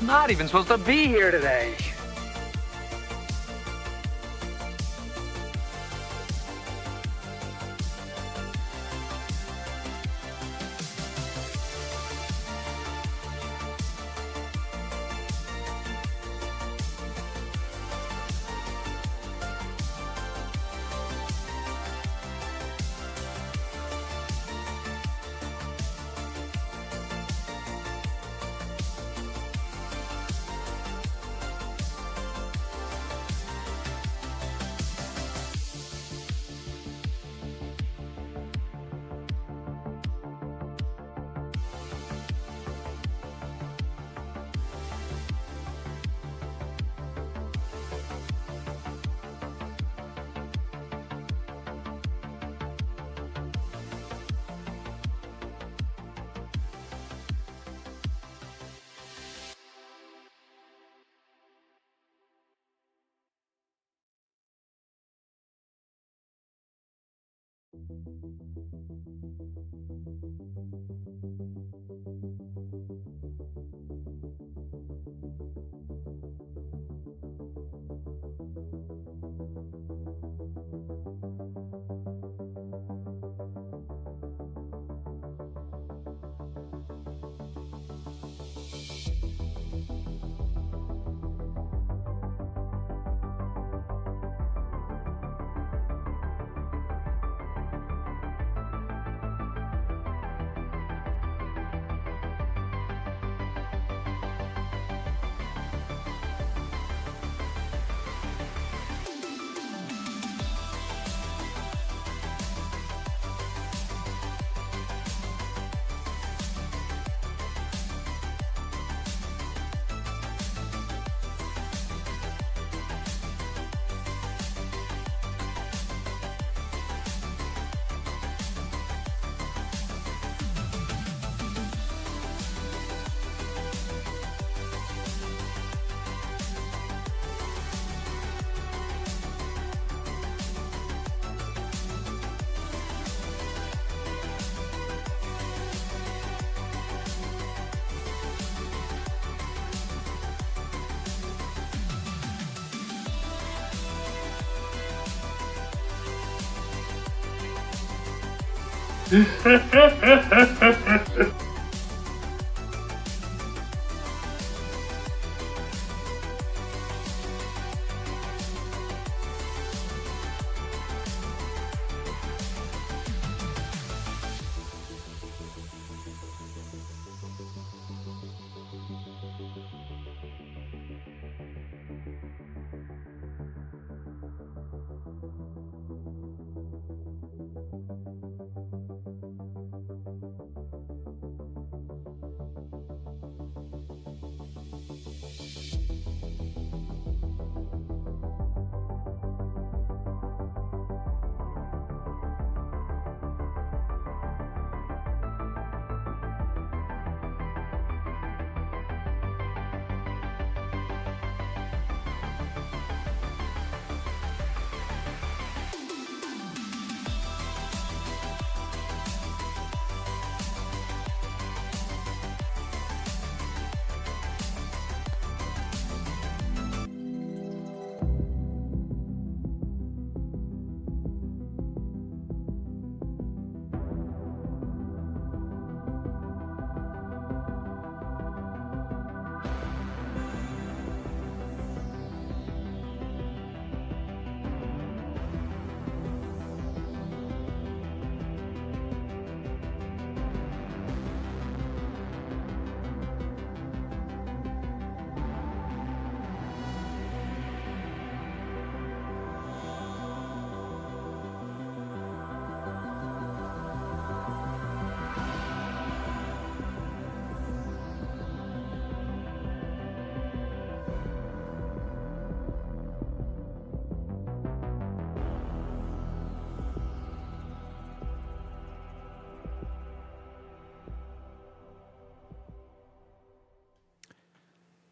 Pinball's not even supposed to be here today.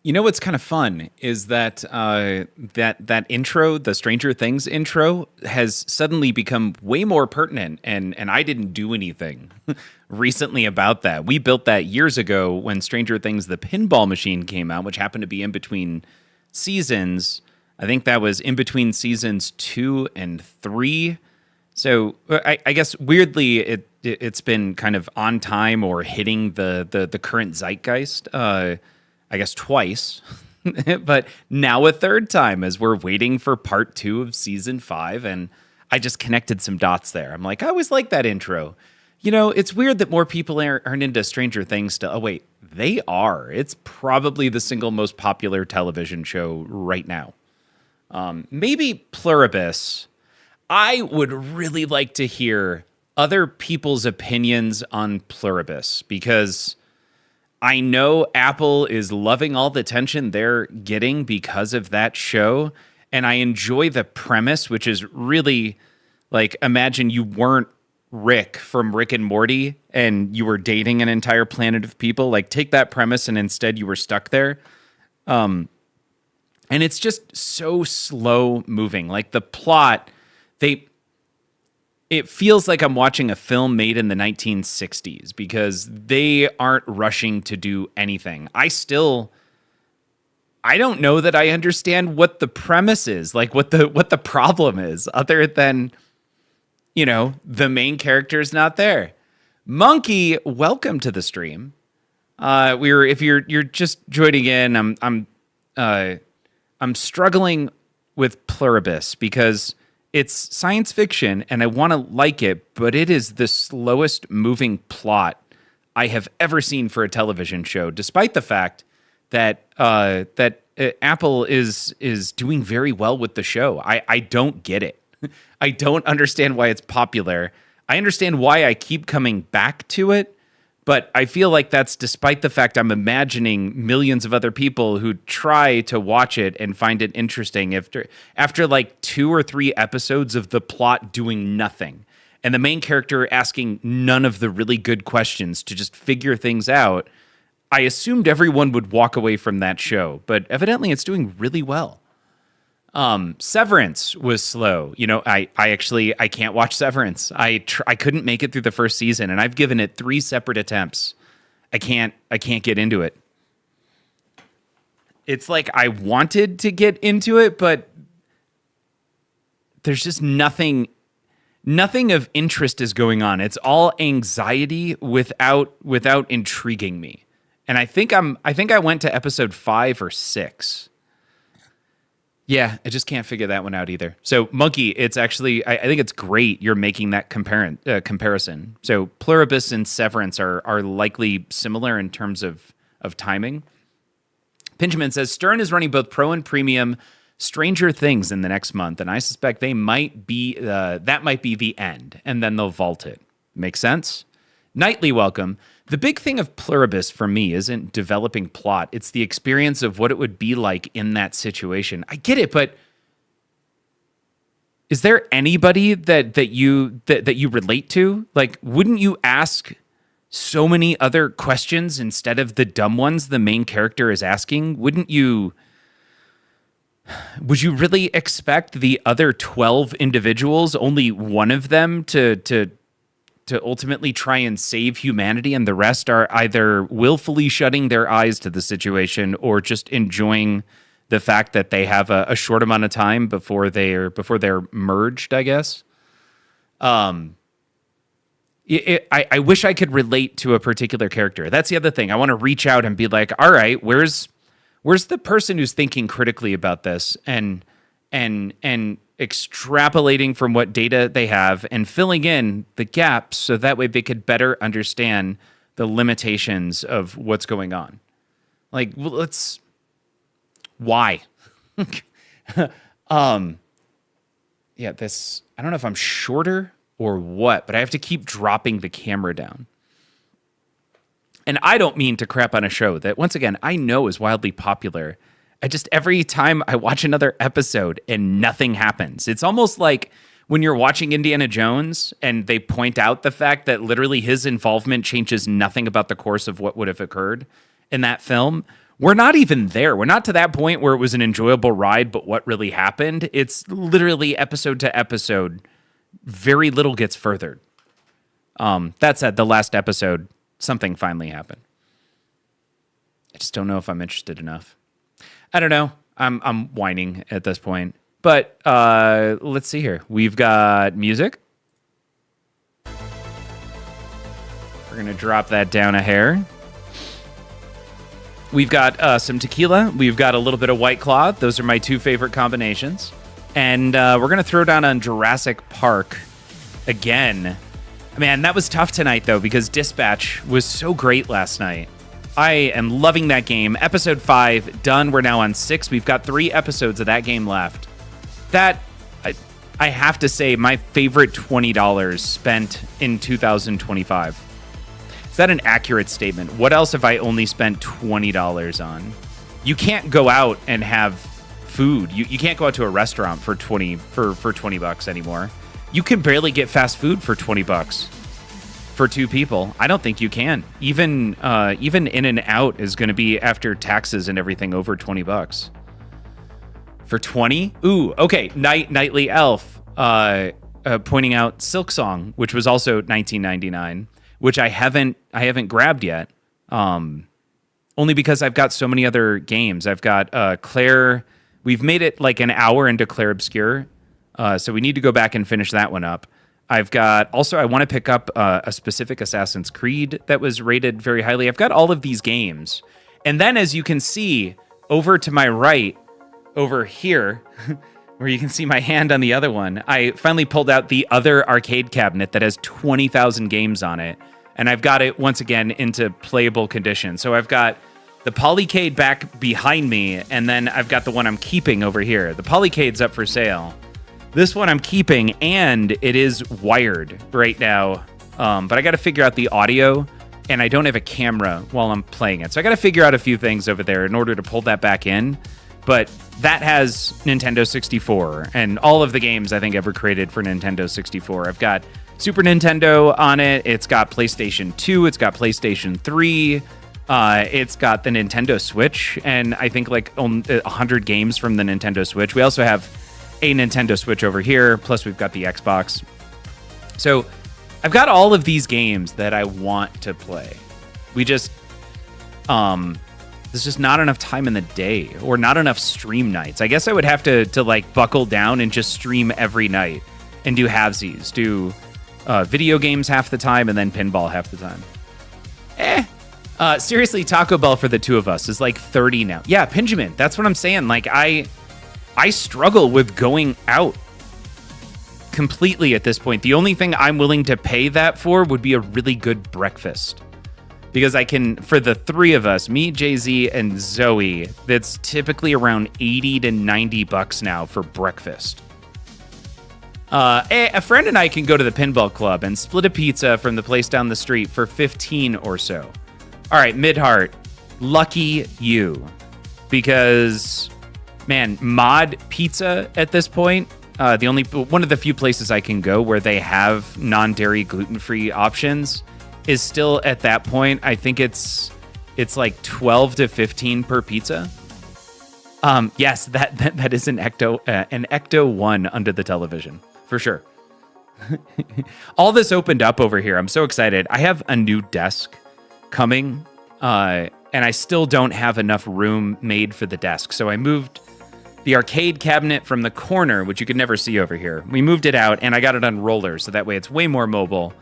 You know what's kind of fun is that that intro, the Stranger Things intro, has suddenly become way more pertinent, and I didn't do anything recently about that. We built that years ago when Stranger Things, the pinball machine came out, which happened to be in between seasons. I think that was in between seasons 2 and 3. So I guess weirdly, it's been kind of on time or hitting the current zeitgeist. I guess twice, but now a third time as we're waiting for part 2 of season 5. And I just connected some dots there. I'm like, I always like that intro. You know, it's weird that more people aren't into Stranger Things still. Oh, wait, they are. It's probably the single most popular television show right now. Maybe Pluribus. I would really like to hear other people's opinions on Pluribus because I know Apple is loving all the attention they're getting because of that show. And I enjoy the premise, which is really like, imagine you weren't Rick from Rick and Morty and you were dating an entire planet of people. Like, take that premise and instead you were stuck there. And it's just so slow moving. Like the plot, it feels like I'm watching a film made in the 1960s because they aren't rushing to do anything. I don't know that I understand what the premise is, like what the problem is, other than, you know, the main character's not there. Monkey, welcome to the stream. If you're just joining in, I'm struggling with Pluribus because it's science fiction and I want to like it, but it is the slowest moving plot I have ever seen for a television show, despite the fact that Apple is doing very well with the show. I don't get it. I don't understand why it's popular. I understand why I keep coming back to it, but I feel like that's despite the fact I'm imagining millions of other people who try to watch it and find it interesting after like 2 or 3 episodes of the plot doing nothing and the main character asking none of the really good questions to just figure things out. I assumed everyone would walk away from that show, but evidently it's doing really well. Severance was slow. You know, I can't watch Severance. I couldn't make it through the first season, and I've given it 3 separate attempts. I can't get into it. It's like I wanted to get into it, but there's just nothing of interest is going on. It's all anxiety without intriguing me. And I think I went to episode 5 or 6. Yeah, I just can't figure that one out either. So, Monkey, it's actually, I think it's great you're making that comparison. So, Pluribus and Severance are likely similar in terms of timing. Pinjamin says, Stern is running both Pro and Premium Stranger Things in the next month, and I suspect that might be the end, and then they'll vault it. Makes sense? Nightly, welcome. The big thing of Pluribus for me isn't developing plot. It's the experience of what it would be like in that situation. I get it, but is there anybody that you relate to? Like, wouldn't you ask so many other questions instead of the dumb ones the main character is asking? Would you really expect the other 12 individuals, only one of them to ultimately try and save humanity, and the rest are either willfully shutting their eyes to the situation or just enjoying the fact that they have a short amount of time before they're merged, I guess? I wish I could relate to a particular character. That's the other thing. I want to reach out and be like, all right, where's the person who's thinking critically about this and extrapolating from what data they have and filling in the gaps so that way they could better understand the limitations of what's going on. Like, why? Yeah, I don't know if I'm shorter or what, but I have to keep dropping the camera down. And I don't mean to crap on a show that, once again, I know is wildly popular. Every time I watch another episode and nothing happens, it's almost like when you're watching Indiana Jones and they point out the fact that literally his involvement changes nothing about the course of what would have occurred in that film, we're not even there. We're not to that point where it was an enjoyable ride, but what really happened? It's literally episode to episode. Very little gets furthered. That said, the last episode, something finally happened. I just don't know if I'm interested enough. I don't know. I'm whining at this point. But let's see here. We've got music. We're going to drop that down a hair. We've got some tequila. We've got a little bit of White Claw. Those are my two favorite combinations. And we're going to throw down on Jurassic Park again. Man, that was tough tonight, though, because Dispatch was so great last night. I am loving that game. Episode 5, done. We're now on 6. We've got 3 episodes of that game left. That, I have to say, my favorite $20 spent in 2025. Is that an accurate statement? What else have I only spent $20 on? You can't go out and have food. You can't go out to a restaurant for $20 anymore. You can barely get fast food for $20 for 2 people. I don't think you can. Even In-N-Out is going to be, after taxes and everything, over $20 for 20. Ooh, okay. Nightly Elf pointing out Silk Song, which was also $19.99. Which I haven't grabbed yet, only because I've got so many other games. I've got Claire. We've made it like an hour into Claire Obscure, so we need to go back and finish that one up. I've got also, I want to pick up a specific Assassin's Creed that was rated very highly. I've got all of these games, and then as you can see over to my right, over here. Where you can see my hand on the other one, I finally pulled out the other arcade cabinet that has 20,000 games on it, and I've got it once again into playable condition. So I've got the Polycade back behind me, and then I've got the one I'm keeping over here. The Polycade's up for sale. This one I'm keeping, and it is wired right now, but I got to figure out the audio, and I don't have a camera while I'm playing it. So I got to figure out a few things over there in order to pull that back in. But that has Nintendo 64 and all of the games I think ever created for Nintendo 64. I've got Super Nintendo on it. It's got PlayStation 2. It's got PlayStation 3. It's got the Nintendo Switch. And I think like 100 games from the Nintendo Switch. We also have a Nintendo Switch over here. Plus we've got the Xbox. So I've got all of these games that I want to play. We just... there's just not enough time in the day or not enough stream nights. I guess I would have to like buckle down and just stream every night and do halvesies, do video games half the time and then pinball half the time. Seriously, Taco Bell for the 2 of us is like 30 now. Yeah, Pinjamin, that's what I'm saying. Like I struggle with going out completely at this point. The only thing I'm willing to pay that for would be a really good breakfast. Because I can, for the 3 of us, me, Jay-Z, and Zoe, that's typically around $80 to $90 now for breakfast. A friend and I can go to the Pinball Club and split a pizza from the place down the street for 15 or so. All right, Midheart, lucky you. Because, man, Mod Pizza at this point, one of the few places I can go where they have non-dairy, gluten-free options, is still at that point. I think it's like 12 to 15 per pizza. Yes, that is an Ecto 1 under the television for sure. All this opened up over here. I'm so excited. I have a new desk coming, and I still don't have enough room made for the desk. So I moved the arcade cabinet from the corner, which you could never see over here. We moved it out, and I got it on rollers, so that way it's way more mobile.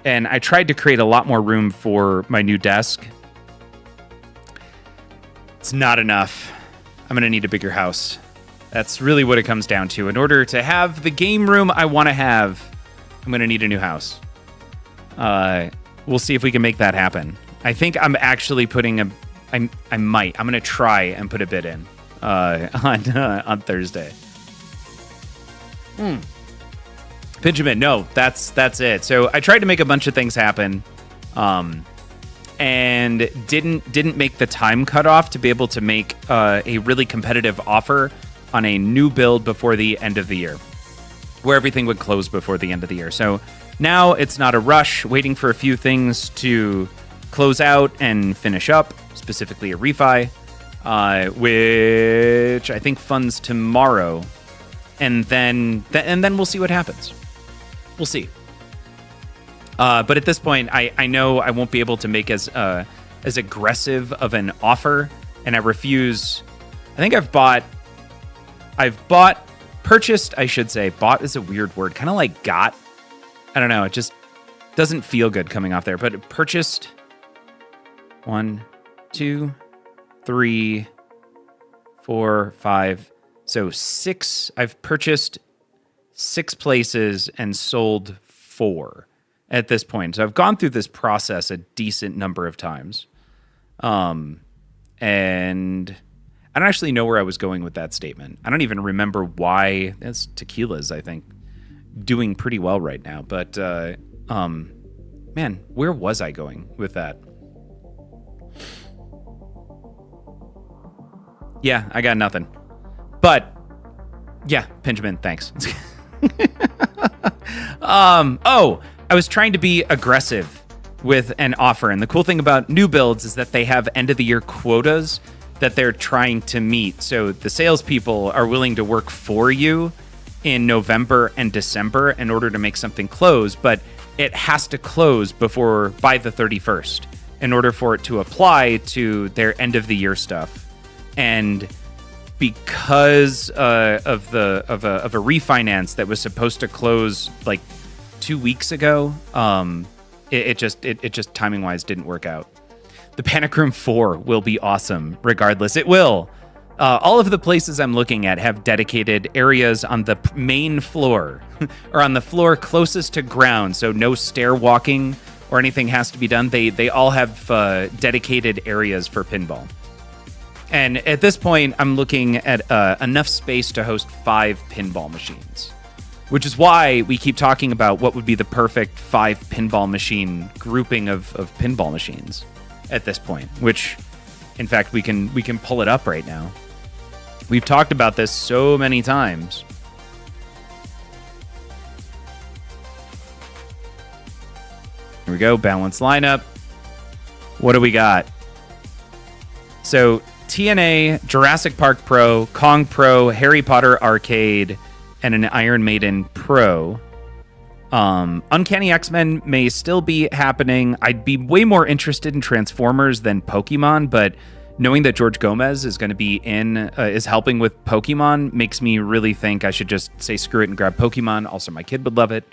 And I tried to create a lot more room for my new desk. It's not enough. I'm going to need a bigger house. That's really what it comes down to. In order to have the game room I want to have, I'm going to need a new house. We'll see if we can make that happen. I think I'm actually putting I'm going to try and put a bid in on Thursday. Benjamin, no, that's it. So I tried to make a bunch of things happen, and didn't make the time cutoff to be able to make a really competitive offer on a new build before the end of the year, where everything would close before the end of the year. So now it's not a rush, waiting for a few things to close out and finish up, specifically a refi. which I think funds tomorrow, and then we'll see what happens. We'll see. But at this point, I know I won't be able to make as aggressive of an offer, and I refuse. I think purchased, I should say. Bought is a weird word, kind of like got. I don't know. It just doesn't feel good coming off there. But purchased 1, 2, 3, 4, 5. So 6. I've purchased 6 places and sold 4 at this point. So I've gone through this process a decent number of times. And I don't actually know where I was going with that statement. I don't even remember why. That's tequila's, I think, doing pretty well right now. But, man, where was I going with that? Yeah, I got nothing. But, yeah, Benjamin, thanks. I was trying to be aggressive with an offer. And the cool thing about new builds is that they have end-of-the-year quotas that they're trying to meet. So the salespeople are willing to work for you in November and December in order to make something close, but it has to close by the 31st in order for it to apply to their end-of-the-year stuff. And because of a refinance that was supposed to close like 2 weeks ago, it just timing wise didn't work out. The Panic Room 4 will be awesome regardless. It will. All of the places I'm looking at have dedicated areas on the main floor or on the floor closest to ground, so no stair walking or anything has to be done. They all have dedicated areas for pinball. And at this point, I'm looking at enough space to host 5 pinball machines, which is why we keep talking about what would be the perfect 5 pinball machine grouping of pinball machines at this point, which, in fact, we can pull it up right now. We've talked about this so many times. Here we go, balanced lineup. What do we got? So TNA, Jurassic Park Pro, Kong Pro, Harry Potter Arcade, and an Iron Maiden Pro. Uncanny X-Men may still be happening. I'd be way more interested in Transformers than Pokemon, but knowing that George Gomez is going to be is helping with Pokemon makes me really think I should just say screw it and grab Pokemon. Also, my kid would love it.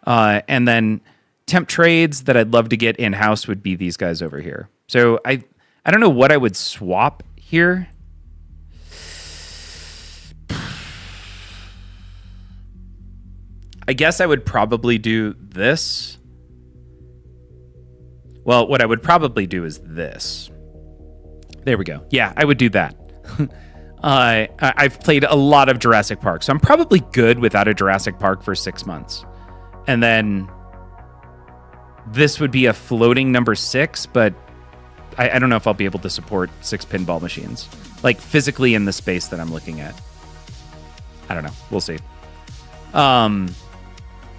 And then temp trades that I'd love to get in-house would be these guys over here. So I don't know what I would swap here. I guess I would probably do this. Well, what I would probably do is this. There we go. Yeah, I would do that. I've played a lot of Jurassic Park, so I'm probably good without a Jurassic Park for 6 months. And then this would be a floating number 6, but I don't know if I'll be able to support 6 pinball machines, like physically in the space that I'm looking at. I don't know. We'll see.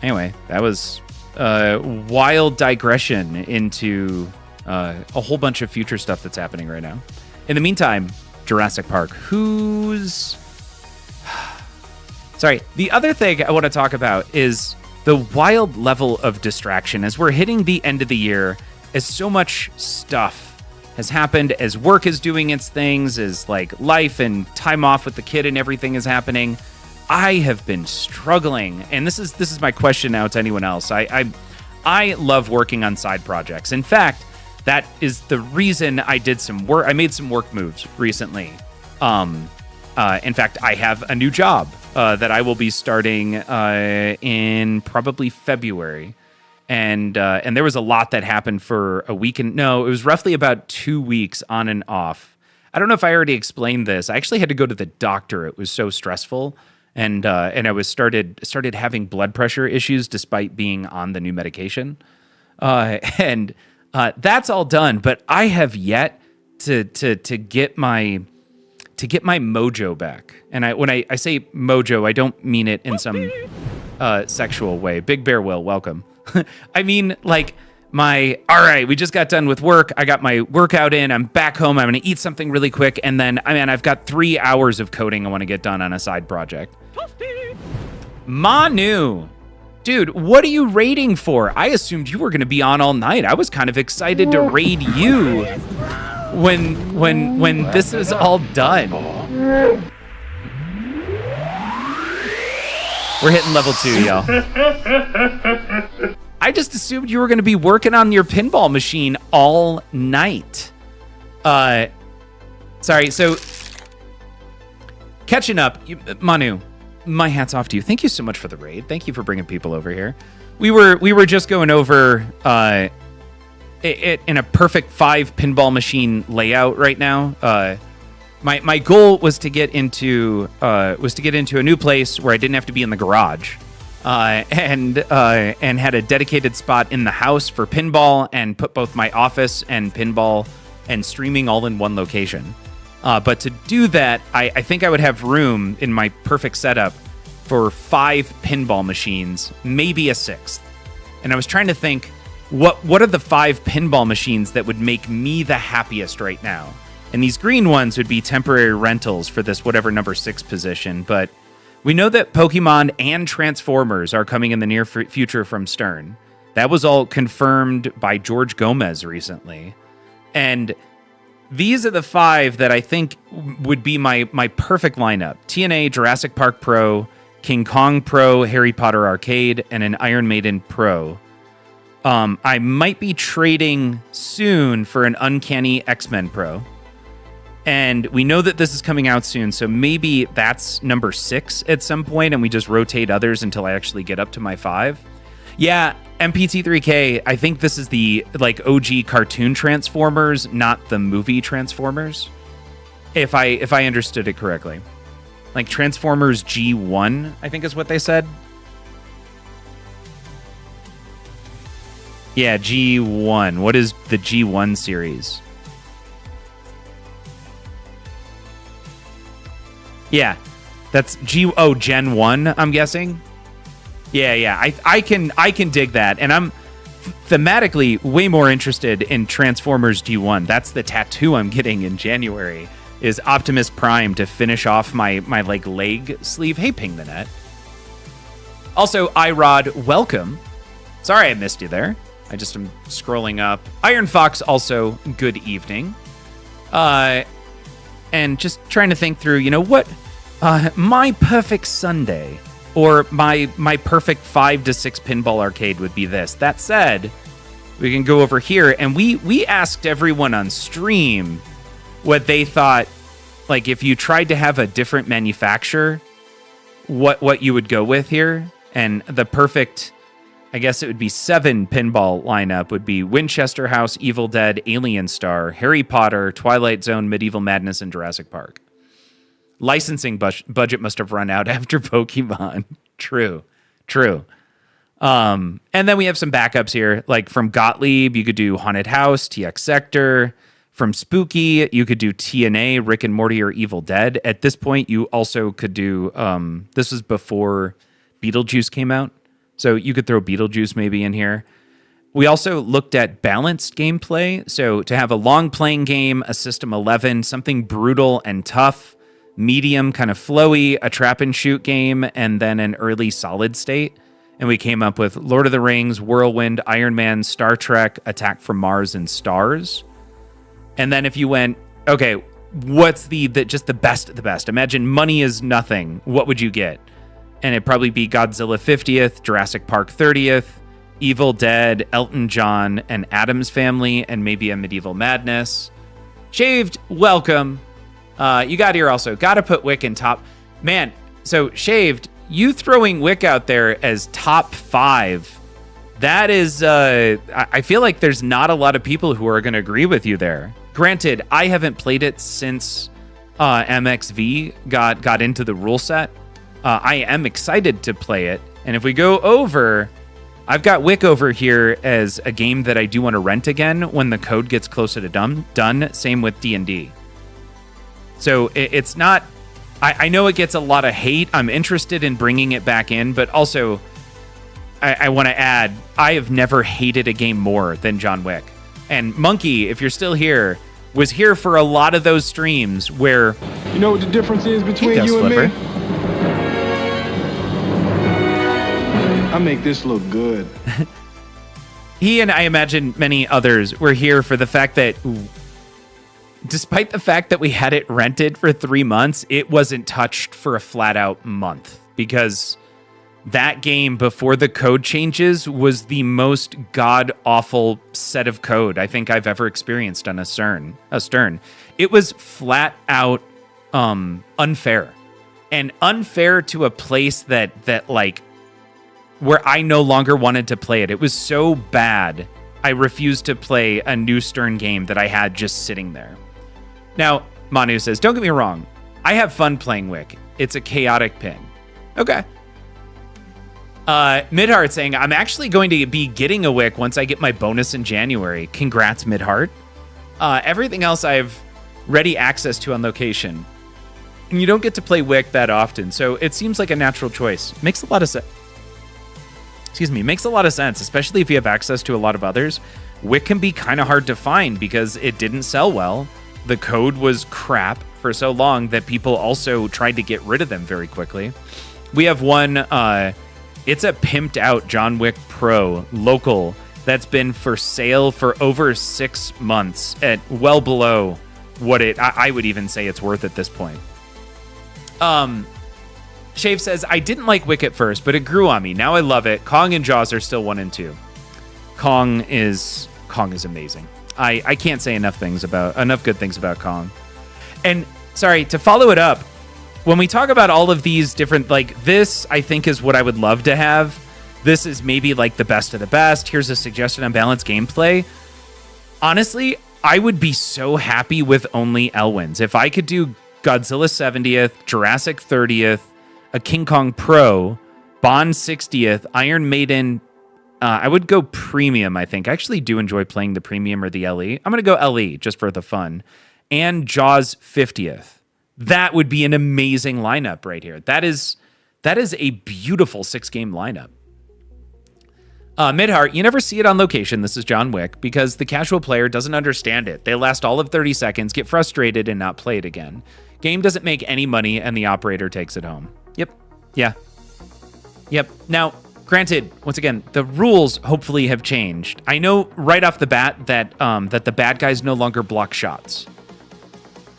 Anyway, that was a wild digression into a whole bunch of future stuff that's happening right now. In the meantime, Jurassic Park. Sorry. The other thing I want to talk about is the wild level of distraction as we're hitting the end of the year, as so much stuff has happened, as work is doing its things, as like life and time off with the kid and everything is happening. I have been struggling, and this is my question now to anyone else. I love working on side projects. In fact, that is the reason I did some work. I made some work moves recently. In fact, I have a new job that I will be starting in probably February. And there was a lot that happened for a week. No, it was roughly about 2 weeks on and off. I don't know if I already explained this. I actually had to go to the doctor. It was so stressful. And I was started having blood pressure issues despite being on the new medication. And that's all done. But I have yet to get my mojo back. And when I say mojo, I don't mean it in some sexual way. Big Bear Will, welcome. I mean, like, all right, we just got done with work. I got my workout in. I'm back home. I'm going to eat something really quick. And then, I've got 3 hours of coding I want to get done on a side project. Manu. Dude, what are you raiding for? I assumed you were going to be on all night. I was kind of excited to raid you when this is all done. We're hitting level 2, y'all. I just assumed you were going to be working on your pinball machine all night. Sorry, so catching up, Manu, my hat's off to you. Thank you so much for the raid. Thank you for bringing people over here. We were just going over it in a perfect 5 pinball machine layout right now. My goal was to get into a new place where I didn't have to be in the garage. And had a dedicated spot in the house for pinball and put both my office and pinball and streaming all in one location. But to do that, I think I would have room in my perfect setup for 5 pinball machines, maybe a 6th. And I was trying to think, what are the 5 pinball machines that would make me the happiest right now? And these green ones would be temporary rentals for this whatever number 6 position, but we know that Pokemon and Transformers are coming in the near future from Stern. That was all confirmed by George Gomez recently. And these are the 5 that I think would be my perfect lineup. TNA, Jurassic Park Pro, King Kong Pro, Harry Potter Arcade, and an Iron Maiden Pro. I might be trading soon for an Uncanny X-Men Pro. And we know that this is coming out soon, so maybe that's number 6 at some point, and we just rotate others until I actually get up to my 5. Yeah, MPT3K, I think this is the OG cartoon Transformers, not the movie Transformers, if I understood it correctly. Like Transformers G1, I think is what they said. Yeah, G1. What is the G1 series? Yeah, that's Gen 1, I'm guessing. Yeah, I can dig that, and I'm thematically way more interested in Transformers G1. That's the tattoo I'm getting in January, is Optimus Prime to finish off my leg sleeve. Hey, Ping the Net. Also, iRod, welcome. Sorry I missed you there. I just am scrolling up. Iron Fox, also, good evening. And just trying to think through, what my perfect Sunday or my perfect 5 to 6 pinball arcade would be this. That said, we can go over here, and we asked everyone on stream what they thought, if you tried to have a different manufacturer, what you would go with here. And the perfect, I guess it would be 7 pinball lineup would be Winchester House, Evil Dead, Alien Star, Harry Potter, Twilight Zone, Medieval Madness, and Jurassic Park. Licensing budget must have run out after Pokemon. True. And then we have some backups here, like from Gottlieb, you could do Haunted House, TX Sector. From Spooky, you could do TNA, Rick and Morty, or Evil Dead. At this point, you also could do, this was before Beetlejuice came out, so you could throw Beetlejuice maybe in here. We also looked at balanced gameplay, so to have a long playing game, a System 11, something brutal and tough, medium, kind of flowy, a trap and shoot game, and then an early solid state. And we came up with Lord of the Rings, Whirlwind, Iron Man, Star Trek, Attack from Mars, and Stars. And then if you went, okay, what's the best of the best? Imagine money is nothing. What would you get? And it'd probably be Godzilla 50th, Jurassic Park 30th, Evil Dead, Elton John, and Addams Family, and maybe a Medieval Madness. Shaved, welcome. You got here also. Got to put Wick in top. Man, so Shaved, you throwing Wick out there as top 5, that is, I feel like there's not a lot of people who are going to agree with you there. Granted, I haven't played it since MXV got into the rule set. I am excited to play it. And if we go over, I've got Wick over here as a game that I do want to rent again when the code gets closer to done. Same with D&D. So it's not, I know it gets a lot of hate. I'm interested in bringing it back in, but also I want to add, I have never hated a game more than John Wick. And Monkey, if you're still here, was here for a lot of those streams where... You know what the difference is between you and me? I make this look good. He and I imagine many others were here for the fact that despite the fact that we had it rented for 3 months, it wasn't touched for a flat out month because that game before the code changes was the most god awful set of code I think I've ever experienced on a Stern. It was flat out unfair, and unfair to a place that like where I no longer wanted to play it. It was so bad, I refused to play a new Stern game that I had just sitting there. Now, Manu says, don't get me wrong. I have fun playing Wick. It's a chaotic pin. Okay. Midheart saying, I'm actually going to be getting a Wick once I get my bonus in January. Congrats, Midheart. Everything else I have ready access to on location. And you don't get to play Wick that often, so it seems like a natural choice. Makes a lot of sense. Makes a lot of sense, especially if you have access to a lot of others. Wick can be kind of hard to find because it didn't sell well. The code was crap for so long that people also tried to get rid of them very quickly. We have one, it's a pimped out John Wick Pro local that's been for sale for over 6 months at well below what I would even say it's worth at this point. Shave says, I didn't like Wick at first, but it grew on me. Now I love it. Kong and Jaws are still 1 and 2. Kong is amazing. I can't say enough good things about Kong. And sorry, to follow it up, when we talk about all of these different, like this, I think is what I would love to have. This is maybe like the best of the best. Here's a suggestion on balanced gameplay. Honestly, I would be so happy with only Elwyn's. If I could do Godzilla 70th, Jurassic 30th, a King Kong Pro, Bond 60th, Iron Maiden. I would go premium, I think. I actually do enjoy playing the premium or the LE. I'm going to go LE just for the fun. And Jaws 50th. That would be an amazing lineup right here. That is a beautiful 6-game lineup. Midheart, you never see it on location. This is John Wick because the casual player doesn't understand it. They last all of 30 seconds, get frustrated, and not play it again. Game doesn't make any money, and the operator takes it home. Yep. Yeah. Yep. Now, granted, once again, the rules hopefully have changed. I know right off the bat that the bad guys no longer block shots.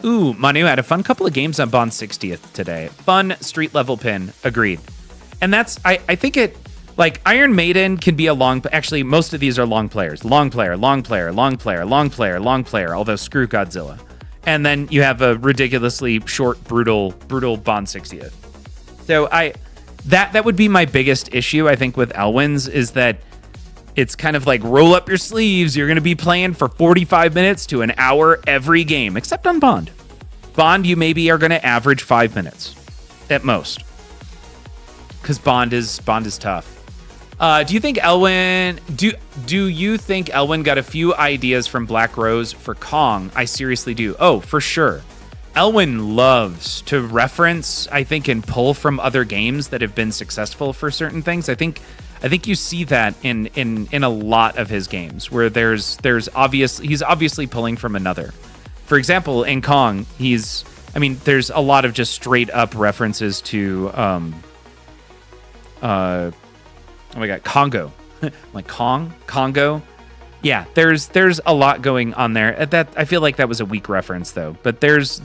Ooh, Manu had a fun couple of games on Bond 60th today. Fun street level pin. Agreed. And that's, I think it, like Iron Maiden can be a long, actually most of these are long players. Long player, long player, long player, long player, long player, although screw Godzilla. And then you have a ridiculously short, brutal Bond 60th. So that would be my biggest issue, I think, with Elwyn's is that it's kind of like roll up your sleeves. You're going to be playing for 45 minutes to an hour every game, except on Bond. Bond, you maybe are going to average 5 minutes at most because Bond is tough. Do you think Elwyn? Do you think Elwyn got a few ideas from Black Rose for Kong? I seriously do. Oh, for sure. Elwyn loves to reference, I think, and pull from other games that have been successful for certain things. I think you see that in a lot of his games where he's obviously pulling from another. For example, in Kong, there's a lot of just straight up references to oh my god, Congo. Like Congo. Yeah, there's a lot going on there. That I feel like that was a weak reference though, but those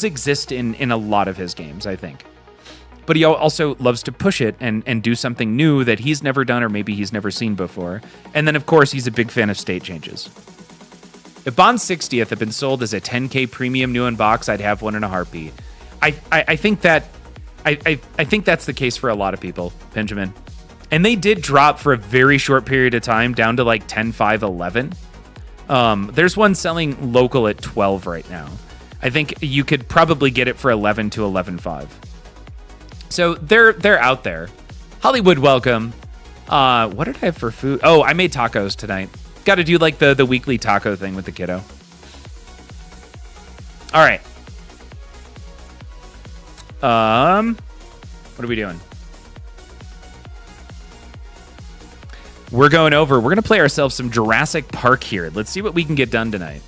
exist in a lot of his games, I think. But he also loves to push it and do something new that he's never done or maybe he's never seen before. And then of course he's a big fan of state changes. If Bond 60th had been sold as a 10K premium new in box, I'd have one in a heartbeat. I think that's the case for a lot of people, Benjamin. And they did drop for a very short period of time down to like 10, 5, 11. There's one selling local at 12 right now. I think you could probably get it for 11 to 11.5. So they're out there. Hollywood, welcome. What did I have for food? Oh, I made tacos tonight. Got to do like the weekly taco thing with the kiddo. All right. What are we doing? we're going over. We're going to play ourselves some Jurassic Park here. Let's see what we can get done tonight.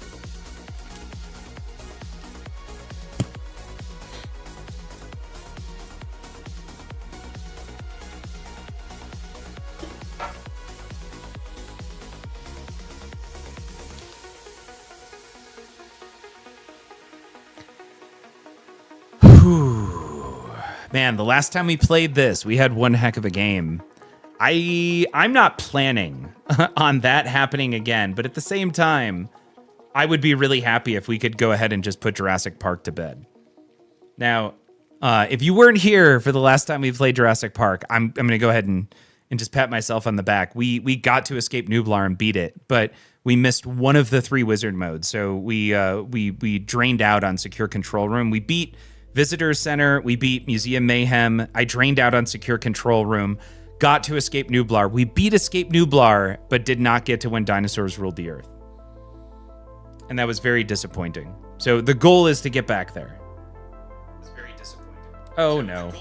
Man, the last time we played this, we had one heck of a game. I'm not planning on that happening again, but at the same time, I would be really happy if we could go ahead and just put Jurassic Park to bed. Now, if you weren't here for the last time we played Jurassic Park, I'm going to go ahead and just pat myself on the back. We got to escape Nublar and beat it, but we missed one of the 3 wizard modes. So we drained out on Secure Control Room. We beat Visitor Center. We beat Museum Mayhem. I drained out on Secure Control Room. Got to Escape Nublar. We beat Escape Nublar, but did not get to When Dinosaurs Ruled the Earth. And that was very disappointing. So the goal is to get back there. It's very disappointing. Oh, no.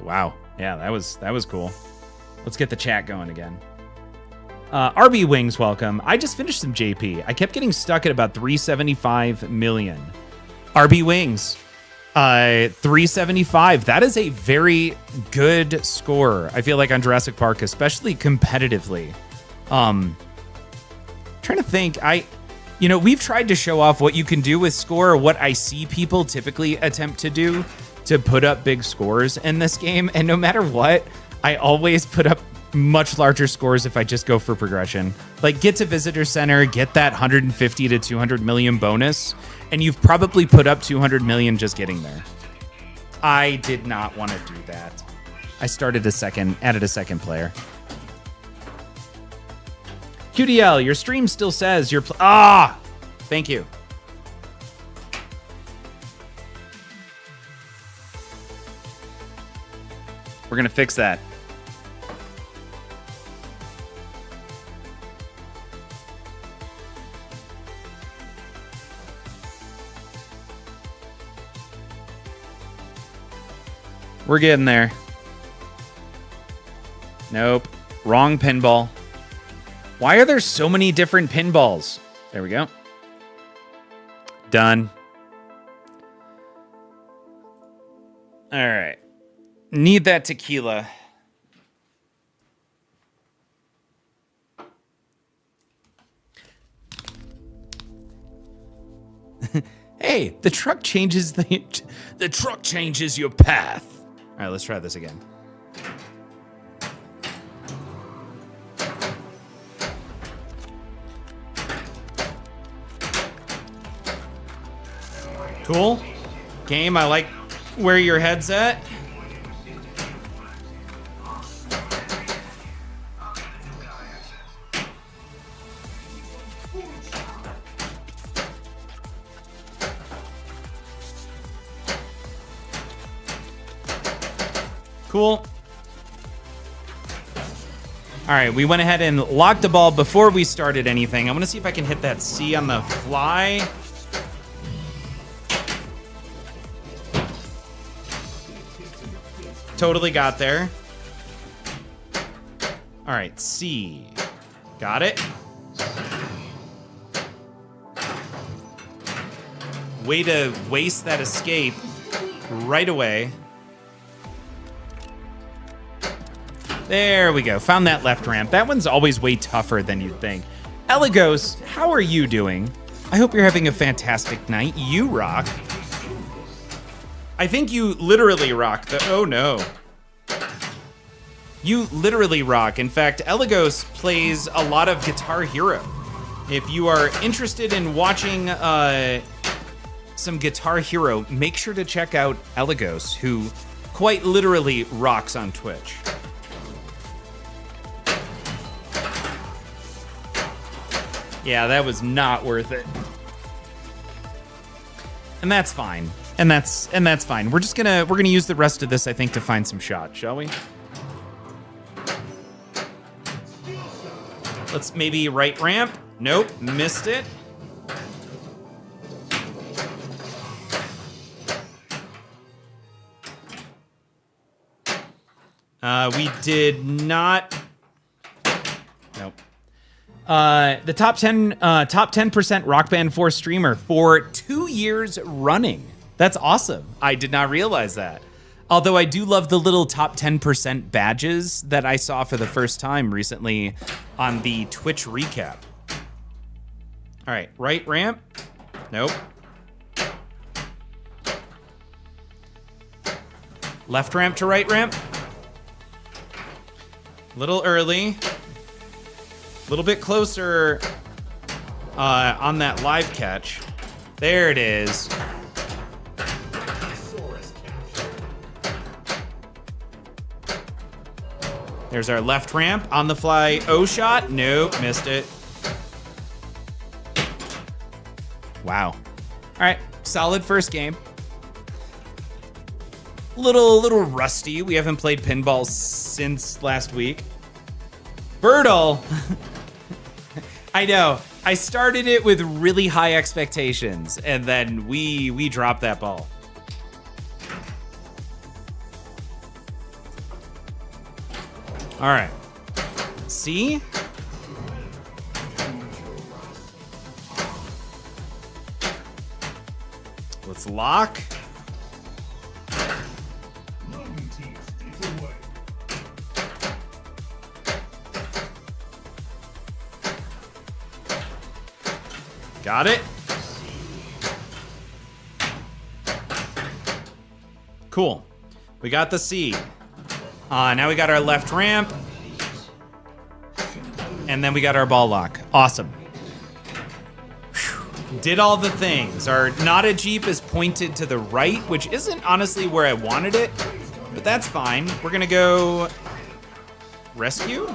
Wow. Yeah, that was cool. Let's get the chat going again. RB Wings, welcome. I just finished some JP. I kept getting stuck at about 375 million. RB Wings. 375. That is a very good score, I feel like, on Jurassic Park, especially competitively. Trying to think. We've tried to show off what you can do with score, what I see people typically attempt to do to put up big scores in this game. And no matter what, I always put up much larger scores if I just go for progression. Like, get to Visitor Center, get that 150 to 200 million bonus, and you've probably put up 200 million just getting there. I did not want to do that. I added a second player. QDL, your stream still says you're thank you. We're going to fix that. We're getting there. Nope. Wrong pinball. Why are there so many different pinballs? There we go. Done. All right. Need that tequila. Hey, the truck changes the truck changes your path. All right, let's try this again. Cool. Game, I like where your head's at. Cool. All right, we went ahead and locked the ball before we started anything. I want to see if I can hit that C on the fly. Totally got there. All right, C. Got it. Way to waste that escape right away. There we go. Found that left ramp. That one's always way tougher than you'd think. Eligos, how are you doing? I hope you're having a fantastic night. You rock. I think you literally rock. Oh, no. You literally rock. In fact, Eligos plays a lot of Guitar Hero. If you are interested in watching some Guitar Hero, make sure to check out Eligos, who quite literally rocks on Twitch. Yeah, that was not worth it. And that's fine. And that's fine. We're gonna use the rest of this, I think, to find some shots, shall we? Let's maybe right ramp. Nope, missed it. We did not Nope. The top 10% Rock Band 4 streamer for 2 years running. That's awesome. I did not realize that. Although I do love the little top 10% badges that I saw for the first time recently on the Twitch recap. All right, right ramp. Nope. Left ramp to right ramp. Little early. A little bit closer on that live catch. There it is. There's our left ramp. On the fly O shot. Nope, missed it. Wow. All right, solid first game. Little rusty. We haven't played pinball since last week. Birdle. I know. I started it with really high expectations, and then we dropped that ball. All right. See? Let's lock. Got it. Cool. We got the C. Now we got our left ramp. And then we got our ball lock. Awesome. Whew. Did all the things. Our Nada Jeep is pointed to the right, which isn't honestly where I wanted it, but that's fine. We're gonna go rescue.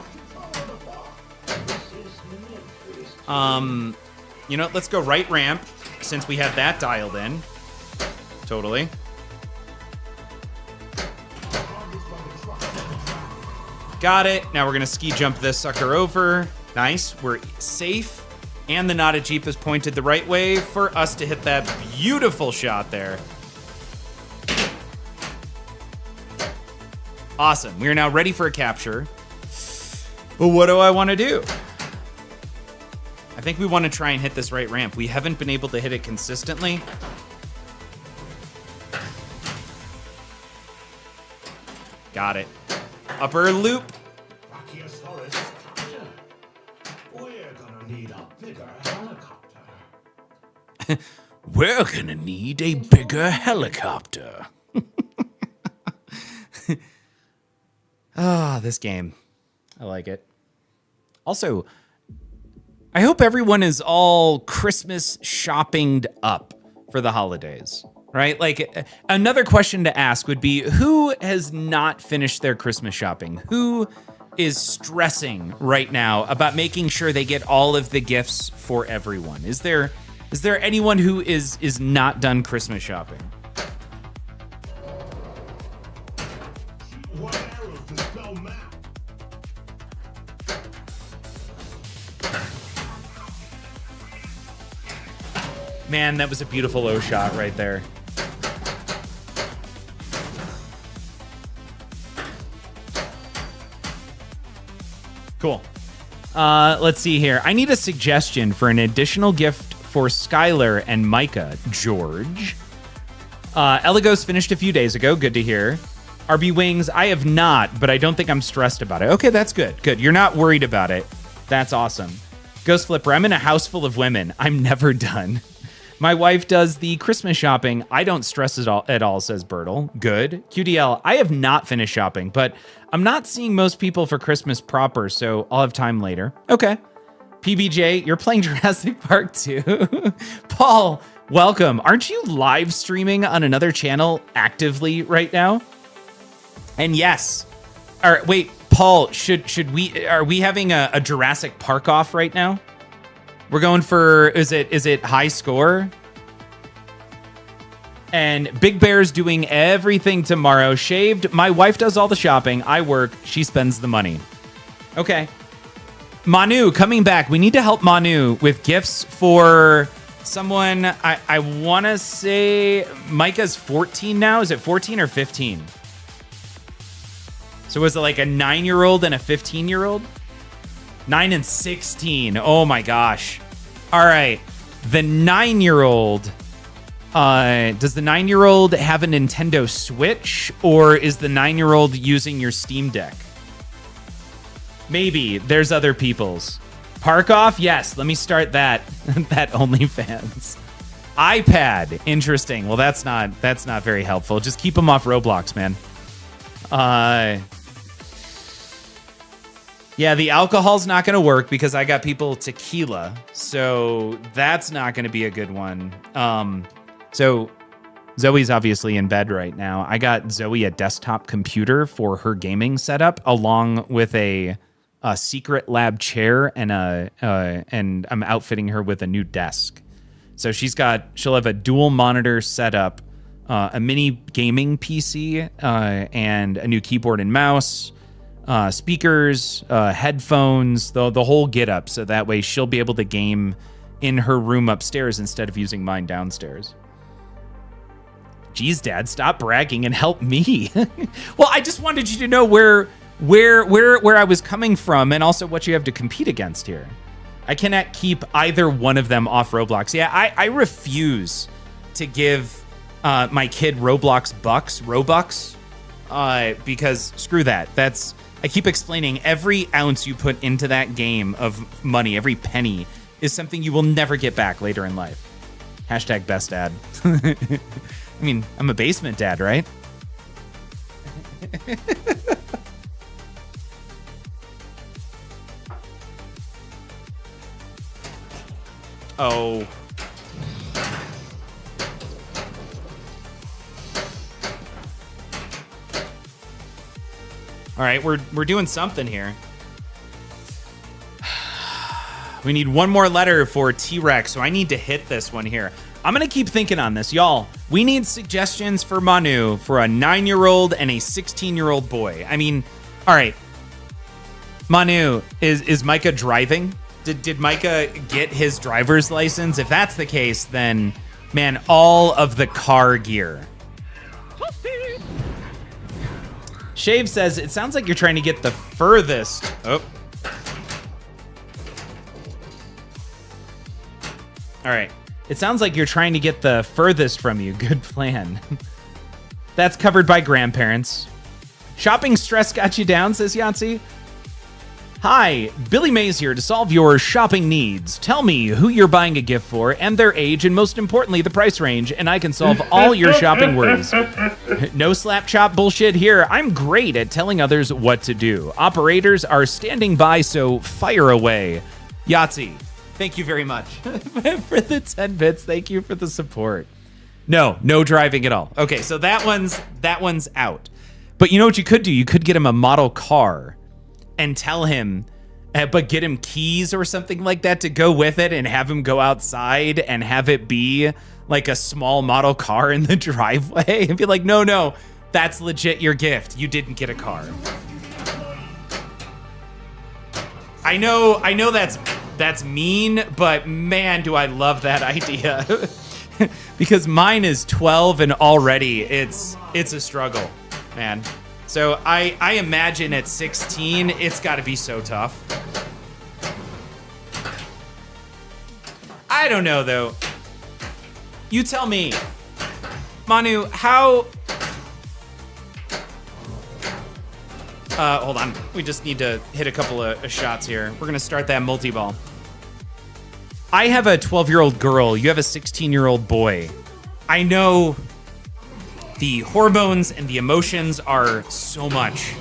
You know, let's go right ramp since we had that dialed in. Totally. Got it. Now we're gonna ski jump this sucker over. Nice. We're safe. And the Nada Jeep is pointed the right way for us to hit that beautiful shot there. Awesome. We are now ready for a capture. But what do I want to do? I think we want to try and hit this right ramp. We haven't been able to hit it consistently. Got it. Upper loop. We're gonna need a bigger helicopter. We're gonna need a bigger helicopter. Ah, this game. I like it. Also, I hope everyone is all Christmas shoppinged up for the holidays, right? Like, another question to ask would be, who has not finished their Christmas shopping? Who is stressing right now about making sure they get all of the gifts for everyone? Is there anyone who is not done Christmas shopping? Man, that was a beautiful O shot right there. Cool. Let's see here. I need a suggestion for an additional gift for Skylar and Micah. George. Eligos finished a few days ago. Good to hear. RB Wings, I have not, but I don't think I'm stressed about it. Okay, that's good. Good. You're not worried about it. That's awesome. Ghost Flipper, I'm in a house full of women. I'm never done. My wife does the Christmas shopping. I don't stress it at all, says Bertle. Good. QDL, I have not finished shopping, but I'm not seeing most people for Christmas proper, so I'll have time later. Okay. PBJ, you're playing Jurassic Park 2. Paul, welcome. Aren't you live streaming on another channel actively right now? And yes. All right, wait, Paul, are we having a Jurassic Park off right now? We're going for, is it high score? And Big Bear's doing everything tomorrow. Shaved, my wife does all the shopping. I work, she spends the money. Okay. Manu, coming back. We need to help Manu with gifts for someone. I want to say Micah's 14 now. Is it 14 or 15? So was it like a 9-year-old and a 15-year-old? 9 and 16. Oh my gosh. All right. The 9-year-old. Does the 9-year-old have a Nintendo Switch, or is the 9-year-old using your Steam Deck? Maybe. There's other people's. Park off? Yes. Let me start that. That OnlyFans. iPad. Interesting. Well, that's not very helpful. Just keep them off Roblox, man. Yeah, the alcohol's not going to work because I got people tequila. So that's not going to be a good one. So Zoe's obviously in bed right now. I got Zoe a desktop computer for her gaming setup, along with a secret lab chair and I'm outfitting her with a new desk. So she'll have a dual monitor setup, a mini gaming PC, and a new keyboard and mouse, speakers, headphones, the whole get up. So that way she'll be able to game in her room upstairs instead of using mine downstairs. Geez, Dad, stop bragging and help me. Well, I just wanted you to know where I was coming from, and also what you have to compete against here. I cannot keep either one of them off Roblox. Yeah, I refuse to give my kid Roblox Robux, because screw that. I keep explaining every ounce you put into that game of money, every penny, is something you will never get back later in life. Hashtag best dad. I mean, I'm a basement dad, right? Oh. All right, we're doing something here. We need one more letter for T-Rex, so I need to hit this one here. I'm going to keep thinking on this. Y'all, we need suggestions for Manu for a 9-year-old and a 16-year-old boy. I mean, all right. Manu, is Micah driving? Did Micah get his driver's license? If that's the case, then, man, all of the car gear. Shave says, it sounds like you're trying to get the furthest. Oh. All right. It sounds like you're trying to get the furthest from you. Good plan. That's covered by grandparents. Shopping stress got you down, says Yahtzee. Hi, Billy Mays here to solve your shopping needs. Tell me who you're buying a gift for and their age, and most importantly, the price range, and I can solve all your shopping worries. No slap chop bullshit here. I'm great at telling others what to do. Operators are standing by, so fire away. Yahtzee, thank you very much for the 10 bits. Thank you for the support. No driving at all. Okay, so that one's out. But you know what you could do? You could get him a model car and tell him, but get him keys or something like that to go with it, and have him go outside and have it be like a small model car in the driveway and be like, no, that's legit your gift. You didn't get a car. I know that's mean, but man, do I love that idea. Because mine is 12 and already it's a struggle, man. So I imagine at 16, it's got to be so tough. I don't know, though. You tell me. Manu, how... hold on. We just need to hit a couple of shots here. We're going to start that multi-ball. I have a 12-year-old girl. You have a 16-year-old boy. I know the hormones and the emotions are so much.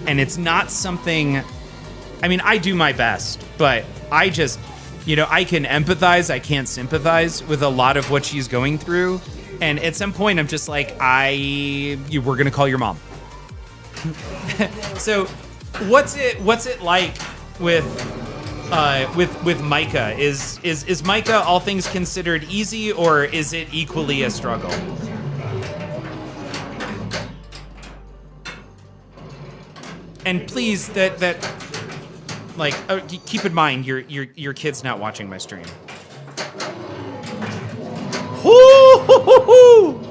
And it's not something... I mean, I do my best, but I just... I can empathize. I can't sympathize with a lot of what she's going through. And at some point, I'm just like, we're going to call your mom. So what's it like with Micah? Is Micah, all things considered, easy, or is it equally a struggle? And please, keep in mind your kid's not watching my stream. Hoo-hoo-hoo-hoo!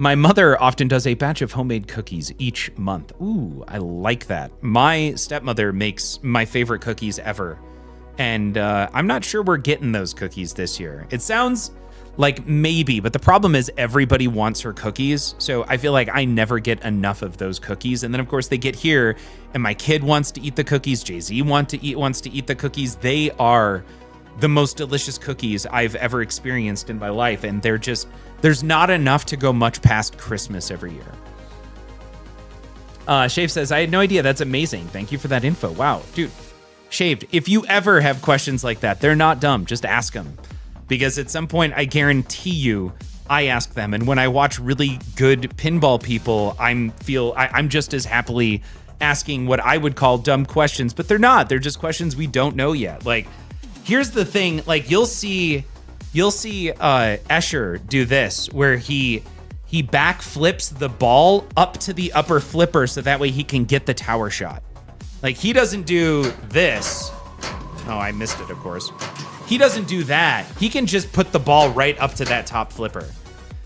My mother often does a batch of homemade cookies each month. Ooh, I like that. My stepmother makes my favorite cookies ever. And I'm not sure we're getting those cookies this year. It sounds like maybe, but the problem is everybody wants her cookies. So I feel like I never get enough of those cookies. And then of course they get here and my kid wants to eat the cookies. Jay-Z wants to eat the cookies. They are the most delicious cookies I've ever experienced in my life. And they're just, there's not enough to go much past Christmas every year. Shave says, I had no idea. That's amazing. Thank you for that info. Wow, dude. Shaved, if you ever have questions like that, they're not dumb. Just ask them. Because at some point, I guarantee you, I ask them. And when I watch really good pinball people, I'm just as happily asking what I would call dumb questions. But they're not. They're just questions we don't know yet. Like, here's the thing. Like, you'll see Escher do this, where he backflips the ball up to the upper flipper so that way he can get the tower shot. Like, he doesn't do this. Oh, I missed it, of course. He doesn't do that. He can just put the ball right up to that top flipper.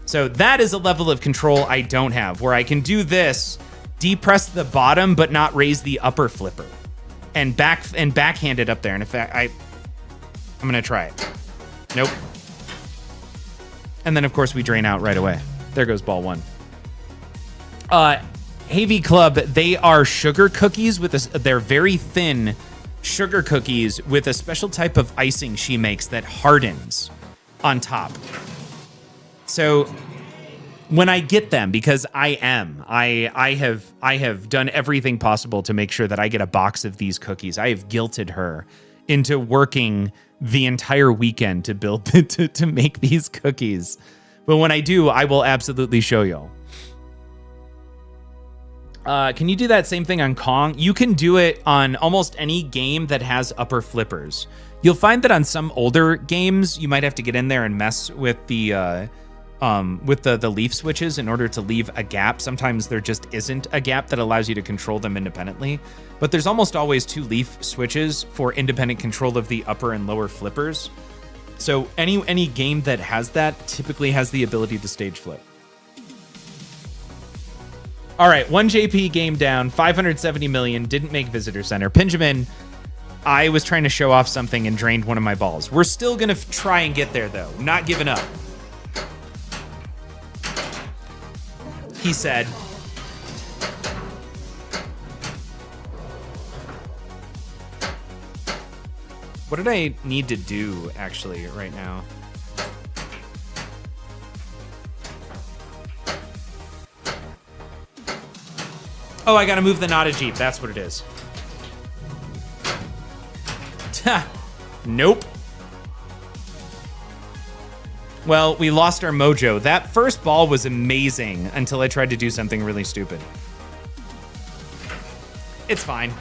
So that is a level of control I don't have, where I can do this, depress the bottom, but not raise the upper flipper, and backhand it up there. And in fact, I'm gonna try it. Nope. And then, of course, we drain out right away. There goes ball one. Havy Club, they are sugar cookies with they're very thin sugar cookies with a special type of icing she makes that hardens on top. So when I get them, because I have done everything possible to make sure that I get a box of these cookies. I have guilted her into working the entire weekend to build to make these cookies. But when I do, I will absolutely show y'all. Can you do that same thing on Kong? You can do it on almost any game that has upper flippers. You'll find that on some older games, you might have to get in there and mess with the leaf switches in order to leave a gap. Sometimes there just isn't a gap that allows you to control them independently. But there's almost always two leaf switches for independent control of the upper and lower flippers. So any game that has that typically has the ability to stage flip. All right, 1JP game down, 570 million, didn't make Visitor Center. Pinjamin, I was trying to show off something and drained one of my balls. We're still going to try and get there, though. Not giving up. He said. What did I need to do, actually, right now? Oh, I gotta move the Nada Jeep. That's what it is. Nope. Well, we lost our mojo. That first ball was amazing until I tried to do something really stupid. It's fine.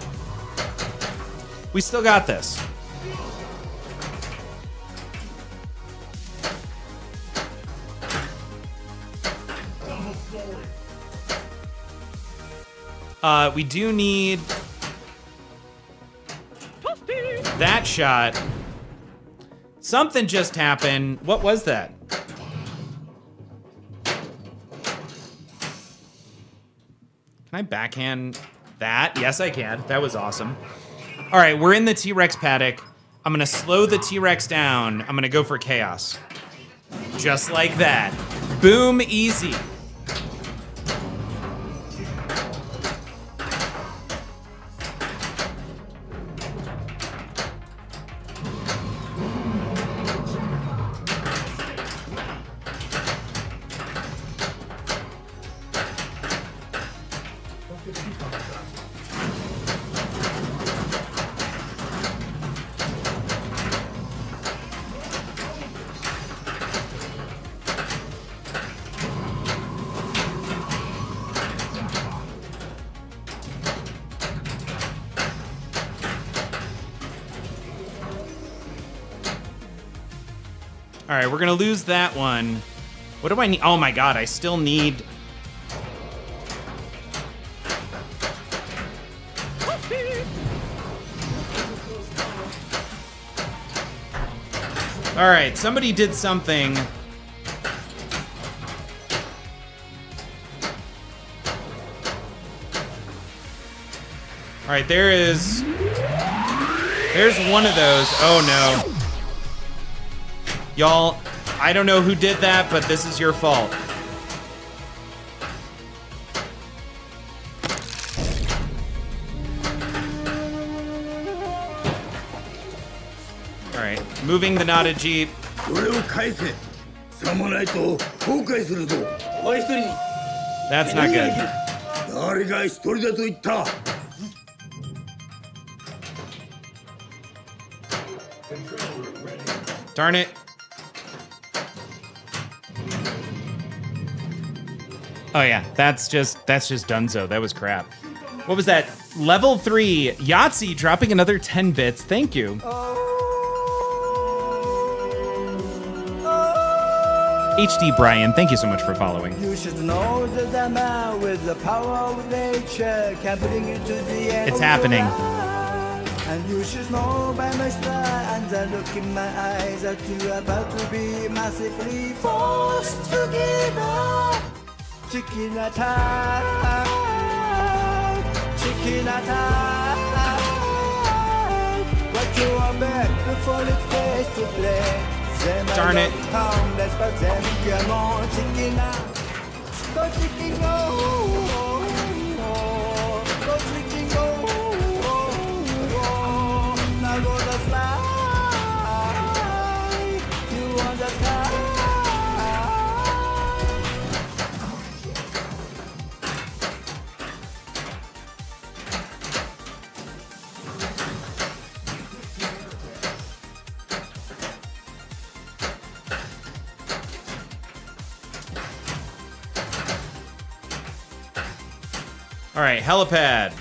We still got this. We do need that shot. Something just happened. What was that? Can I backhand that? Yes, I can. That was awesome. All right, we're in the T-Rex paddock. I'm gonna slow the T-Rex down. I'm gonna go for chaos. Just like that. Boom, easy. All right, we're gonna lose that one. What do I need? Oh my God, I still need... All right, somebody did something. right, there's one of those. Oh no. Y'all, I don't know who did that, but this is your fault. All right, moving the knotted Jeep. That's not good. Darn it. Oh yeah, that's just Dunzo. That was crap. What was that? Level 3, Yahtzee dropping another 10 bits. Thank you. HD Brian, thank you so much for following. You should know that the man with the power of nature can bring you to the end. It's happening. And you should know by my smile and the look in my eyes that you are about to be massively forced together. Chicken attack, chicken attack. What you are back before it face to play. Darn it. Let's put them come on, chicken out. Go chicken go. Go chicken go. Now go to fly. You want the sky. All right, helipad.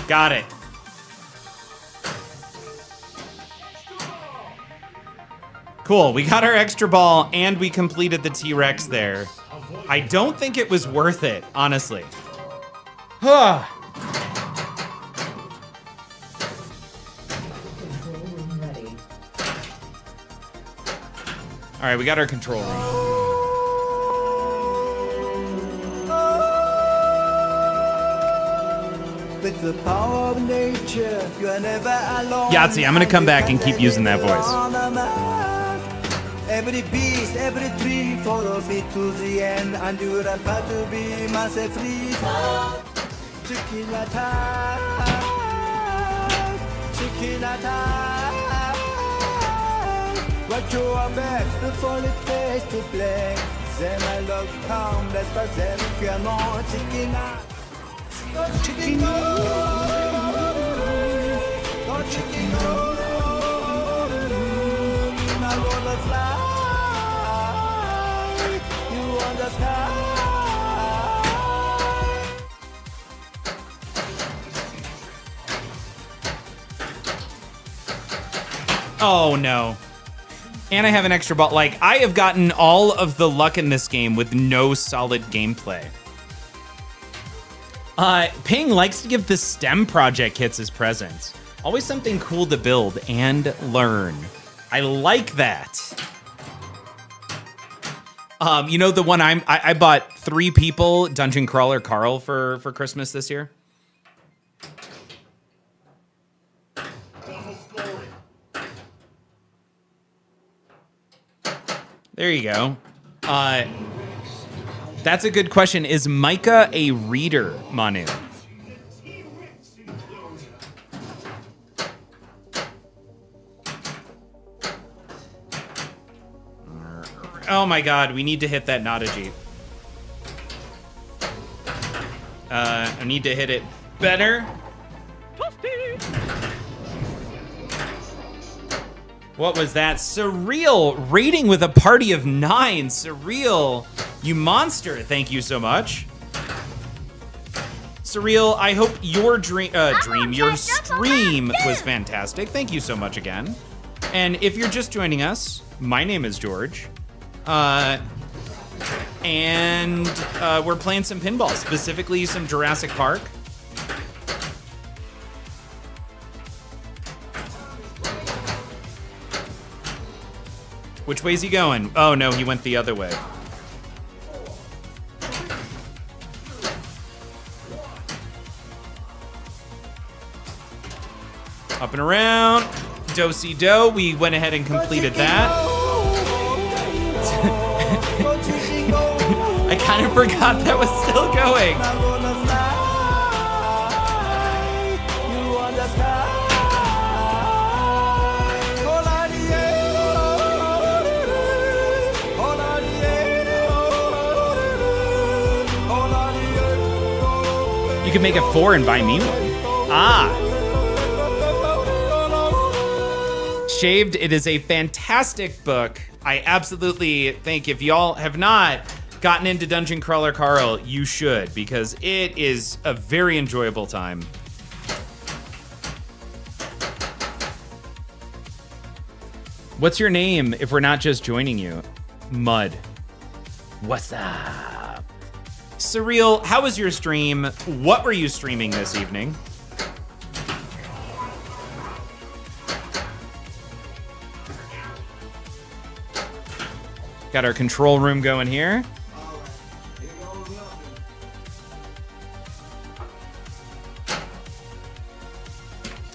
Got it. Cool, we got our extra ball and we completed the T-Rex there. I don't think it was worth it, honestly. All right, we got our control room. With the power of nature, you are never alone. Yahtzee, I'm gonna come back and keep using that voice. Every beast, every tree follows me to the end, and you're about to be massively chicken attack, chicken attack. What you are back before it face to play. Then I love come, let's put them come on, chicken attack. Go chicken go, go chicken go. Now gonna fly, you on the sky. Oh no. And I have an extra ball. Like, I have gotten all of the luck in this game with no solid gameplay. Ping likes to give the STEM project kits as presents. Always something cool to build and learn. I like that. You know the one I bought 3 people Dungeon Crawler Carl for Christmas this year? There you go. That's a good question. Is Micah a reader, Manu? Oh my god, we need to hit that Nodigy. I need to hit it better. What was that? Surreal rating with a party of 9. Surreal, you monster. Thank you so much. Surreal, I hope your your stream was fantastic. Thank you so much again. And if you're just joining us, my name is George. And we're playing some pinball, specifically some Jurassic Park. Which way's he going? Oh no, he went the other way. Up and around. Do-si-do. We went ahead and completed that. I kind of forgot that was still going. You could make a 4 and buy me one. Ah. Shaved, it is a fantastic book. I absolutely think if y'all have not gotten into Dungeon Crawler Carl, you should, because it is a very enjoyable time. What's your name if we're not just joining you? Mud. What's up? Surreal, how was your stream? What were you streaming this evening? Got our control room going here.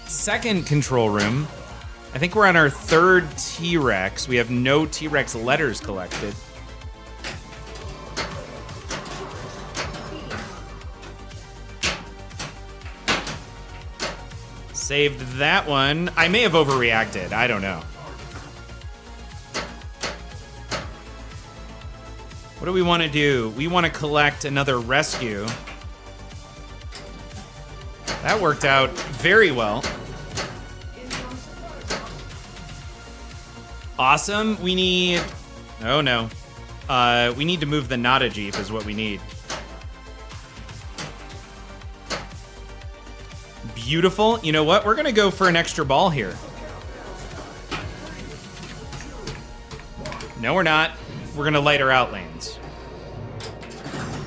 Second control room. I think we're on our third T-Rex. We have no T-Rex letters collected. Saved that one. I may have overreacted. I don't know. What do we want to do? We want to collect another rescue. That worked out very well. Awesome. We need... Oh, no. We need to move the Nada Jeep is what we need. Beautiful. You know what? We're going to go for an extra ball here. No, we're not. We're going to light our out lanes.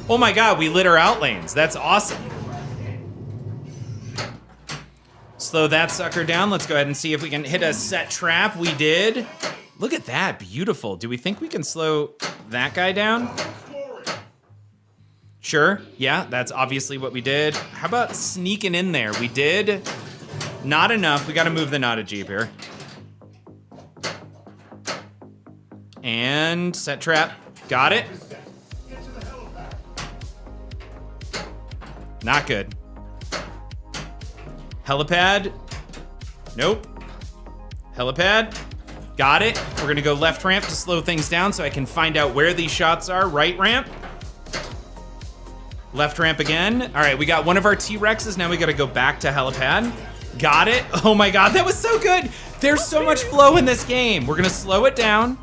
Oh my god, we lit our out lanes. That's awesome. Slow that sucker down. Let's go ahead and see if we can hit a set trap. We did. Look at that. Beautiful. Do we think we can slow that guy down? Sure. Yeah, that's obviously what we did. How about sneaking in there? We did. Not enough. We got to move the Nada Jeep here. And set trap. Got it. Not good. Helipad. Nope. Helipad. Got it. We're going to go left ramp to slow things down so I can find out where these shots are. Right ramp. Left ramp again. All right, we got one of our T-Rexes. Now we got to go back to helipad. Got it. Oh my god, that was so good. There's so much flow in this game. We're going to slow it down.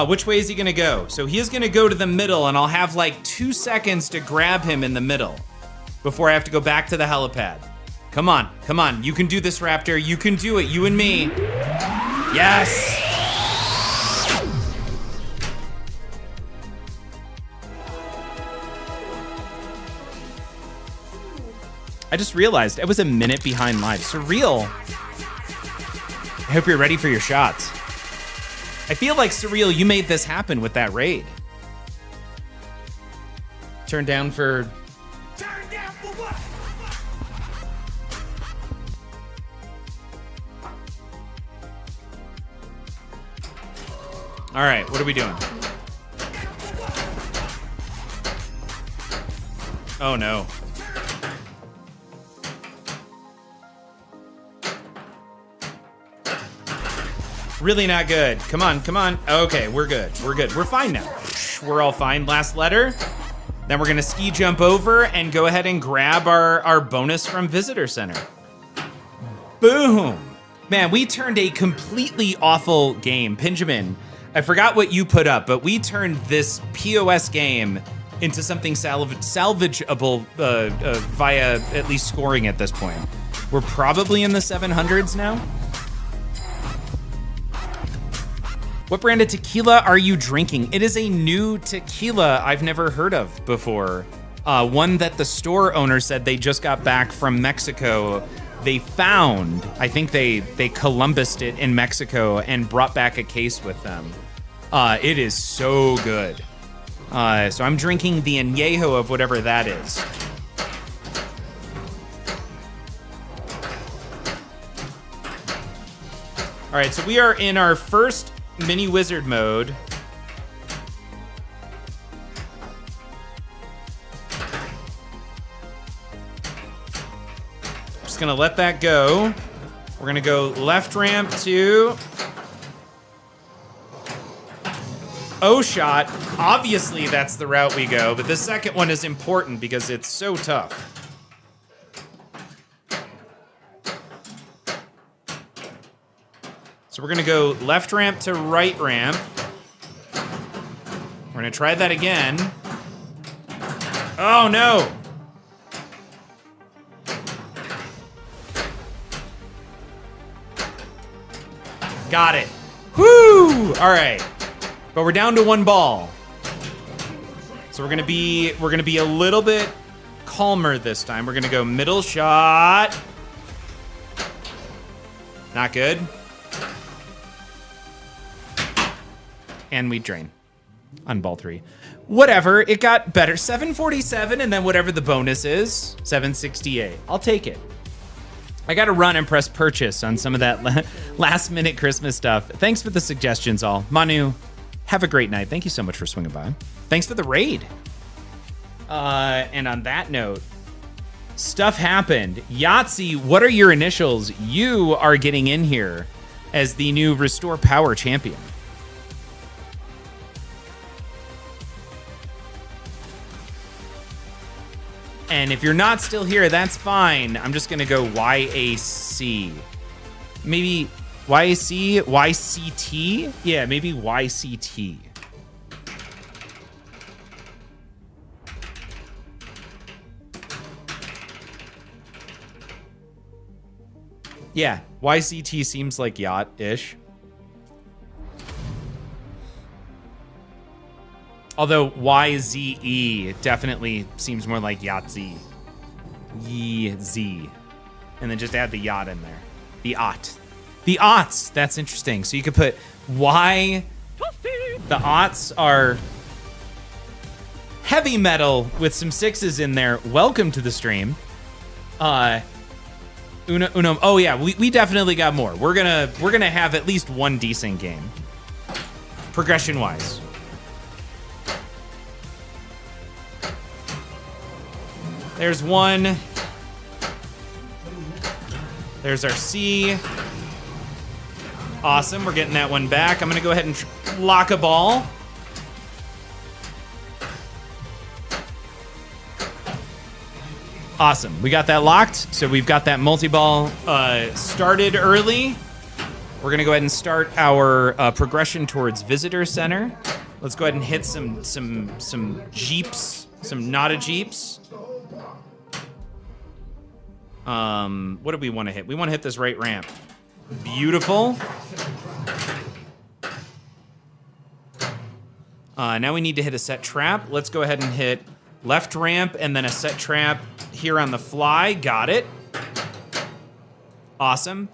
Which way is he gonna go? So he is gonna go to the middle, and I'll have like 2 seconds to grab him in the middle before I have to go back to the helipad. Come on, come on. You can do this, Raptor. You can do it, you and me. Yes! I just realized I was a minute behind live. Surreal. I hope you're ready for your shots. I feel like, Surreal, you made this happen with that raid. Turn down for... Turn down for what? All right, what are we doing? Oh, no. Really not good. Come on, come on. Okay, we're good. We're good. We're fine now. We're all fine. Last letter. Then we're gonna ski jump over and go ahead and grab our bonus from Visitor Center. Boom. Man, we turned a completely awful game. Pinjamin, I forgot what you put up, but we turned this POS game into something salvageable via at least scoring at this point. We're probably in the 700s now. What brand of tequila are you drinking? It is a new tequila I've never heard of before. One that the store owner said they just got back from Mexico they found, I think they Columbused it in Mexico and brought back a case with them. It is so good. So I'm drinking the añejo of whatever that is. All right, so we are in our first mini wizard mode. Just gonna let that go. We're gonna go left ramp to O shot. Obviously that's the route we go, but the second one is important because it's so tough. So we're gonna go left ramp to right ramp. We're gonna try that again. Oh no! Got it. Woo! All right, but we're down to one ball. So we're gonna be a little bit calmer this time. We're gonna go middle shot. Not good. And we drain on ball 3. Whatever, it got better. 747 and then whatever the bonus is, 768. I'll take it. I got to run and press purchase on some of that last minute Christmas stuff. Thanks for the suggestions all. Manu, have a great night. Thank you so much for swinging by. Thanks for the raid. And on that note, stuff happened. Yahtzee, what are your initials? You are getting in here as the new Restore Power champion. And if you're not still here, that's fine. I'm just gonna go YAC. Maybe YAC, YCT? Yeah, maybe YCT. Yeah, YCT seems like yacht-ish. Although YZE definitely seems more like Yahtzee. YZ. And then just add the yacht in there. The aught. The aughts. That's interesting. So you could put Y. The aughts are heavy metal with some 6s in there. Welcome to the stream. Uno. Oh yeah, we definitely got more. We're gonna have at least one decent game. Progression wise. There's one. There's our C. Awesome, we're getting that one back. I'm gonna go ahead and lock a ball. Awesome, we got that locked. So we've got that multi-ball started early. We're gonna go ahead and start our progression towards Visitor Center. Let's go ahead and hit some Jeeps, some Nada Jeeps. What do we want to hit? We want to hit this right ramp. Beautiful. Now we need to hit a set trap. Let's go ahead and hit left ramp and then a set trap here on the fly. Got it. Awesome.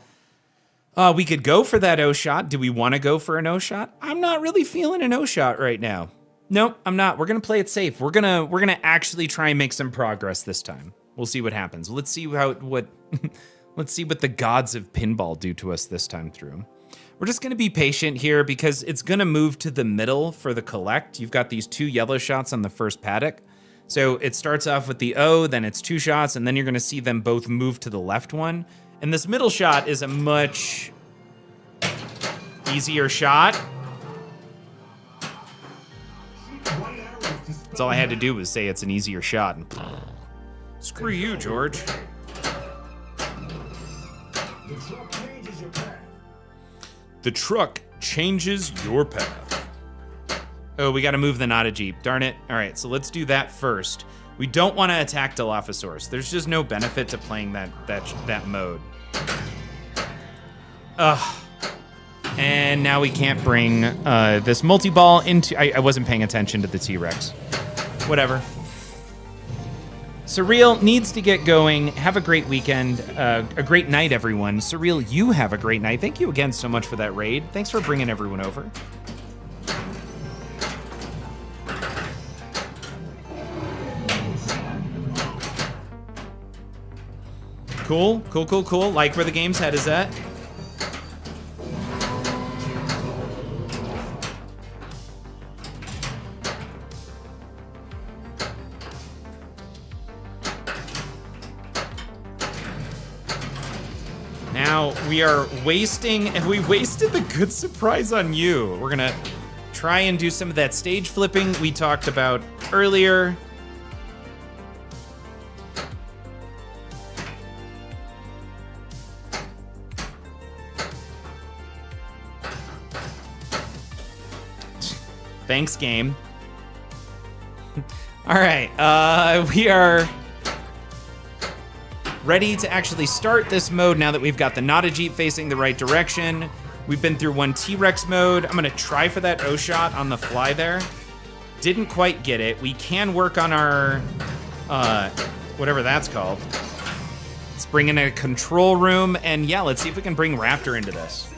We could go for that O shot. Do we want to go for an O shot? I'm not really feeling an O shot right now. Nope, I'm not. We're gonna play it safe. We're gonna actually try and make some progress this time. We'll see what happens. Let's see what let's see what the gods of pinball do to us this time through. We're just gonna be patient here because it's gonna move to the middle for the collect. You've got these 2 yellow shots on the first paddock. So it starts off with the O, then it's 2 shots, and then you're gonna see them both move to the left one. And this middle shot is a much easier shot. That's all I had to do was say it's an easier shot. And screw you, George. The truck changes your path. Oh, we gotta move the Nada Jeep. Darn it. All right, so let's do that first. We don't want to attack Dilophosaurus. There's just no benefit to playing that mode. Ugh. And now we can't bring this multi-ball into... I wasn't paying attention to the T-Rex. Whatever. Surreal needs to get going. Have a great weekend. A great night, everyone. Surreal, you have a great night. Thank you again so much for that raid. Thanks for bringing everyone over. Cool, cool, cool, cool. Like where the game's head is at. Now we are wasting, and we wasted the good surprise on you. We're gonna try and do some of that stage flipping we talked about earlier. Thanks, game. All right, we are ready to actually start this mode now that we've got the Not a Jeep facing the right direction. We've been through one T-Rex mode. I'm gonna try for that O-shot on the fly there. Didn't quite get it. We can work on our, whatever that's called. Let's bring in a control room, and yeah, let's see if we can bring Raptor into this.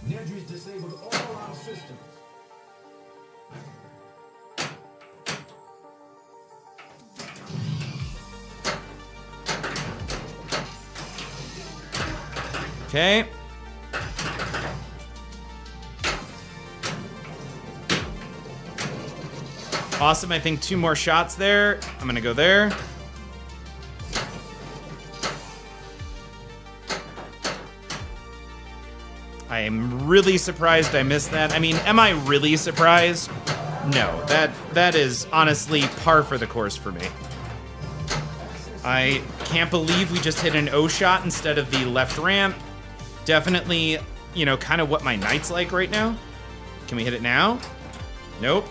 Nedry's disabled all our systems. Okay. Awesome, I think 2 more shots there. I'm gonna go there. I am really surprised I missed that. I mean, am I really surprised? No, that is honestly par for the course for me. I can't believe we just hit an O shot instead of the left ramp. Definitely, you know, kind of what my night's like right now. Can we hit it now? Nope.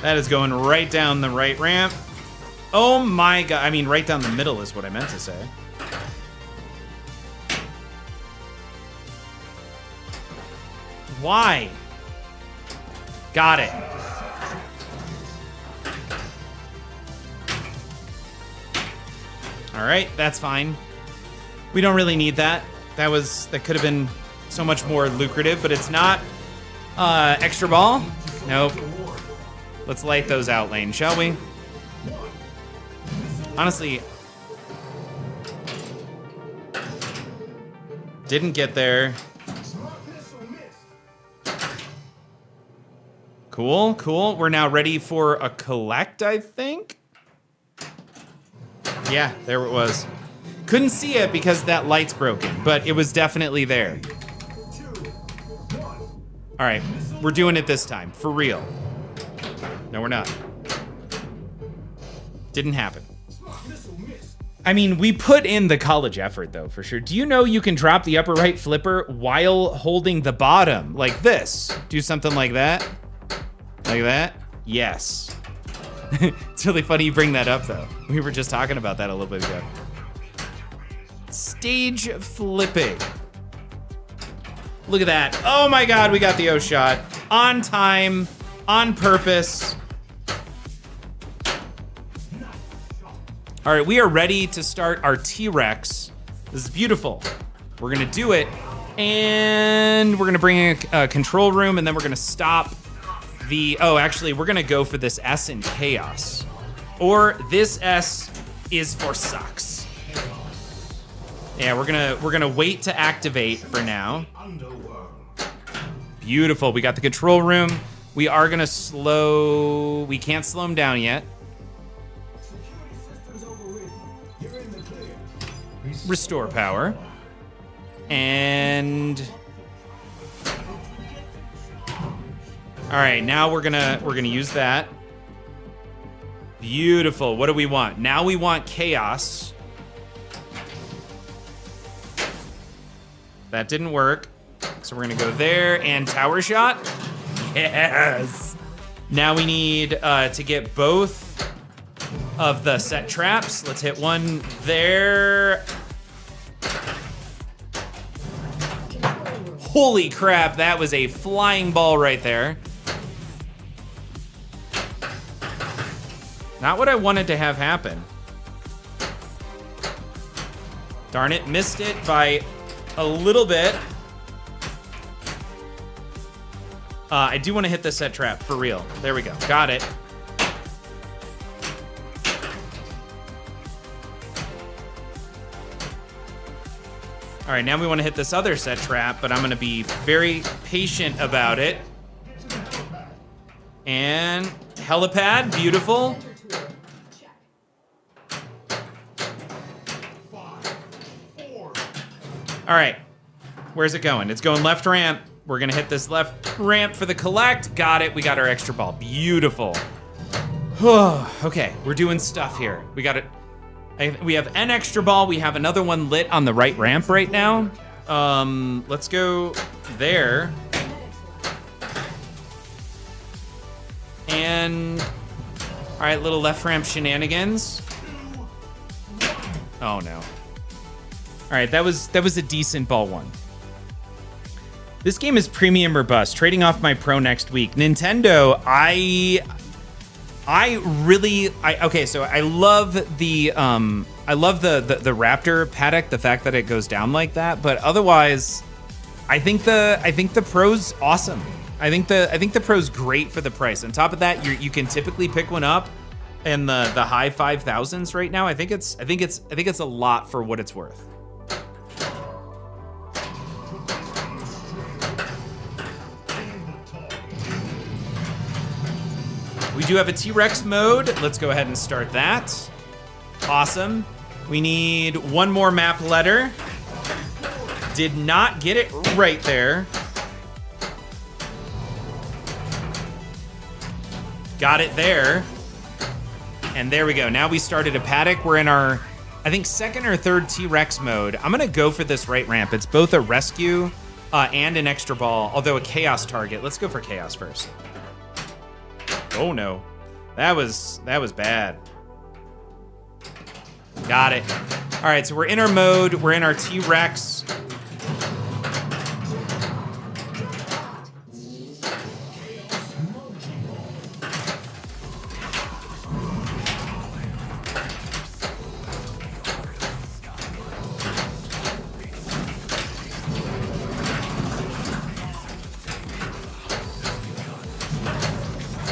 That is going right down the right ramp. Oh my god. I mean, right down the middle is what I meant to say. Why? Got it. All right, that's fine. We don't really need that. That could have been so much more lucrative, but it's not. Extra ball? Nope. Let's light those out, Lane, shall we? Honestly, didn't get there. Cool, cool. We're now ready for a collect, I think. Yeah, there it was. Couldn't see it because that light's broken, but it was definitely there. All right, we're doing it this time, for real. No, we're not. Didn't happen. I mean, we put in the college effort, though, for sure. Do you know you can drop the upper right flipper while holding the bottom, like this? Do something like that? Like that? Yes. It's really funny you bring that up, though. We were just talking about that a little bit ago. Stage flipping. Look at that. Oh my god, we got the O shot. On time, on purpose. All right, we are ready to start our T-Rex. This is beautiful. We're gonna do it, and we're gonna bring in a control room, and then we're gonna stop the, oh, actually, we're gonna go for this S in chaos. Or this S is for sucks. Yeah, we're gonna wait to activate for now. Beautiful, we got the control room. We are gonna slow, we can't slow him down yet. Restore power. And all right, now we're gonna use that. Beautiful. What do we want? Now we want chaos. That didn't work. So we're gonna go there and tower shot. Yes. Now we need to get both of the set traps. Let's hit one there. Holy crap, that was a flying ball right there. Not what I wanted to have happen. Darn it, missed it by a little bit. I do want to hit the set trap, for real. There we go, got it. All right, now we want to hit this other set trap, but I'm gonna be very patient about it. And helipad, beautiful. All right, where's it going? It's going left ramp. We're gonna hit this left ramp for the collect. Got it, we got our extra ball, beautiful. Okay, we're doing stuff here. We got it. We have an extra ball. We have another one lit on the right ramp right now. Let's go there. And, all right, little left ramp shenanigans. Oh no. All right, that was a decent ball one. This game is premium or bust. Trading off my Pro next week. Nintendo, okay, so I love the Raptor paddock, the fact that it goes down like that, but otherwise I think the Pro's awesome. I think the Pro's great for the price. On top of that, you can typically pick one up in the high 5,000s right now. I think it's a lot for what it's worth. We do have a T-Rex mode. Let's go ahead and start that. Awesome. We need one more map letter. Did not get it right there. Got it there. And there we go. Now we started a paddock. We're in our, I think, second or third T-Rex mode. I'm gonna go for this right ramp. It's both a rescue and an extra ball, although a chaos target. Let's go for chaos first. Oh no, that was bad. Got it. All right, so we're in our mode. We're in our T-Rex.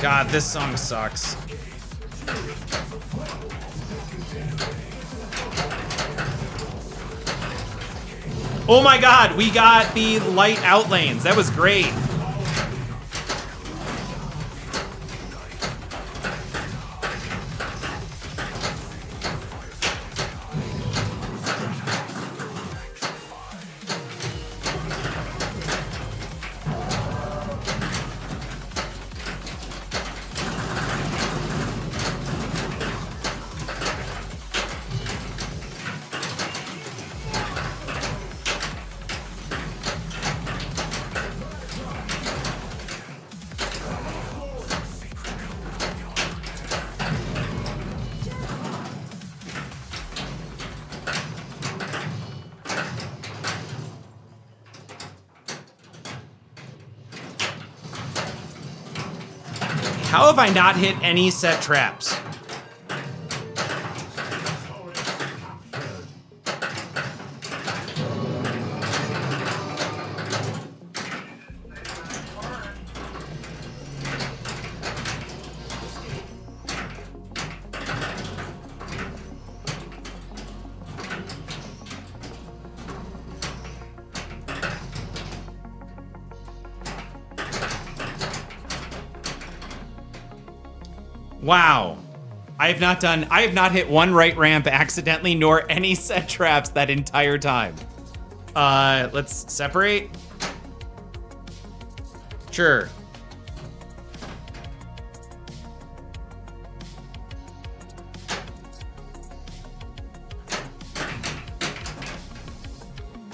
God, this song sucks. Oh my God, we got the light out lanes. That was great. How have I not hit any set traps? Wow. I have not hit one right ramp accidentally, nor any set traps that entire time. Let's separate. Sure.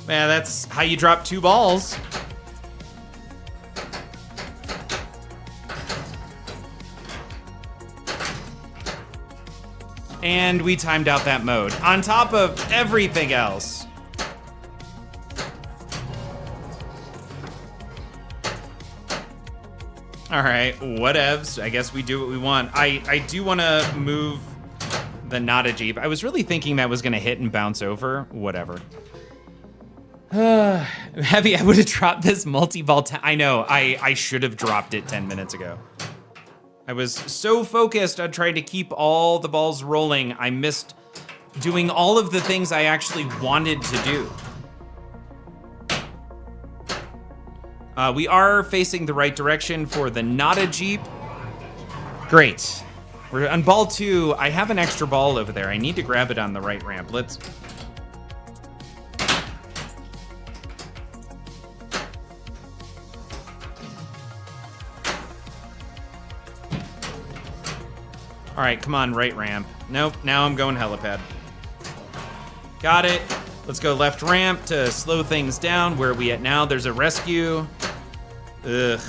Man, that's how you drop 2 balls. And we timed out that mode on top of everything else. All right, whatevs. I guess we do what we want. I do want to move the not a Jeep. I was really thinking that was going to hit and bounce over. Whatever. Heavy, I would have dropped this multi-ball. I know, I should have dropped it 10 minutes ago. I was so focused on trying to keep all the balls rolling, I missed doing all of the things I actually wanted to do. We are facing the right direction for the not a Jeep. Great. We're on ball 2. I have an extra ball over there. I need to grab it on the right ramp. Let's... All right, come on, right ramp. Nope, now I'm going helipad. Got it. Let's go left ramp to slow things down. Where are we at now? There's a rescue. Ugh.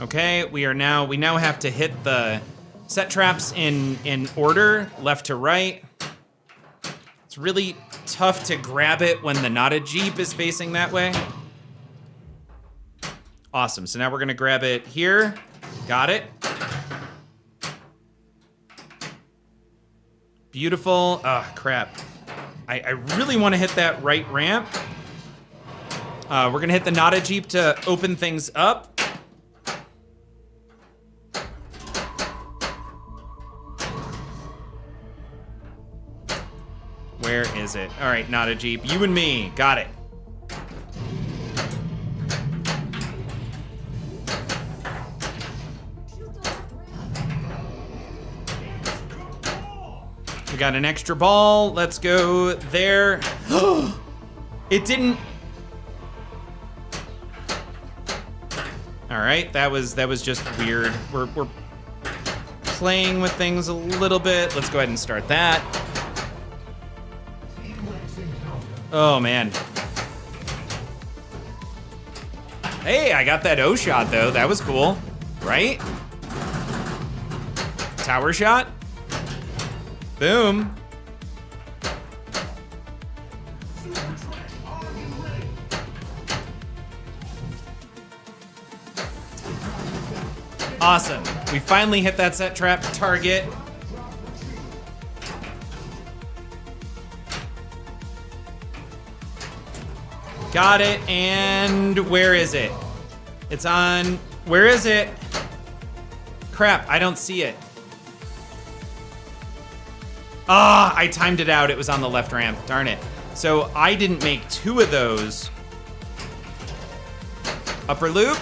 Okay, we now have to hit the set traps in order, left to right. It's really tough to grab it when the not a Jeep is facing that way. Awesome, so now we're gonna grab it here. Got it. Beautiful. Oh, crap. I really wanna hit that right ramp. We're gonna hit the not a Jeep to open things up. Where is it? All right, not a Jeep. You and me. Got it. We got an extra ball. Let's go there. It didn't. All right, that was just weird. We're playing with things a little bit. Let's go ahead and start that. Oh, man. Hey, I got that O shot, though. That was cool, right? Tower shot. Boom. Awesome. We finally hit that set trap target. Got it, and where is it? It's on, where is it? Crap, I don't see it. Ah, I timed it out, it was on the left ramp, darn it. So I didn't make 2 of those. Upper loop.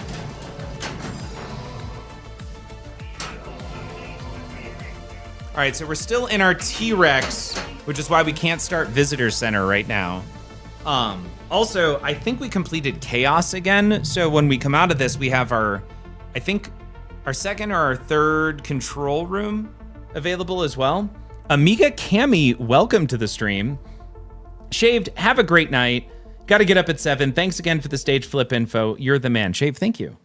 All right, so we're still in our T-Rex, which is why we can't start Visitor Center right now. Also, I think we completed Chaos again, so when we come out of this, we have our, I think, our second or our third control room available as well. Amiga Cami, welcome to the stream. Shaved, have a great night. Got to get up at 7. Thanks again for the stage flip info. You're the man. Shaved, thank you.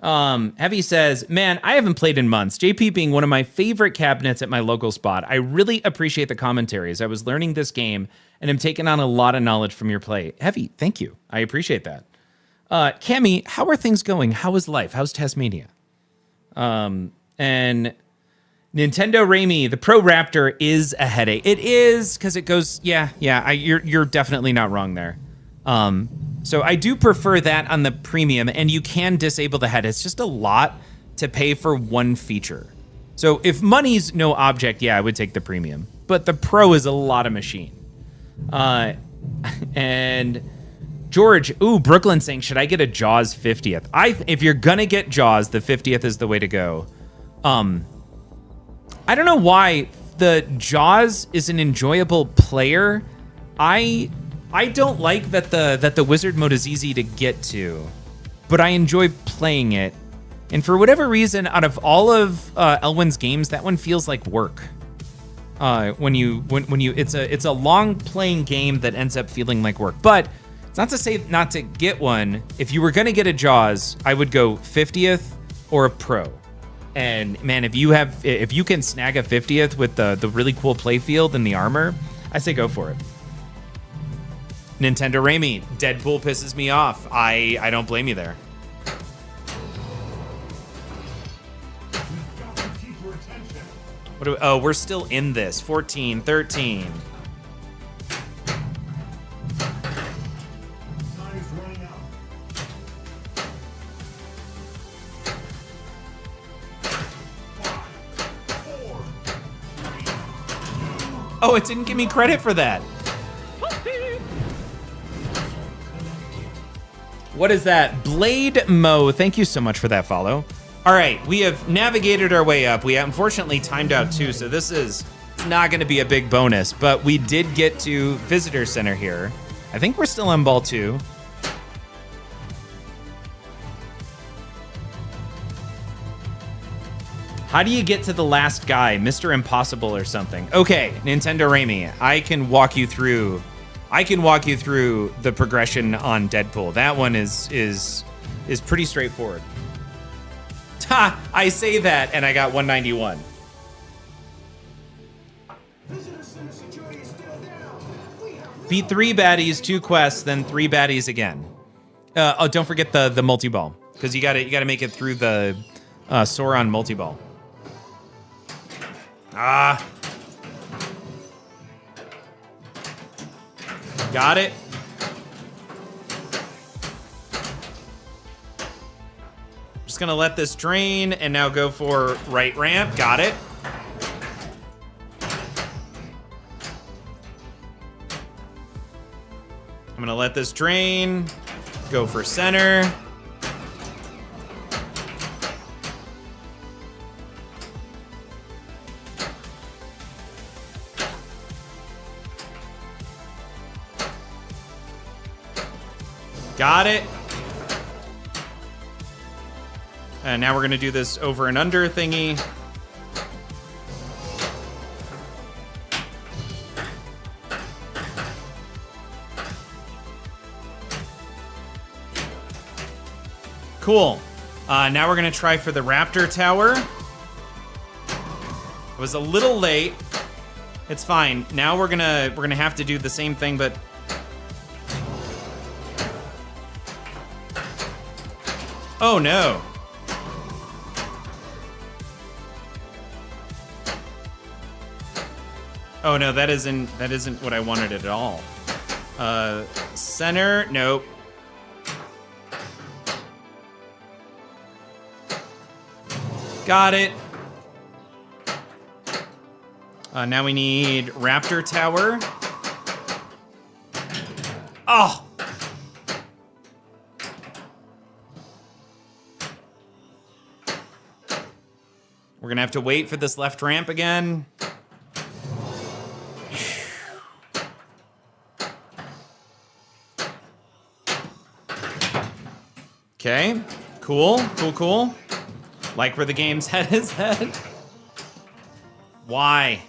Heavy says, man, I haven't played in months. JP being one of my favorite cabinets at my local spot. I really appreciate the commentaries. I was learning this game and am taking on a lot of knowledge from your play. Heavy, thank you. I appreciate that. Cammy, how are things going? How is life? How's Tasmania? And Nintendo Raimi, the Pro Raptor is a headache. It is, because it goes, you're definitely not wrong there. So I do prefer that on the premium, and you can disable the head. It's just a lot to pay for one feature. So if money's no object, yeah, I would take the premium. But the Pro is a lot of machine. And George, Brooklyn saying, should I get a Jaws 50th? If you're gonna get Jaws, the 50th is the way to go. I don't know why the Jaws is an enjoyable player. I I don't like that the wizard mode is easy to get to, but I enjoy playing it. And for whatever reason, out of all of Elwyn's games, that one feels like work. It's a long playing game that ends up feeling like work. But it's not to say not to get one. If you were gonna get a Jaws, I would go 50th or a Pro. And man, if you can snag a 50th with the really cool playfield and the armor, I say go for it. Nintendo Raimi, Deadpool pisses me off. I don't blame you there. Oh, we're still in this. 14, 13. Time is running out. Oh, it didn't give me credit for that. What is that? Blade Mo, thank you so much for that follow. All right, we have navigated our way up. We unfortunately timed out too, so this is not gonna be a big bonus, but we did get to Visitor Center here. I think we're still on ball 2. How do you get to the last guy? Mr. Impossible or something. Okay, Nintendo Raimi, I can walk you through the progression on Deadpool. That one is pretty straightforward. Ha! I say that and I got 191. Beat 3 baddies, 2 quests, then 3 baddies again. Oh, don't forget the multi-ball, because you gotta make it through the Sauron multi-ball. Ah. Got it. Just gonna let this drain and now go for right ramp. Got it. I'm gonna let this drain, go for center. Got it. And now we're gonna do this over and under thingy. Cool. Now we're gonna try for the Raptor Tower. It was a little late. It's fine. Now we're gonna have to do the same thing, but oh no. Oh no, that isn't what I wanted at all. Center, nope. Got it. Now we need Raptor Tower. Oh! We're gonna have to wait for this left ramp again. Okay, cool. Like where the game's head is at. Why?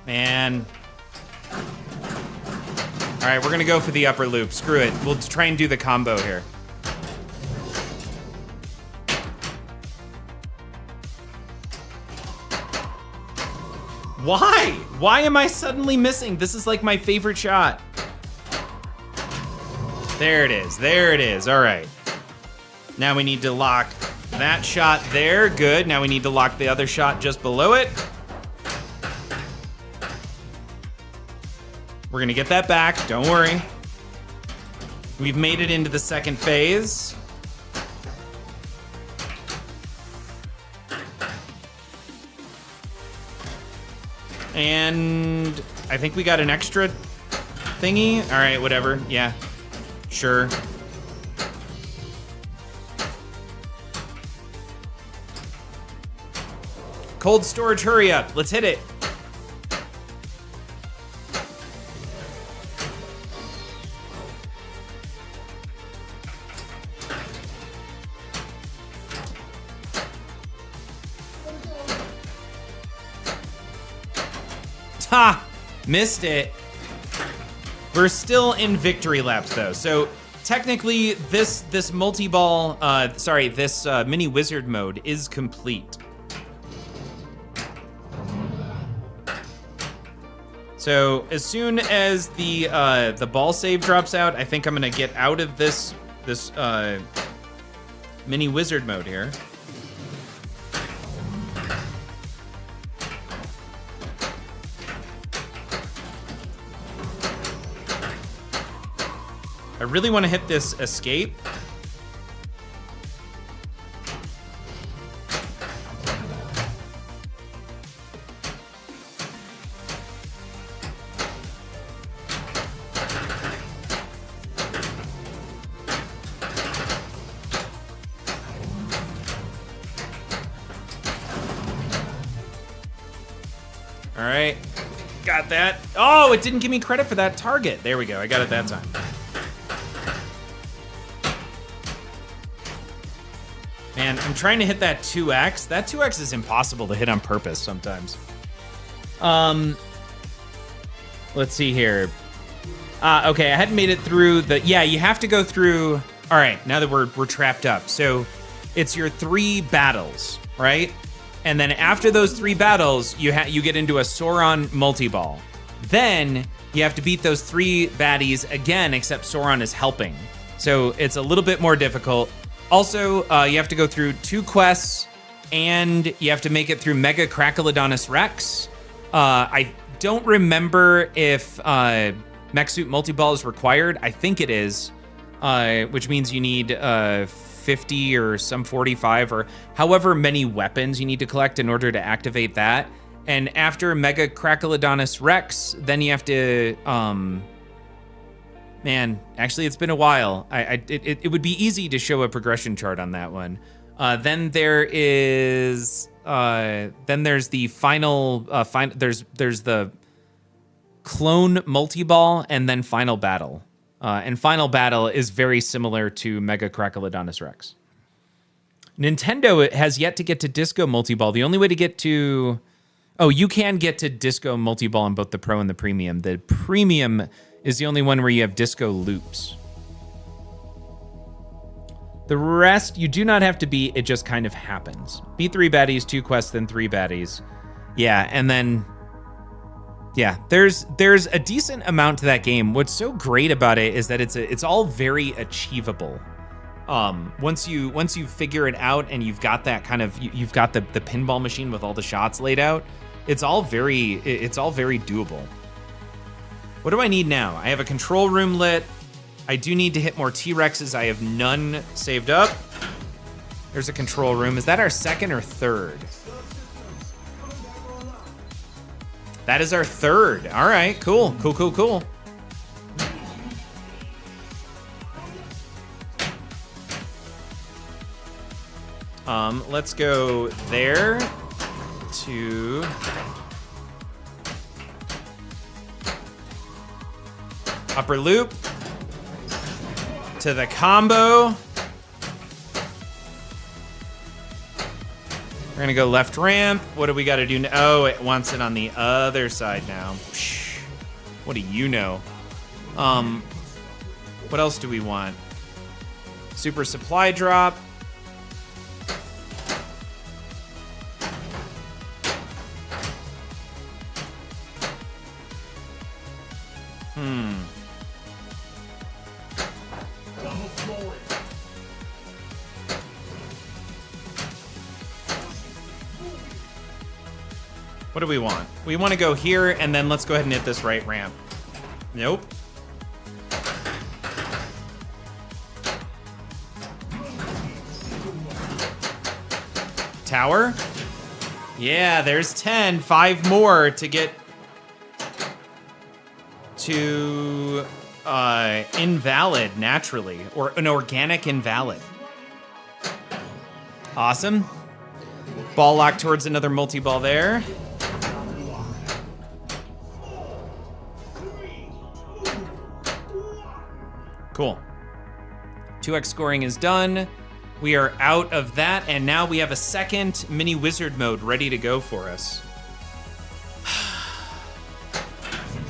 Man. All right, we're gonna go for the upper loop. Screw it. We'll try and do the combo here. Why? Why am I suddenly missing? This is like my favorite shot. There it is. There it is. All right. Now we need to lock that shot there. Good. Now we need to lock the other shot just below it. We're gonna get that back. Don't worry. We've made it into the second phase. And I think we got an extra thingy. All right, whatever. Yeah, sure. Cold storage, hurry up. Let's hit it. Ha! Missed it. We're still in victory laps though. So technically this multi-ball, this mini wizard mode is complete. So as soon as the ball save drops out, I think I'm gonna get out of this mini wizard mode here. I really want to hit this escape. All right, got that. Oh, it didn't give me credit for that target. There we go, I got it that time. Man, I'm trying to hit that 2x. That 2x is impossible to hit on purpose sometimes. Let's see here. Okay, I hadn't made it through the... Yeah, you have to go through... All right, now that we're trapped up. So it's your 3 battles, right? And then after those 3 battles, you get into a Sauron multi-ball. Then you have to beat those 3 baddies again, except Sauron is helping. So it's a little bit more difficult. Also, you have to go through 2 quests, and you have to make it through Mega Crackalodonus Rex. I don't remember if Mech Suit Multi-Ball is required. I think it is, which means you need 50 or some 45 or however many weapons you need to collect in order to activate that. And after Mega Crackalodonus Rex, then you have to... Man, actually, it's been a while. It would be easy to show a progression chart on that one. Then there's the final. There's the clone multi-ball and then final battle. And final battle is very similar to Mega Crackalodonus Rex. Nintendo has yet to get to Disco Multi-Ball. The only way to get to... Oh, you can get to Disco Multi-Ball in both the Pro and the Premium. The Premium is the only one where you have disco loops. The rest, you do not have to beat, it just kind of happens. Beat 3 baddies, 2 quests, then 3 baddies. Yeah, and then... Yeah, there's a decent amount to that game. What's so great about it is that it's all very achievable. Once you figure it out and you've got that kind of... You've got the pinball machine with all the shots laid out, it's all very doable. What do I need now? I have a control room lit. I do need to hit more T-Rexes. I have none saved up. There's a control room. Is that our 2nd or 3rd? That is our 3rd. All right, cool. Let's go there to... Upper loop to the combo. We're gonna go left ramp. What do we gotta do now? Oh, it wants it on the other side now. Psh, what do you know? What else do we want? Super supply drop. What do we want? We want to go here, and then let's go ahead and hit this right ramp. Nope. Tower? Yeah, there's 10. 5 more to get to invalid naturally, or an organic invalid. Awesome. Ball lock towards another multi-ball there. Cool. 2x scoring is done. We are out of that, and now we have a second mini wizard mode ready to go for us.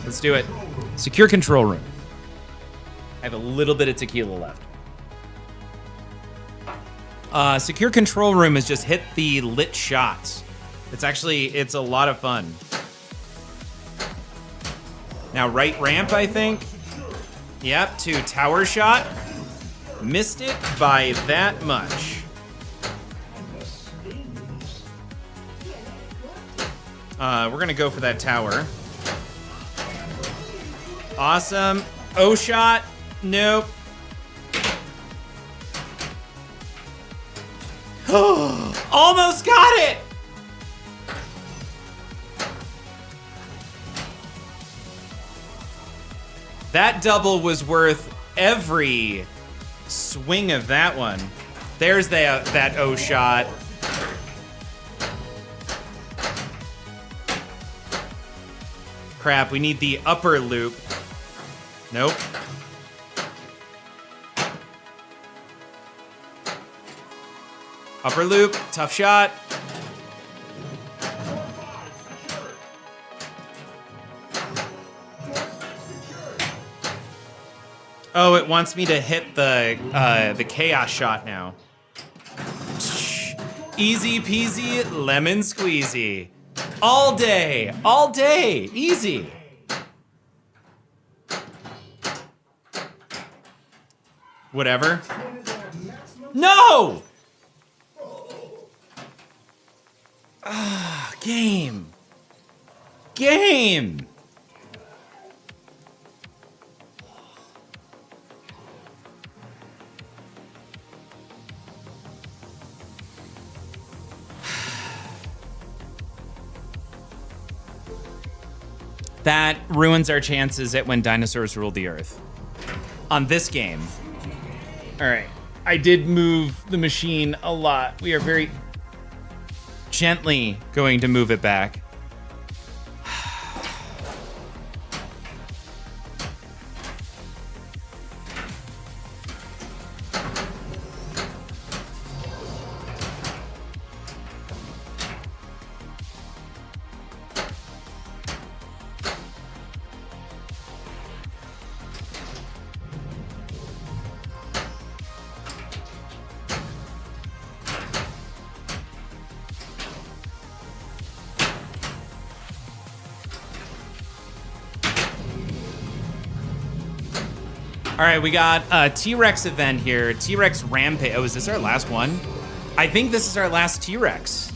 Let's do it. Secure control room. I have a little bit of tequila left. Secure control room is just hit the lit shots. It's a lot of fun. Now right ramp, I think. Yep, to tower shot. Missed it by that much. We're gonna go for that tower. Awesome. O shot. Nope. Almost got it! That double was worth every swing of that one. There's that O shot. Crap, we need the upper loop. Nope. Upper loop, tough shot. Oh, it wants me to hit the chaos shot now. Easy peasy, lemon squeezy. All day, easy. Whatever. No! Game. That ruins our chances at when dinosaurs ruled the earth. On this game. All right. I did move the machine a lot. We are very gently going to move it back. All right, we got a T-Rex event here. T-Rex Rampage. Oh, is this our last one? I think this is our last T-Rex.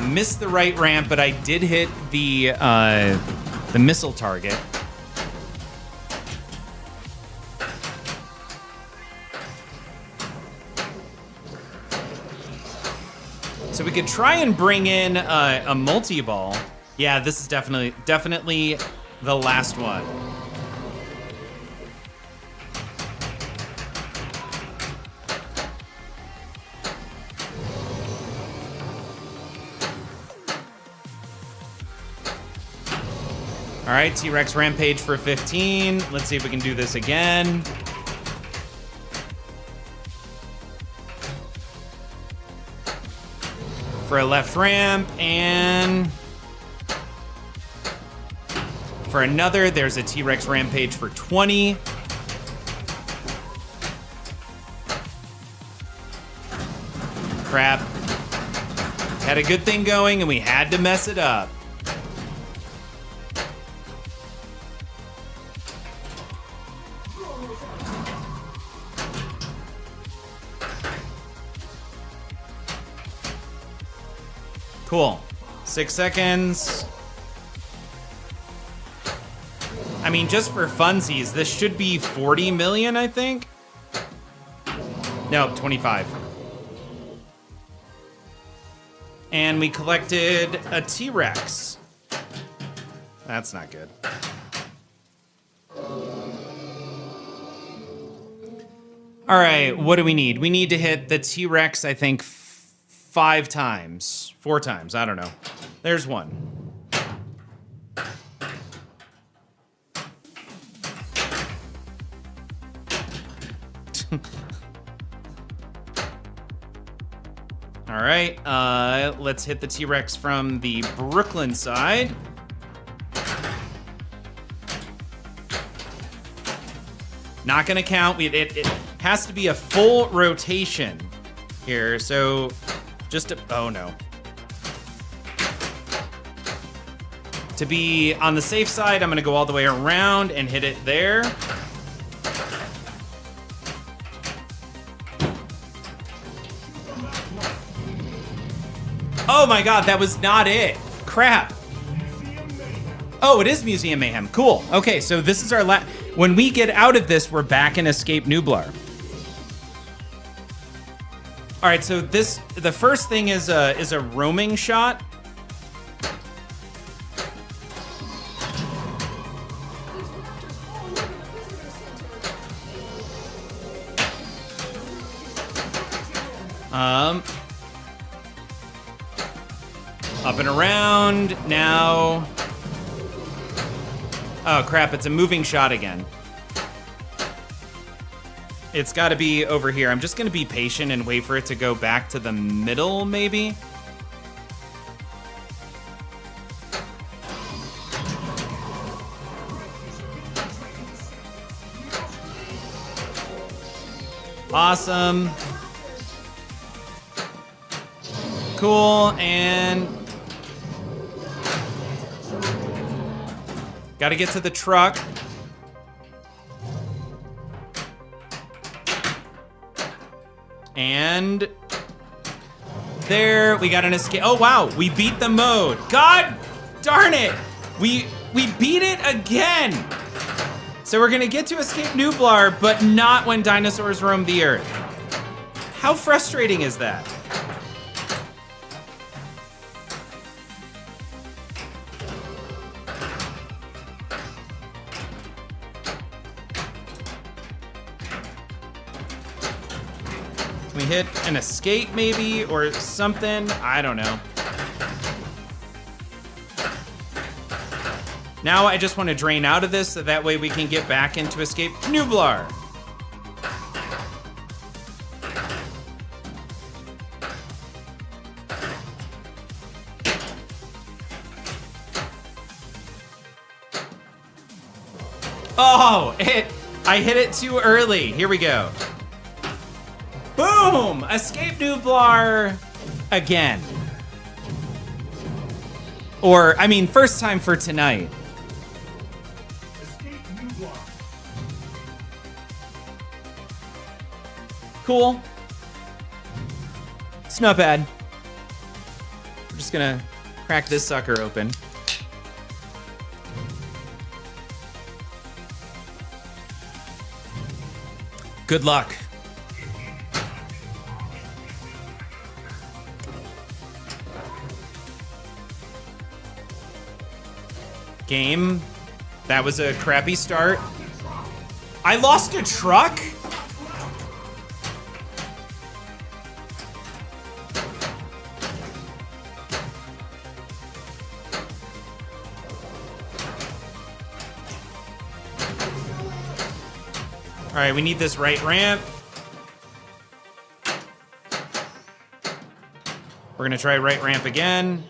Missed the right ramp, but I did hit the missile target. So we could try and bring in a multi-ball. Yeah, this is definitely the last one. All right, T-Rex Rampage for 15. Let's see if we can do this again. For a left ramp, and for another, there's a T-Rex Rampage for 20. Crap. Had a good thing going, and we had to mess it up. Cool. 6 seconds. I mean, just for funsies, this should be 40 million, I think. No, 25. And we collected a T-Rex. That's not good. All right, what do we need? We need to hit the T-Rex, I think, 4 times, I don't know. There's one. All right, let's hit the T-Rex from the Brooklyn side. Not gonna count. It has to be a full rotation here, so just oh no. To be on the safe side, I'm gonna go all the way around and hit it there. Oh my god, that was not it. Crap. Oh, it is Museum Mayhem. Cool. Okay, so this is our last. When we get out of this, we're back in Escape Nublar. All right, so the first thing is a roaming shot. Up and around now. Oh crap, it's a moving shot again. It's gotta be over here. I'm just gonna be patient and wait for it to go back to the middle, maybe. Awesome. Cool, and gotta get to the truck. And there, we got an escape. Oh wow, we beat the mode. God darn it. We beat it again. So we're gonna get to Escape Nublar, but not when dinosaurs roam the earth. How frustrating is that? We hit an escape maybe, or something, I don't know. Now I just want to drain out of this so that way we can get back into Escape Nublar. Oh, I hit it too early. Here we go. Boom! Escape Nublar again. Or, I mean, first time for tonight. Escape Nublar. Cool. It's not bad. We're just gonna crack this sucker open. Good luck. Game. That was a crappy start. I lost a truck? All right, we need this right ramp. We're gonna try right ramp again.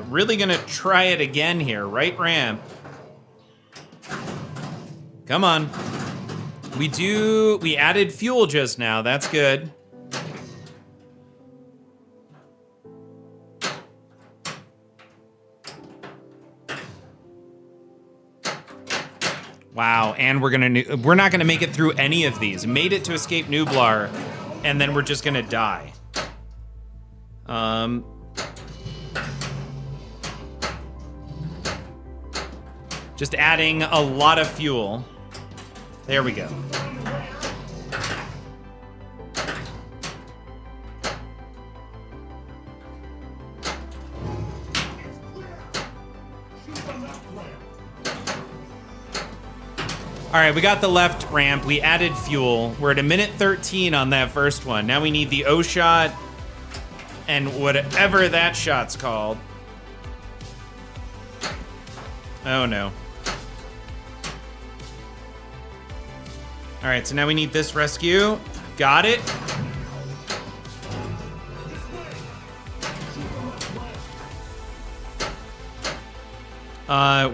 Really gonna try it again here. Right ramp. Come on. We added fuel just now. That's good. Wow, and we're not gonna make it through any of these. Made it to Escape Nublar, and then we're just gonna die. Just adding a lot of fuel. There we go. All right, we got the left ramp. We added fuel. We're at a minute 13 on that first one. Now we need the O shot and whatever that shot's called. Oh no. All right, so now we need this rescue. Got it.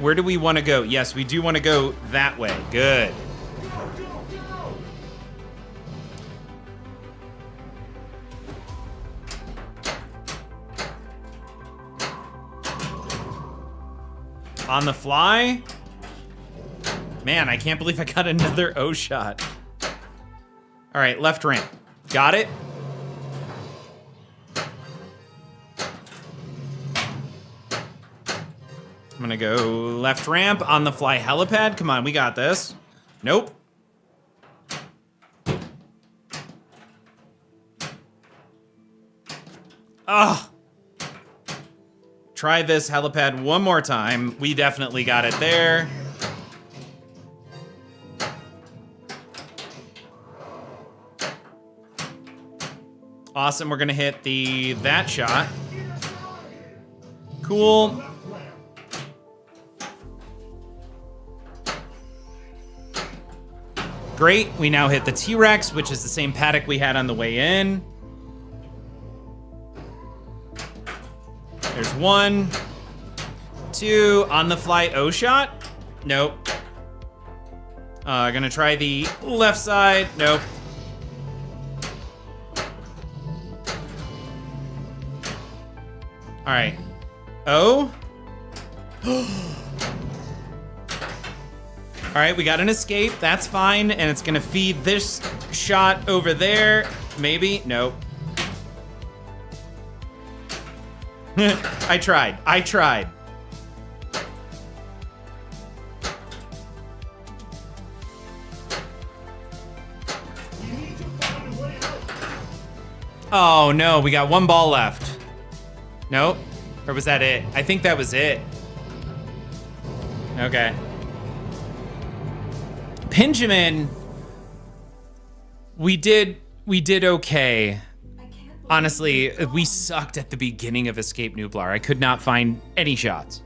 Where do we want to go? Yes, we do want to go that way. Good. On the fly? Man, I can't believe I got another O shot. All right, left ramp. Got it. I'm gonna go left ramp, on the fly helipad. Come on, we got this. Nope. Ah. Try this helipad one more time. We definitely got it there. Awesome, we're gonna hit that shot. Cool. Great, we now hit the T-Rex, which is the same paddock we had on the way in. There's 1, 2, on the fly O shot. Nope. Gonna try the left side. Nope. All right. O. All right, we got an escape. That's fine, and it's gonna feed this shot over there. Maybe. Nope. I tried. Oh no, we got 1 ball left. Nope. Or was that it? I think that was it. Okay. Benjamin, we did okay. Honestly, we sucked at the beginning of Escape Nublar. I could not find any shots.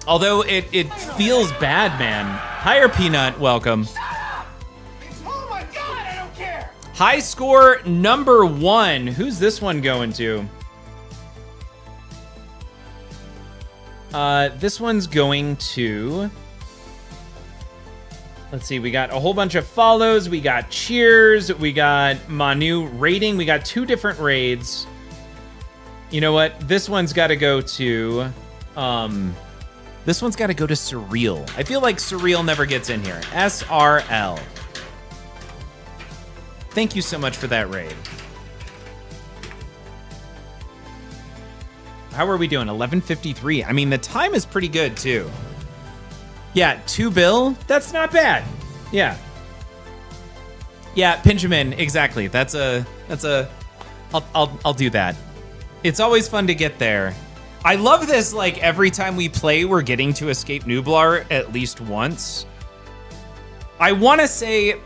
Although it feels bad, man. Higher Peanut, welcome. Oh my god, I don't care! High score number 1. Who's this one going to? This one's going to... Let's see, we got a whole bunch of follows, we got cheers, we got Manu rating, we got 2 different raids. You know what? This one's gotta go to, this one's gotta go to Surreal. I feel like Surreal never gets in here. SRL. Thank you so much for that raid. How are we doing? 11:53. I mean, the time is pretty good too. Yeah, 2 bill. That's not bad. Yeah. Yeah, Benjamin. Exactly. That's a. I'll do that. It's always fun to get there. I love this. Like every time we play, we're getting to Escape Nublar at least once. I want to say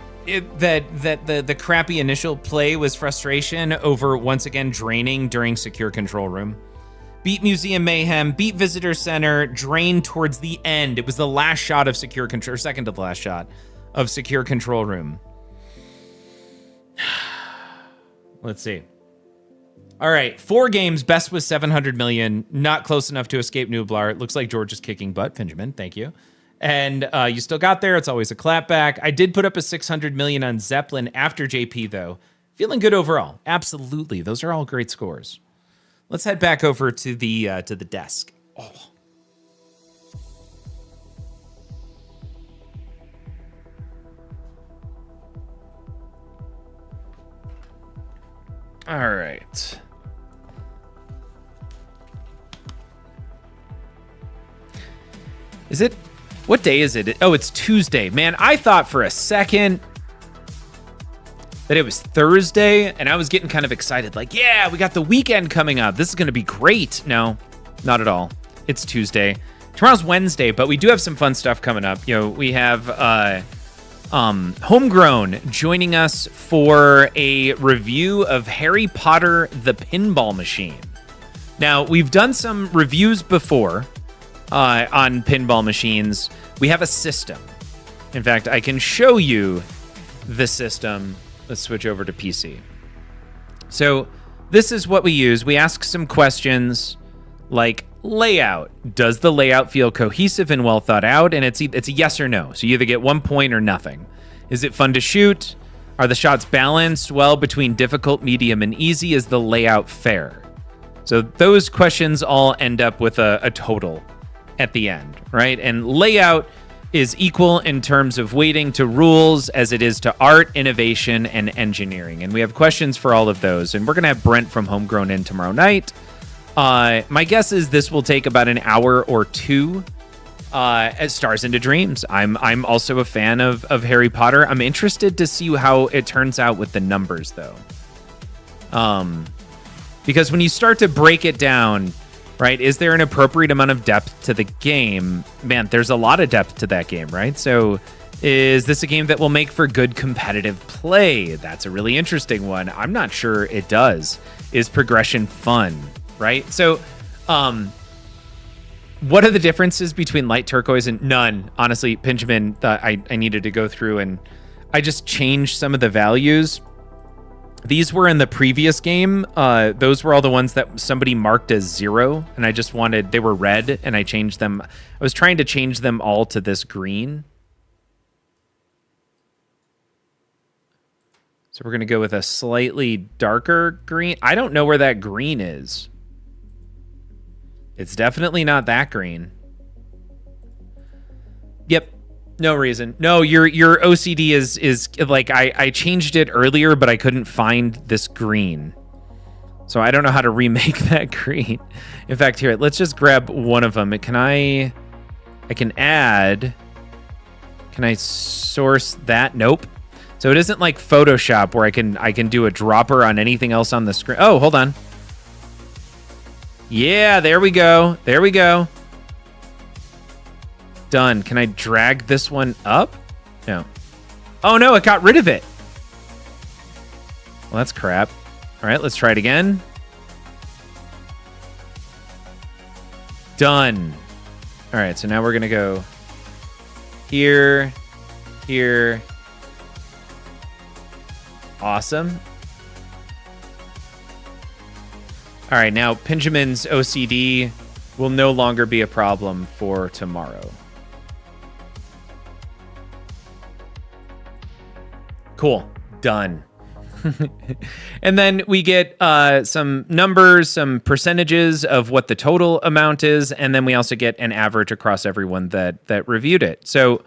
that the crappy initial play was frustration over once again draining during Secure Control Room. Beat Museum Mayhem, beat Visitor Center, drain towards the end. It was the last shot of Secure Control, or second to the last shot of Secure Control Room. Let's see. All right, 4 games, best was 700 million, not close enough to Escape Nublar. It looks like George is kicking butt, Benjamin, thank you. And you still got there, it's always a clapback. I did put up a 600 million on Zeppelin after JP though. Feeling good overall, absolutely. Those are all great scores. Let's head back over to the desk. Oh. All right. Is it? What day is it? Oh, it's Tuesday. Man, I thought for a second that it was Thursday, and I was getting kind of excited. Like, yeah, we got the weekend coming up. This is going to be great. No, not at all. It's Tuesday. Tomorrow's Wednesday, but we do have some fun stuff coming up. You know, we have Homegrown joining us for a review of Harry Potter the Pinball Machine. Now, we've done some reviews before on pinball machines. We have a system. In fact, I can show you the system. Let's switch over to PC. So this is what we use. We ask some questions like layout. Does the layout feel cohesive and well thought out? And it's a yes or no. So you either get 1 point or nothing. Is it fun to shoot? Are the shots balanced well between difficult, medium, and easy? Is the layout fair? So those questions all end up with a total at the end, right? And layout is equal in terms of weighting to rules as it is to art, innovation, and engineering. And we have questions for all of those. And we're going to have Brent from Homegrown in tomorrow night. My guess is this will take about an hour or two as Stars into Dreams. I'm also a fan of Harry Potter. I'm interested to see how it turns out with the numbers, though. Because when you start to break it down, right, is there an appropriate amount of depth to the game? Man, there's a lot of depth to that game, right? So is this a game that will make for good competitive play? That's a really interesting one. I'm not sure it does. Is progression fun, right? So what are the differences between light turquoise and none? Honestly, Pinjamin, I needed to go through and I just changed some of the values. These were in the previous game. Those were all the ones that somebody marked as 0, and I just wanted, they were red, and I changed them. I was trying to change them all to this green. So we're going to go with a slightly darker green. I don't know where that green is. It's definitely not that green. Yep. No reason. No, your OCD is like I changed it earlier, but I couldn't find this green. So I don't know how to remake that green. In fact, here, let's just grab one of them. I can add. Can I source that? Nope. So it isn't like Photoshop where I can do a dropper on anything else on the screen. Oh, hold on. Yeah, there we go. There we go. Done. Can I drag this one up? No. Oh, no, it got rid of it. Well, that's crap. All right, let's try it again. Done. All right, so now we're going to go here, here. Awesome. All right, now Pinjamin's OCD will no longer be a problem for tomorrow. Cool. Done. And then we get some numbers, some percentages of what the total amount is, and then we also get an average across everyone that reviewed it. So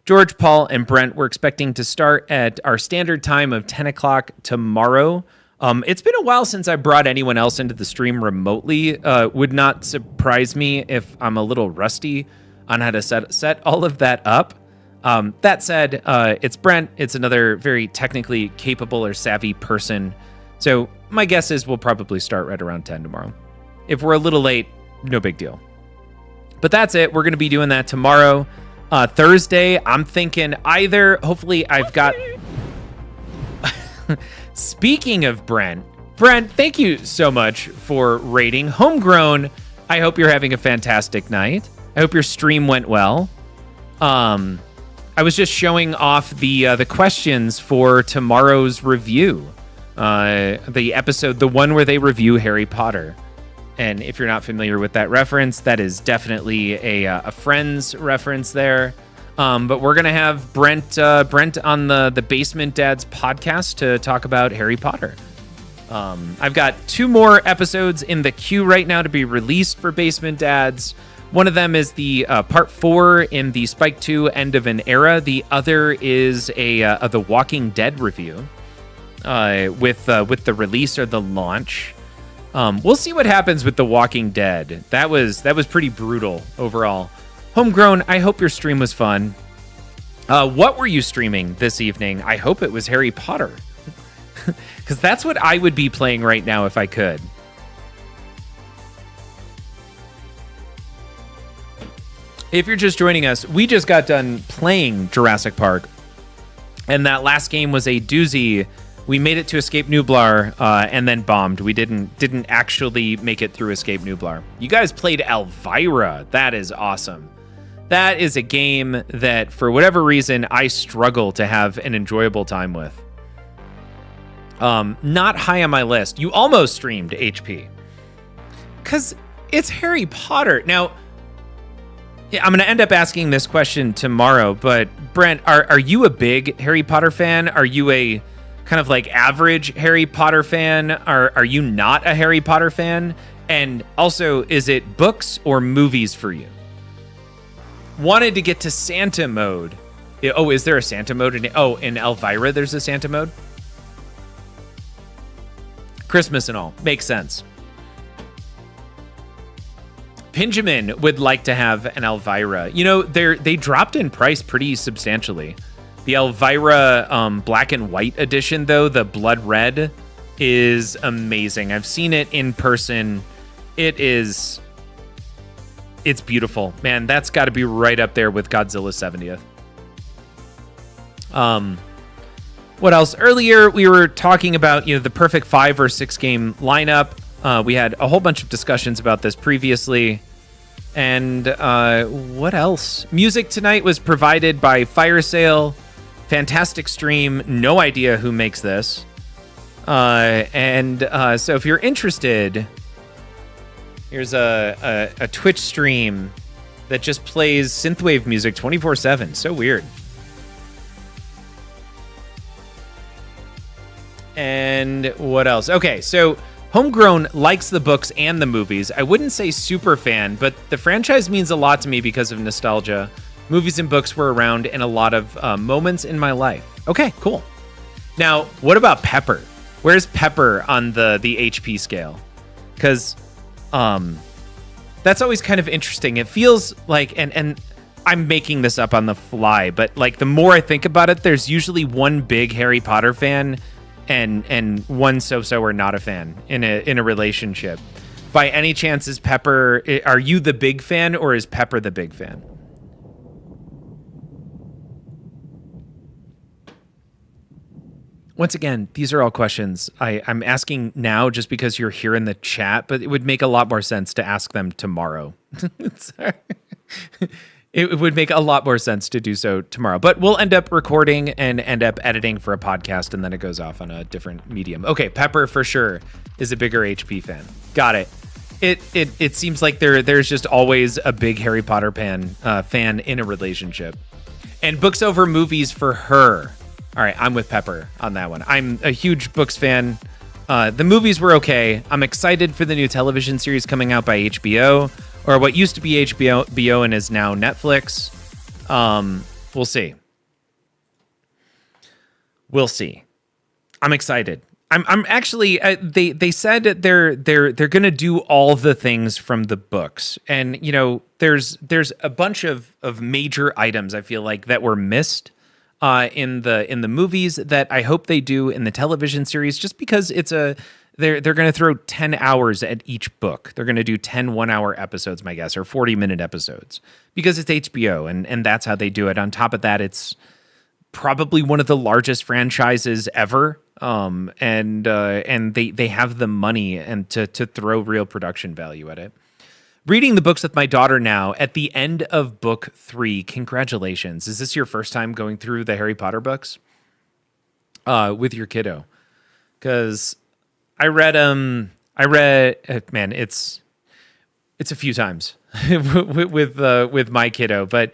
George, Paul, and Brent, we're expecting to start at our standard time of 10 o'clock tomorrow. It's been a while since I brought anyone else into the stream remotely. Would not surprise me if I'm a little rusty on how to set all of that up. That said, it's Brent. It's another very technically capable or savvy person. So my guess is we'll probably start right around 10 tomorrow. If we're a little late, no big deal. But that's it. We're going to be doing that tomorrow. Thursday, I'm thinking either, hopefully I've got... Speaking of Brent, thank you so much for rating Homegrown. I hope you're having a fantastic night. I hope your stream went well. I was just showing off the questions for tomorrow's review. The episode, the one where they review Harry Potter. And if you're not familiar with that reference, that is definitely a Friends reference there. But we're going to have Brent on the Basement Dads podcast to talk about Harry Potter. I've got 2 more episodes in the queue right now to be released for Basement Dads. One of them is the part 4 in the Spike 2 End of an Era. The other is a The Walking Dead review with the release or the launch. We'll see what happens with The Walking Dead. That was pretty brutal overall. Homegrown, I hope your stream was fun. What were you streaming this evening? I hope it was Harry Potter. Because that's what I would be playing right now if I could. If you're just joining us, we just got done playing Jurassic Park. And that last game was a doozy. We made it to Escape Nublar and then bombed. We didn't actually make it through Escape Nublar. You guys played Elvira. That is awesome. That is a game that, for whatever reason, I struggle to have an enjoyable time with. Not high on my list. You almost streamed HP. Because it's Harry Potter. Now, I'm going to end up asking this question tomorrow, but Brent, are you a big Harry Potter fan? Are you a kind of like average Harry Potter fan? Are you not a Harry Potter fan? And also, is it books or movies for you? Wanted to get to Santa mode. Oh, is there a Santa mode? In Elvira, there's a Santa mode? Christmas and all. Makes sense. Pinjamin would like to have an Elvira. You know, they dropped in price pretty substantially. The Elvira black and white edition, though, the blood red, is amazing. I've seen it in person. It's beautiful. Man, that's got to be right up there with Godzilla's 70th. What else? Earlier, we were talking about, the perfect 5 or 6 game lineup. We had a whole bunch of discussions about this previously. And what else? Music tonight was provided by Fire Sale. Fantastic stream. No idea who makes this. So if you're interested, here's a Twitch stream that just plays synthwave music 24/7. So weird. And what else? Okay, so Homegrown likes the books and the movies. I wouldn't say super fan, but the franchise means a lot to me because of nostalgia. Movies and books were around in a lot of moments in my life. Okay, cool. Now, what about Pepper? Where's Pepper on the HP scale? Because that's always kind of interesting. It feels like, and I'm making this up on the fly, but like the more I think about it, there's usually one big Harry Potter fan and one so-so or not a fan in a relationship. By any chance, is Pepper, are you the big fan or is Pepper the big fan? Once again, these are all questions I'm asking now just because you're here in the chat, but it would make a lot more sense to ask them tomorrow. It would make a lot more sense to do so tomorrow, but we'll end up recording and end up editing for a podcast, and then it goes off on a different medium. Okay, Pepper for sure is a bigger HP fan. Got it. It seems like there's just always a big Harry Potter fan in a relationship, and books over movies for her. All right, I'm with Pepper on that one. I'm a huge books fan. The movies were okay. I'm excited for the new television series coming out by HBO, or what used to be HBO and is now Netflix. We'll see. We'll see. I'm excited. I'm actually. They said they're gonna do all the things from the books, and there's a bunch of major items I feel like that were missed in the movies that I hope they do in the television series, just because they're going to throw 10 hours at each book. They're going to do 10 1-hour episodes, my guess, or 40-minute episodes, because it's HBO and that's how they do it. On top of that, it's probably one of the largest franchises ever. And they have the money and to throw real production value at it. Reading the books with my daughter now at the end of book 3. Congratulations. Is this your first time going through the Harry Potter books with your kiddo? Because I read, man, it's a few times with my kiddo, but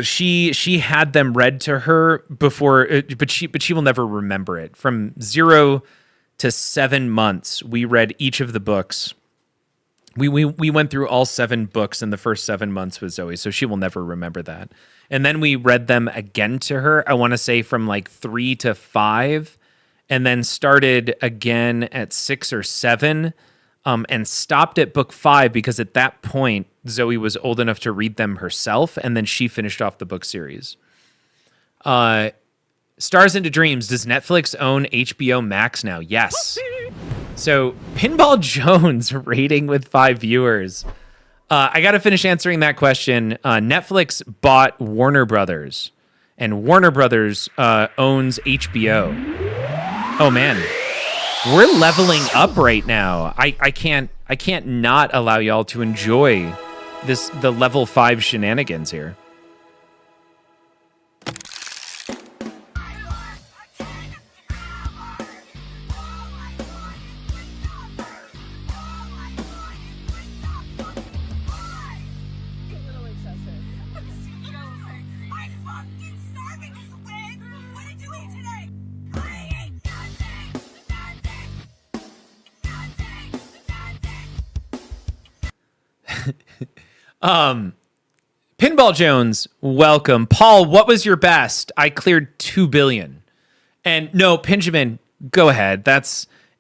she had them read to her before, but she will never remember it. From 0 to 7 months, we read each of the books. We went through all 7 books in the first 7 months with Zoe, so she will never remember that. And then we read them again to her, I want to say from like 3 to 5, and then started again at 6 or 7, and stopped at book 5 because at that point, Zoe was old enough to read them herself, and then she finished off the book series. Stars into Dreams. Does Netflix own HBO Max now? Yes. So Pinball Jones rating with 5 viewers. I got to finish answering that question. Netflix bought Warner Brothers, and Warner Brothers owns HBO. Oh man, we're leveling up right now. I can't not allow y'all to enjoy the level 5 shenanigans here. Pinball Jones, welcome. Paul, what was your best? I cleared 2 billion. And no, Benjamin, go ahead.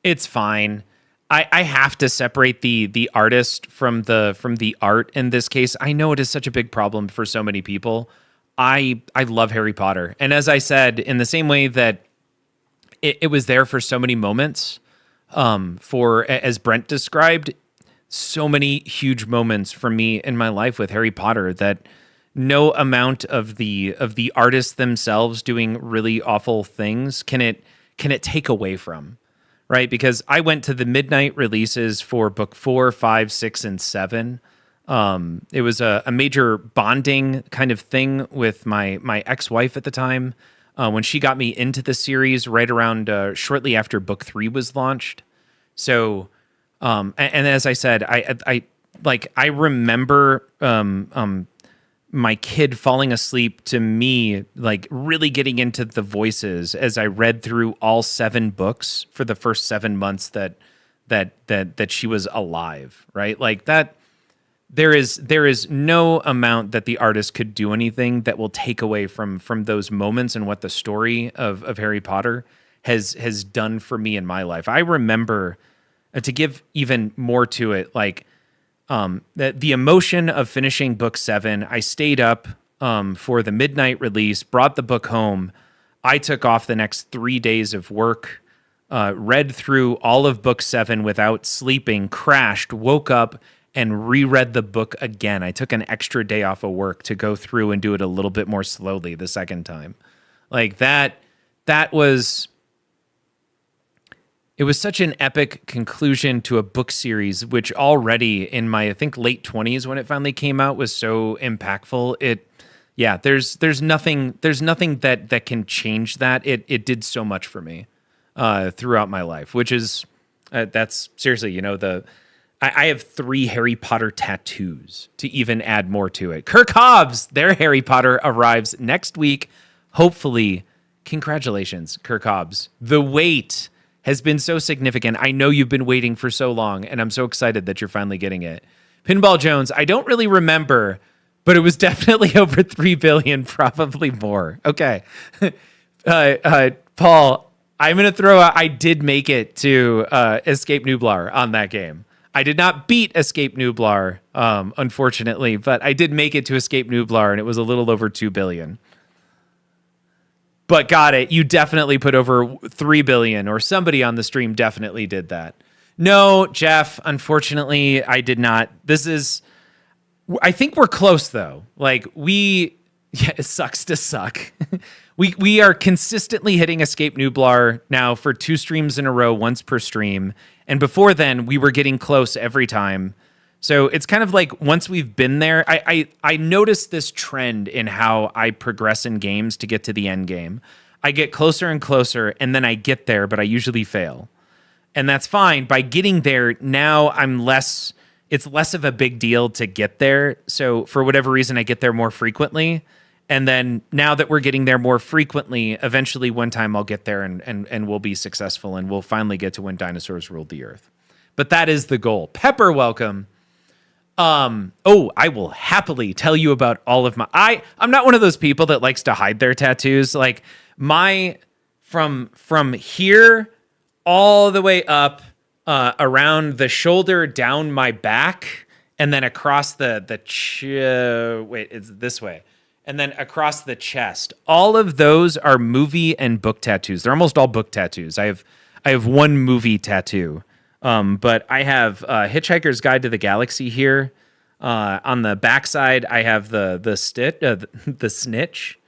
It's fine. I have to separate the artist from the art in this case. I know it is such a big problem for so many people. I love Harry Potter. And as I said, in the same way that it was there for so many moments, as Brent described, so many huge moments for me in my life with Harry Potter that no amount of the artists themselves doing really awful things can it take away from, right? Because I went to the midnight releases for book 4, 5, 6, and 7. It was a major bonding kind of thing with my ex-wife at the time, when she got me into the series right around shortly after book 3 was launched. So, and as I said, I remember my kid falling asleep to me, like really getting into the voices as I read through all 7 books for the first 7 months that she was alive, right? Like that. There is no amount that the artist could do anything that will take away from those moments and what the story of Harry Potter has done for me in my life. I remember, to give even more to it, like the emotion of finishing book 7. I stayed up for the midnight release, brought the book home. I took off the next 3 days of work, read through all of book 7 without sleeping, crashed, woke up, and reread the book again. I took an extra day off of work to go through and do it a little bit more slowly the second time. Like that was... It was such an epic conclusion to a book series, which already in my, I think, late 20s when it finally came out was so impactful. There's nothing that can change that. It did so much for me throughout my life, which is, that's seriously, I have 3 Harry Potter tattoos to even add more to it. Kirk Hobbs, their Harry Potter arrives next week. Hopefully, congratulations, Kirk Hobbs. The wait has been so significant. I know you've been waiting for so long, and I'm so excited that you're finally getting it. Pinball Jones, I don't really remember, but it was definitely over 3 billion, probably more. Okay. Paul, I'm going to throw out, I did make it to Escape Nublar on that game. I did not beat Escape Nublar, unfortunately, but I did make it to Escape Nublar, and it was a little over 2 billion. But got it. You definitely put over 3 billion, or somebody on the stream definitely did that. No, Jeff, unfortunately, I did not. I think we're close, though. Like, it sucks to suck. We are consistently hitting Escape Nublar now for 2 streams in a row, once per stream. And before then, we were getting close every time. So it's kind of like once we've been there, I noticed this trend in how I progress in games to get to the end game. I get closer and closer, and then I get there, but I usually fail. And that's fine. By getting there, now it's less of a big deal to get there. So for whatever reason, I get there more frequently. And then now that we're getting there more frequently, eventually one time I'll get there and we'll be successful, and we'll finally get to when dinosaurs ruled the earth. But that is the goal. Pepper, welcome. I will happily tell you about all of I'm not one of those people that likes to hide their tattoos. Like from here all the way up, around the shoulder, down my back, and then across it's this way. and then across the chest. All of those are movie and book tattoos. They're almost all book tattoos. I have one movie tattoo, but I have Hitchhiker's Guide to the Galaxy here. On the backside, I have the snitch.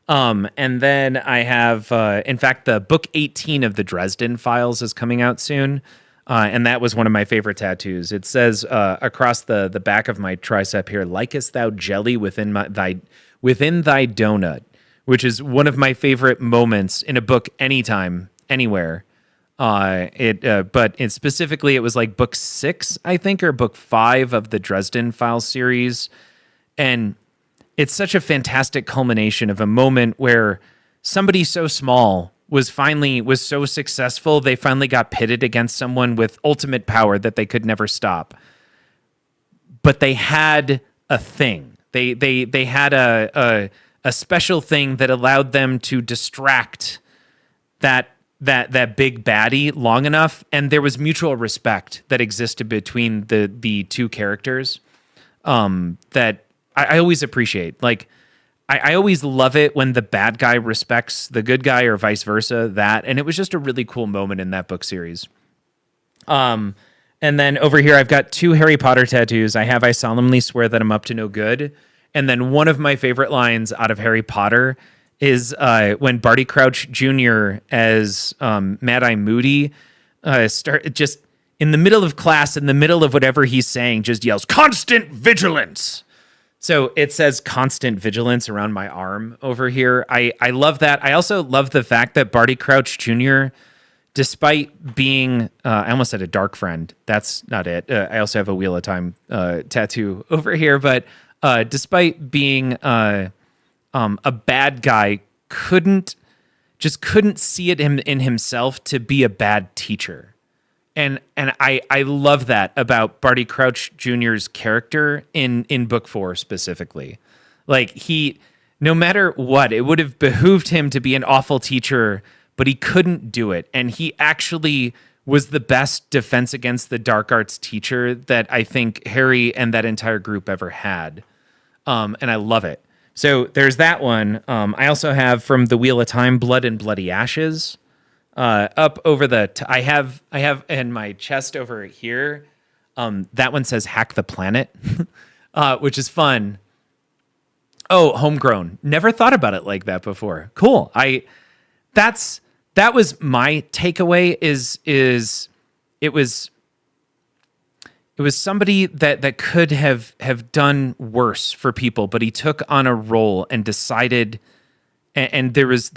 And then I have, in fact, the book 18 of the Dresden Files is coming out soon. And that was one of my favorite tattoos. It says across the back of my tricep here, "Likest thou jelly within thy donut," which is one of my favorite moments in a book anytime, anywhere. But specifically, it was like book 6, I think, or book 5 of the Dresden Files series. And it's such a fantastic culmination of a moment where somebody so small was so successful, they finally got pitted against someone with ultimate power that they could never stop. But they had a thing. They had a special thing that allowed them to distract that big baddie long enough, and there was mutual respect that existed between the two characters that I always appreciate. Like, I always love it when the bad guy respects the good guy or vice versa, and it was just a really cool moment in that book series. And then over here, I've got 2 Harry Potter tattoos. I solemnly swear that I'm up to no good. And then one of my favorite lines out of Harry Potter is when Barty Crouch Jr. as Mad-Eye Moody start just in the middle of class, in the middle of whatever he's saying, just yells, "Constant vigilance!" So it says "constant vigilance" around my arm over here. I love that. I also love the fact that Barty Crouch Jr., despite being, I almost said a dark friend. That's not it. I also have a Wheel of Time tattoo over here. But despite being a bad guy, couldn't see it in himself to be a bad teacher. And I love that about Barty Crouch Jr.'s character in book 4 specifically. Like, no matter what, it would have behooved him to be an awful teacher, but he couldn't do it. And he actually was the best defense against the dark arts teacher that I think Harry and that entire group ever had. And I love it. So there's that one. I also have from the Wheel of Time, "Blood and Bloody Ashes." Up over I have in my chest over here. That one says "Hack the Planet," which is fun. Oh, homegrown. Never thought about it like that before. Cool. That was my takeaway. It was somebody that could have done worse for people, but he took on a role and decided. And there was.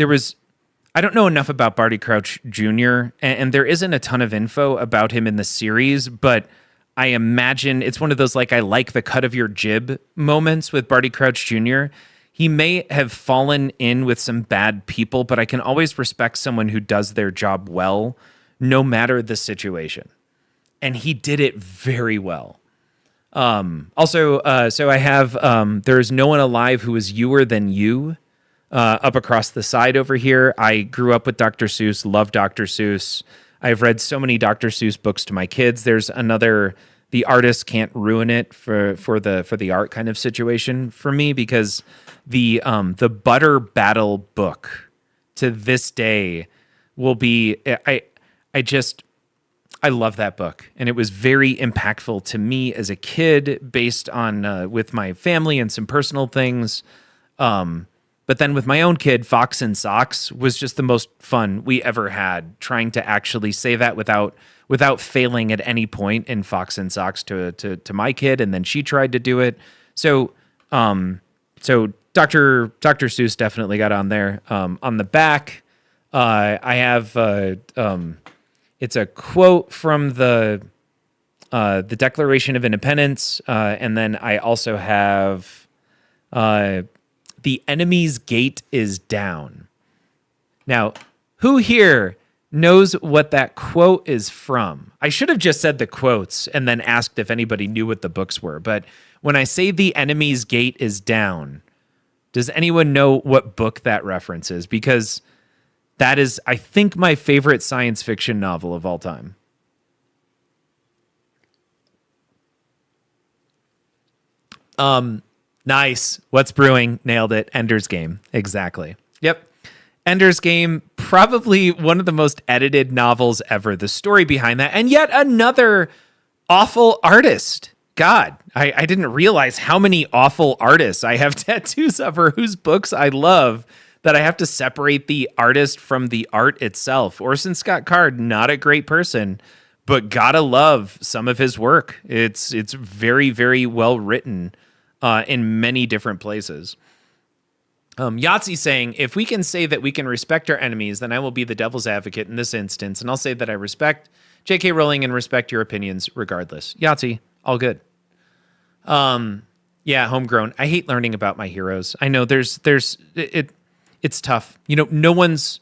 I don't know enough about Barty Crouch Jr., and there isn't a ton of info about him in the series, but I imagine it's one of those, like, I like the cut of your jib moments with Barty Crouch Jr. He may have fallen in with some bad people, but I can always respect someone who does their job well, no matter the situation. And he did it very well. So I have There's No One Alive Who Is Youer Than You. Up across the side over here. I grew up with Dr. Seuss, love Dr. Seuss. I've read so many Dr. Seuss books to my kids. There's another, the artist can't ruin it for the art kind of situation for me, because the Butter Battle book to this day will be, I love that book. And it was very impactful to me as a kid based on, with my family and some personal things. But then with my own kid, Fox and Socks was just the most fun we ever had, trying to actually say that without failing at any point in Fox and Socks to my kid, and then she tried to do it. So Dr. Seuss definitely got on there. On the back, I have it's a quote from the Declaration of Independence, and then I also have "The enemy's gate is down." Now, who here knows what that quote is from? I should have just said the quotes and then asked if anybody knew what the books were. But when I say "the enemy's gate is down," does anyone know what book that references? Because that is, I think, my favorite science fiction novel of all time. Nice. What's brewing? Nailed it. Ender's Game. Exactly. Yep. Ender's Game, probably one of the most edited novels ever. The story behind that, and yet another awful artist. God, I didn't realize how many awful artists I have tattoos of or whose books I love that I have to separate the artist from the art itself. Orson Scott Card, not a great person, but gotta love some of his work. It's very, very well written in many different places. Yahtzee saying, if we can say that we can respect our enemies, then I will be the devil's advocate in this instance, and I'll say that I respect J.K. Rowling and respect your opinions regardless. Yahtzee, all good. Yeah, homegrown. I hate learning about my heroes. I know it's tough. You know, no one's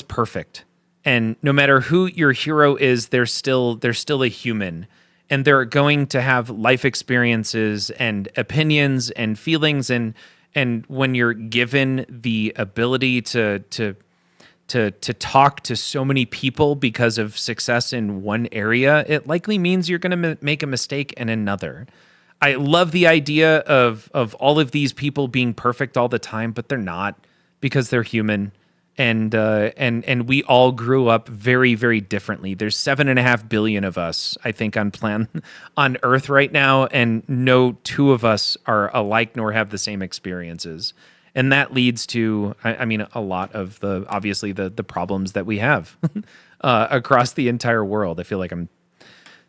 perfect. And no matter who your hero is, they're still a human. And they're going to have life experiences and opinions and feelings, and when you're given the ability to talk to so many people because of success in one area, it likely means you're going to make a mistake in another. I love the idea of all of these people being perfect all the time, but they're not, because they're human. And we all grew up very, very differently. There's 7.5 billion of us, I think, on Earth right now, and no two of us are alike nor have the same experiences. And that leads to, I mean, a lot of the problems that we have across the entire world. I feel like I'm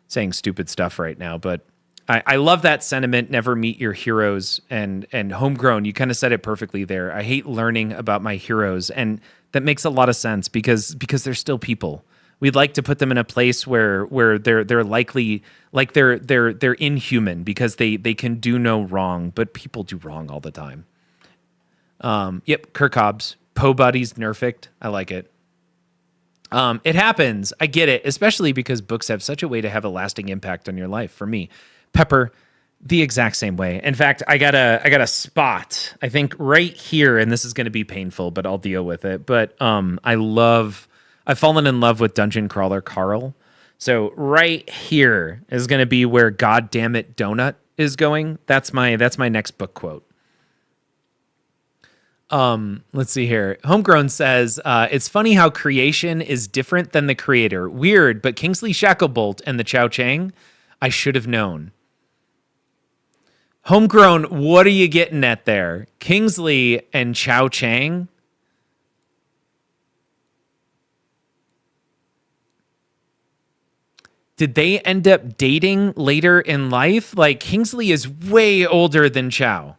saying stupid stuff right now, but I love that sentiment. Never meet your heroes, and homegrown. You kind of said it perfectly there. I hate learning about my heroes, and that makes a lot of sense because they're still people. We'd like to put them in a place where they're likely like they're inhuman because they can do no wrong, but people do wrong all the time. Yep, Kirk Hobbs, Poe Buddies, Nerfect. I like it. It happens. I get it, especially because books have such a way to have a lasting impact on your life. For me, Pepper, the exact same way. In fact, I got a spot, I think right here, and this is going to be painful, but I'll deal with it. But I've fallen in love with Dungeon Crawler Carl. So right here is going to be where God damn it donut is going. That's my next book quote. Let's see here. Homegrown says, it's funny how creation is different than the creator. Weird, but Kingsley Shacklebolt and the Chow Chang, I should have known. Homegrown, what are you getting at there? Kingsley and Chow Chang? Did they end up dating later in life? Like, Kingsley is way older than Chow.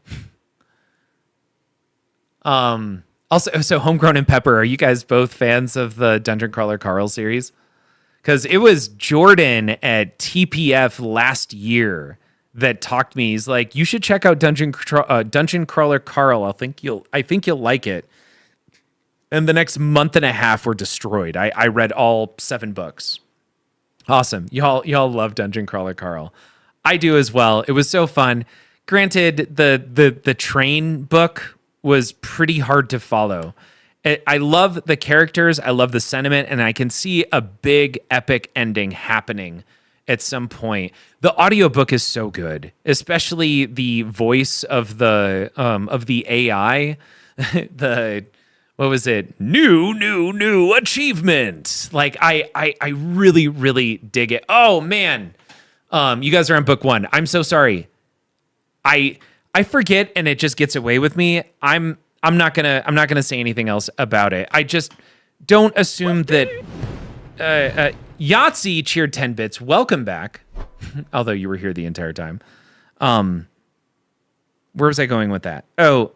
Also, so Homegrown and Pepper, are you guys both fans of the Dungeon Crawler Carl series? Because it was Jordan at TPF last year that talked me. He's like, you should check out Dungeon Crawler Carl. I think you'll like it. And the next month and a half were destroyed. I read all 7 books. Awesome. Y'all love Dungeon Crawler Carl. I do as well. It was so fun. Granted, the train book was pretty hard to follow. I love the characters. I love the sentiment, and I can see a big epic ending happening at some point. The audiobook is so good, especially the voice of the AI. What was it? New achievement. Like I really, really dig it. Oh man. You guys are on book 1. I'm so sorry. I forget, and it just gets away with me. I'm not gonna say anything else about it. I just don't assume that Yahtzee cheered 10 bits. Welcome back. Although you were here the entire time. Where was I going with that? Oh,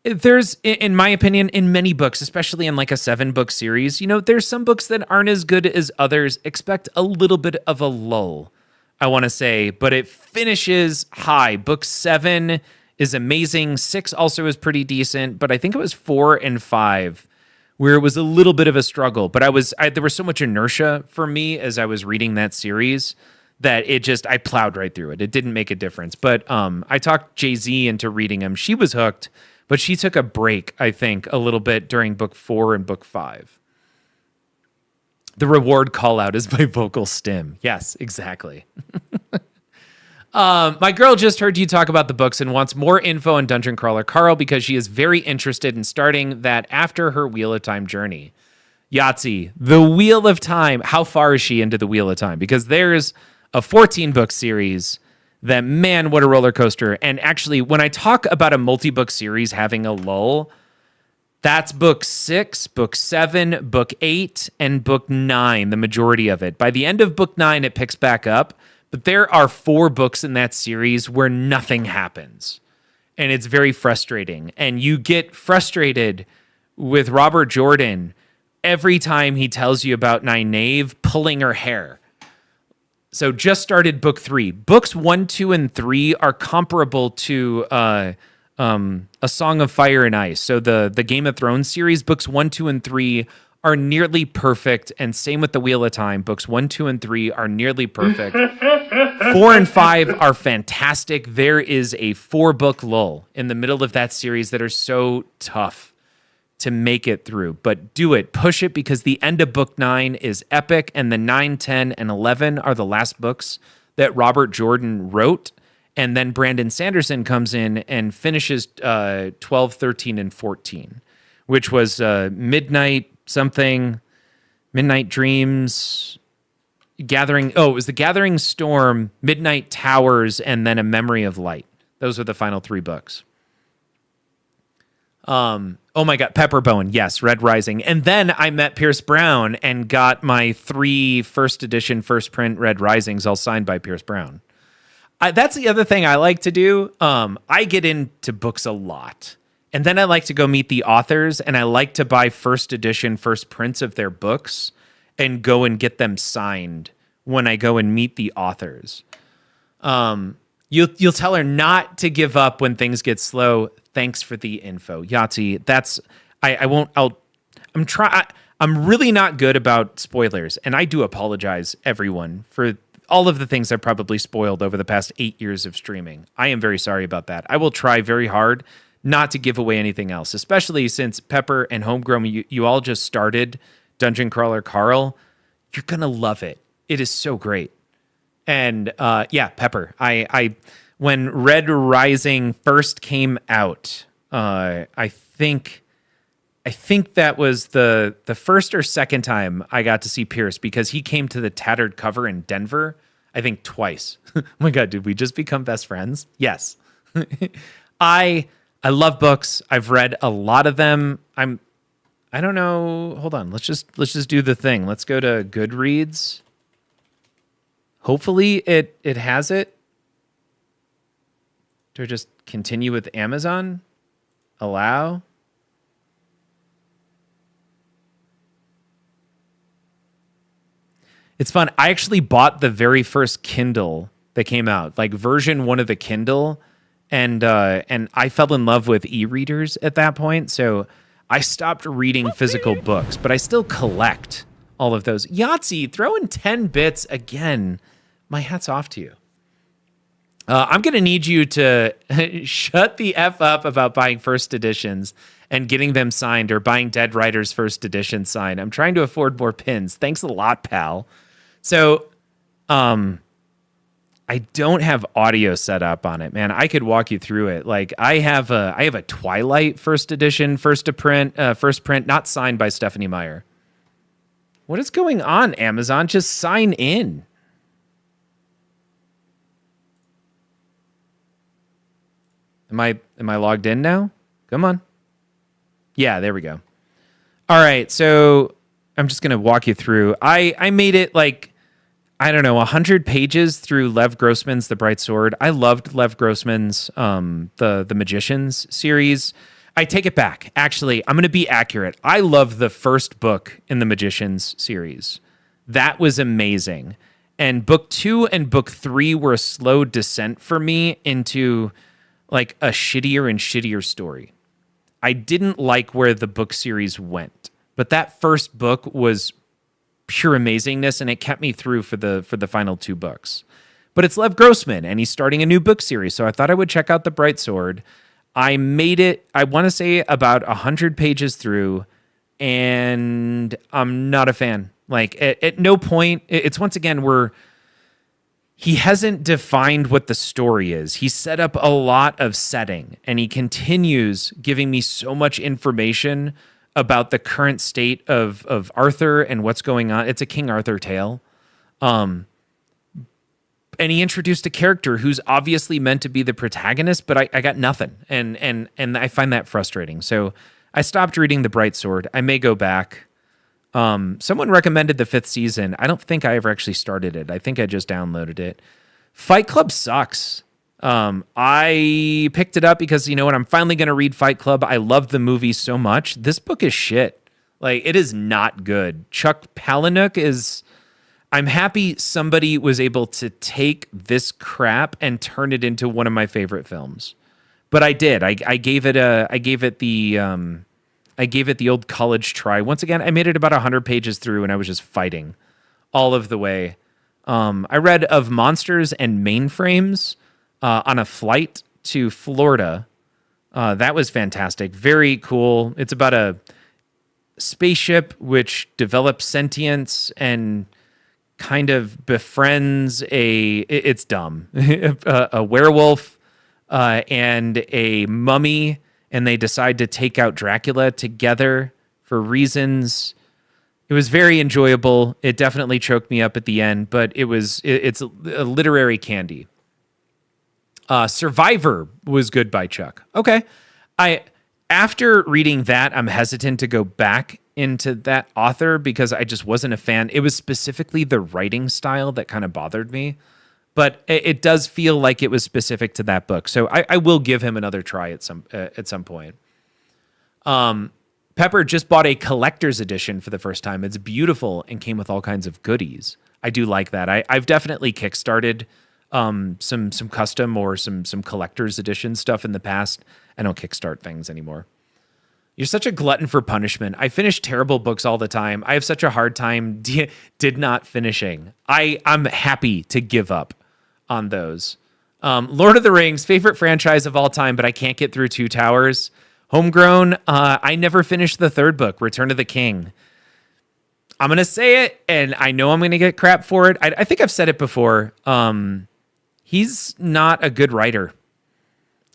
there's, in my opinion, in many books, especially in like a 7-book series, there's some books that aren't as good as others. Expect a little bit of a lull, I want to say, but it finishes high. Book 7 is amazing. 6 also is pretty decent, but I think it was 4 and 5 where it was a little bit of a struggle. But there was so much inertia for me as I was reading that series that I plowed right through it. It didn't make a difference. But I talked Jay-Z into reading them. She was hooked, but she took a break, I think, a little bit during book 4 and book 5. The reward call out is by vocal stim. Yes, exactly. My girl just heard you talk about the books and wants more info on Dungeon Crawler Carl because she is very interested in starting that after her Wheel of Time journey. Yahtzee, the Wheel of Time. How far is she into the Wheel of Time? Because there's a 14-book series that, man, what a roller coaster. And actually, when I talk about a multi-book series having a lull, that's book 6, book 7, book 8, and book 9, the majority of it. By the end of book 9, it picks back up. But there are 4 books in that series where nothing happens. And it's very frustrating. And you get frustrated with Robert Jordan every time he tells you about Nynaeve pulling her hair. So just started book 3. Books 1, 2, and 3 are comparable to A Song of Fire and Ice. So the Game of Thrones series, books 1, 2, and 3 are nearly perfect, and same with the Wheel of Time. Books 1, 2, and 3 are nearly perfect. 4 and 5 are fantastic. There is a 4-book lull in the middle of that series that are so tough to make it through. But do it. Push it, because the end of book 9 is epic, and the 9, 10, and 11 are the last books that Robert Jordan wrote. And then Brandon Sanderson comes in and finishes 12, 13, and 14, which was Midnight Dreams, it was The Gathering Storm, Midnight Towers, and then A Memory of Light. Those are the final 3 books. Oh my God, Pepperbone, yes, Red Rising. And then I met Pierce Brown and got my 3 first edition, first print Red Risings all signed by Pierce Brown. That's the other thing I like to do. I get into books a lot. And then I like to go meet the authors, and I like to buy first edition, first prints of their books and go and get them signed when I go and meet the authors. You'll tell her not to give up when things get slow. Thanks for the info. Yahtzee, I'm really not good about spoilers, and I do apologize, everyone, for all of the things I probably spoiled over the past 8 years of streaming. I am very sorry about that. I will try very hard not to give away anything else, especially since Pepper and Homegrown, you all just started Dungeon Crawler Carl. You're going to love it. It is so great. And Pepper, I when Red Rising first came out, I think that was the first or second time I got to see Pierce, because he came to the Tattered Cover in Denver, I think twice. Oh my God, did we just become best friends? Yes. I love books. I've read a lot of them. I don't know. Hold on. Let's just do the thing. Let's go to Goodreads. Hopefully it has it. Do I just continue with Amazon? Allow. It's fun. I actually bought the very first Kindle that came out, like version 1 of the Kindle. And I fell in love with e-readers at that point, so I stopped reading physical books, but I still collect all of those. Yahtzee, throw in 10 bits again. My hat's off to you. I'm going to need you to shut the F up about buying first editions and getting them signed, or buying Dead Riders first edition signed. I'm trying to afford more pins. Thanks a lot, pal. So, I don't have audio set up on it, man. I could walk you through it. Like I have a Twilight first edition, first print, not signed by Stephanie Meyer. What is going on, Amazon? Just sign in. Am I logged in now? Come on. Yeah, there we go. All right, so I'm just gonna walk you through. I made it like, I don't know, 100 pages through Lev Grossman's The Bright Sword. I loved Lev Grossman's the Magicians series. I take it back. Actually, I'm going to be accurate. I love the first book in the Magicians series. That was amazing. And book 2 and book 3 were a slow descent for me into like a shittier and shittier story. I didn't like where the book series went, but that first book was pure amazingness, and it kept me through for the final 2 books. But it's Lev Grossman, and he's starting a new book series, so I thought I would check out The Bright Sword. I made it, I want to say, about 100 pages through, and I'm not a fan. Like, at no point, it's once again, he hasn't defined what the story is. He set up a lot of setting, and he continues giving me so much information about the current state of Arthur and what's going on. It's a King Arthur tale. And he introduced a character who's obviously meant to be the protagonist, but I got nothing. And I find that frustrating. So I stopped reading The Bright Sword. I may go back. Someone recommended the 5th season. I don't think I ever actually started it. I think I just downloaded it. Fight Club sucks. I picked it up because, you know what, I'm finally going to read Fight Club. I love the movie so much. This book is shit. Like, it is not good. Chuck Palahniuk is... I'm happy somebody was able to take this crap and turn it into one of my favorite films. But I did. I gave it the old college try. Once again, I made it about 100 pages through, and I was just fighting all of the way. I read Of Monsters and Mainframes on a flight to Florida. That was fantastic. Very cool. It's about a spaceship which develops sentience and kind of befriends it's dumb, a werewolf and a mummy, and they decide to take out Dracula together for reasons. It was very enjoyable. It definitely choked me up at the end, but it's a literary candy. Survivor was good by Chuck. Okay. After reading that, I'm hesitant to go back into that author because I just wasn't a fan. It was specifically the writing style that kind of bothered me, but it does feel like it was specific to that book. So I will give him another try at some point. Pepper just bought a collector's edition for the first time. It's beautiful and came with all kinds of goodies. I do like that. I've definitely kickstarted some custom or some collector's edition stuff in the past. I don't kickstart things anymore. You're such a glutton for punishment. I finish terrible books all the time. I have such a hard time did not finishing. I'm happy to give up on those. Lord of the Rings, favorite franchise of all time, but I can't get through Two Towers. Homegrown, I never finished the 3rd book, Return of the King. I'm going to say it, and I know I'm going to get crap for it. I think I've said it before. He's not a good writer.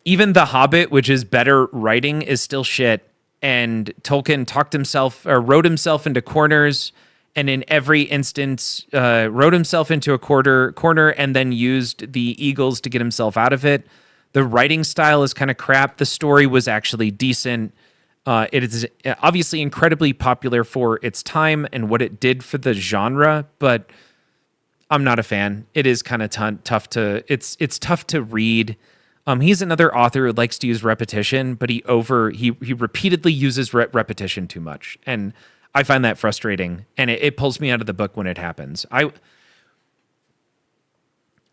Even The Hobbit, which is better writing, is still shit. And Tolkien wrote himself into corners, and in every instance, wrote himself into a corner and then used the eagles to get himself out of it. The writing style is kind of crap. The story was actually decent. It is obviously incredibly popular for its time and what it did for the genre, but I'm not a fan. It is kind of tough to read. He's another author who likes to use repetition, but he repeatedly uses repetition too much, and I find that frustrating, and it pulls me out of the book when it happens. I'm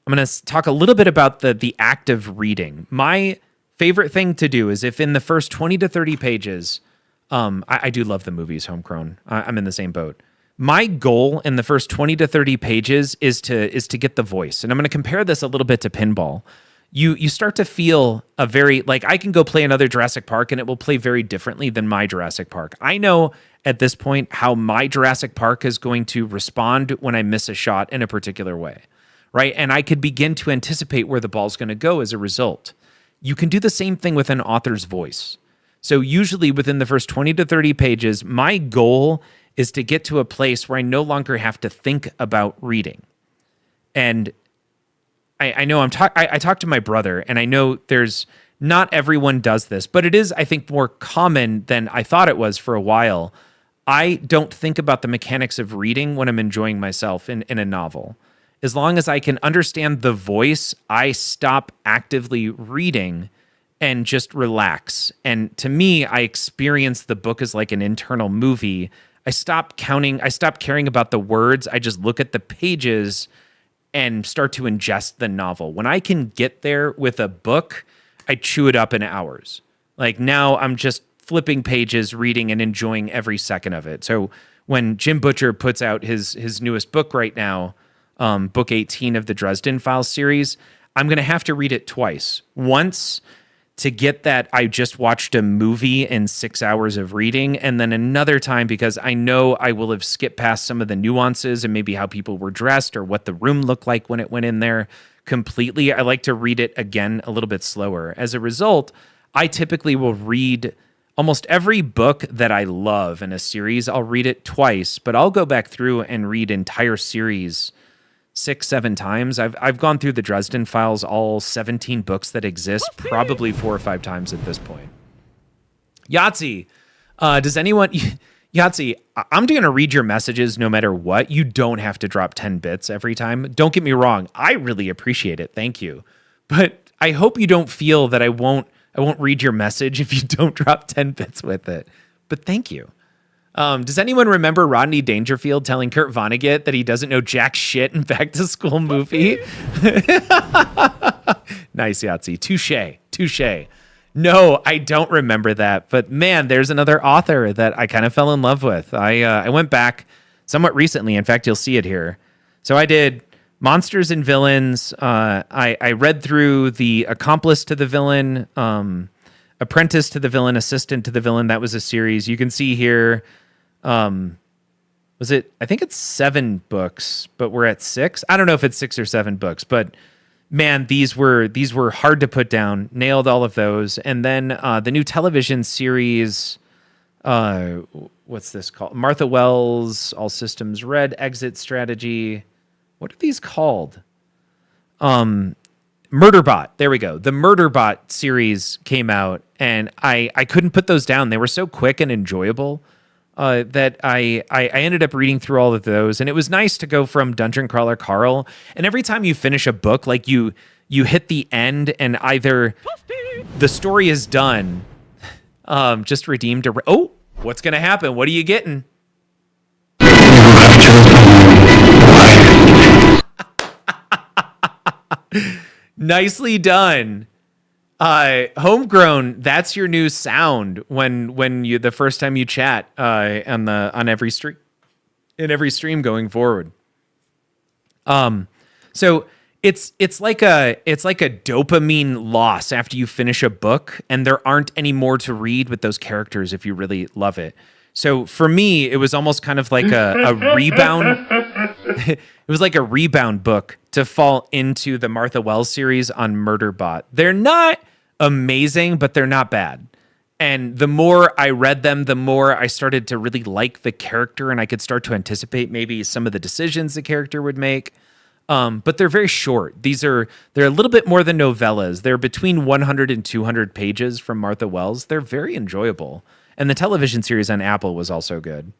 going to talk a little bit about the act of reading. My favorite thing to do is if in the first 20 to 30 pages, I do love the movies Homegrown. I'm in the same boat. My goal in the first 20 to 30 pages is to get the voice, and I'm going to compare this a little bit to Pinball. You start to feel a very, like, I can go play another Jurassic Park and it will play very differently than my Jurassic Park. I know at this point how my Jurassic Park is going to respond when I miss a shot in a particular way, right? And I could begin to anticipate where the ball's going to go as a result. You can do the same thing with an author's voice. So usually within the first 20 to 30 pages, my goal is to get to a place where I no longer have to think about reading. And I know I talked to my brother, and I know there's not everyone does this, but it is, I think, more common than I thought it was for a while. I don't think about the mechanics of reading when I'm enjoying myself in a novel. As long as I can understand the voice, I stop actively reading and just relax. And to me, I experience the book as like an internal movie. I stop caring about the words. I just look at the pages and start to ingest the novel. When I can get there with a book, I chew it up in hours. Like now I'm just flipping pages, reading and enjoying every second of it. So when Jim Butcher puts out his newest book right now, book 18 of the Dresden Files series, I'm going to have to read it twice. Once to get that I just watched a movie in 6 hours of reading, and then another time because I know I will have skipped past some of the nuances and maybe how people were dressed or what the room looked like when it went in there completely. I like to read it again a little bit slower. As a result, I typically will read almost every book that I love in a series. I'll read it twice, but I'll go back through and read entire series 6, 7 times. I've gone through the Dresden Files, all 17 books that exist, probably 4 or 5 times at this point. Yahtzee, does anyone... Yahtzee, I'm going to read your messages no matter what. You don't have to drop 10 bits every time. Don't get me wrong. I really appreciate it. Thank you. But I hope you don't feel that I won't read your message if you don't drop 10 bits with it. But thank you. Does anyone remember Rodney Dangerfield telling Kurt Vonnegut that he doesn't know jack shit in Back to School movie? Nice, Yahtzee. Touche. No, I don't remember that. But man, there's another author that I kind of fell in love with. I went back somewhat recently. In fact, you'll see it here. So I did Monsters and Villains. I read through The Accomplice to the Villain, Apprentice to the Villain, Assistant to the Villain. That was a series. You can see here. Was it? I think it's 7 books, but we're at 6. I don't know if it's 6 or 7 books, but man, these were hard to put down. Nailed all of those. And then the new television series, what's this called? Martha Wells, All Systems Red, Exit Strategy. What are these called? Murderbot. There we go. The Murderbot series came out, and I couldn't put those down. They were so quick and enjoyable that I ended up reading through all of those. And it was nice to go from Dungeon Crawler Carl. And every time you finish a book, like you hit the end and either the story is done, just redeemed. Oh, what's going to happen? What are you getting? Nicely done. Homegrown, that's your new sound when you the first time you chat on every stream going forward. So it's like a dopamine loss after you finish a book and there aren't any more to read with those characters if you really love it. So for me, it was almost kind of like a rebound. It was like a rebound book to fall into the Martha Wells series on Murderbot. They're not amazing, but they're not bad. And the more I read them, the more I started to really like the character, and I could start to anticipate maybe some of the decisions the character would make. But they're very short. They're a little bit more than novellas. They're between 100 and 200 pages from Martha Wells. They're very enjoyable. And the television series on Apple was also good.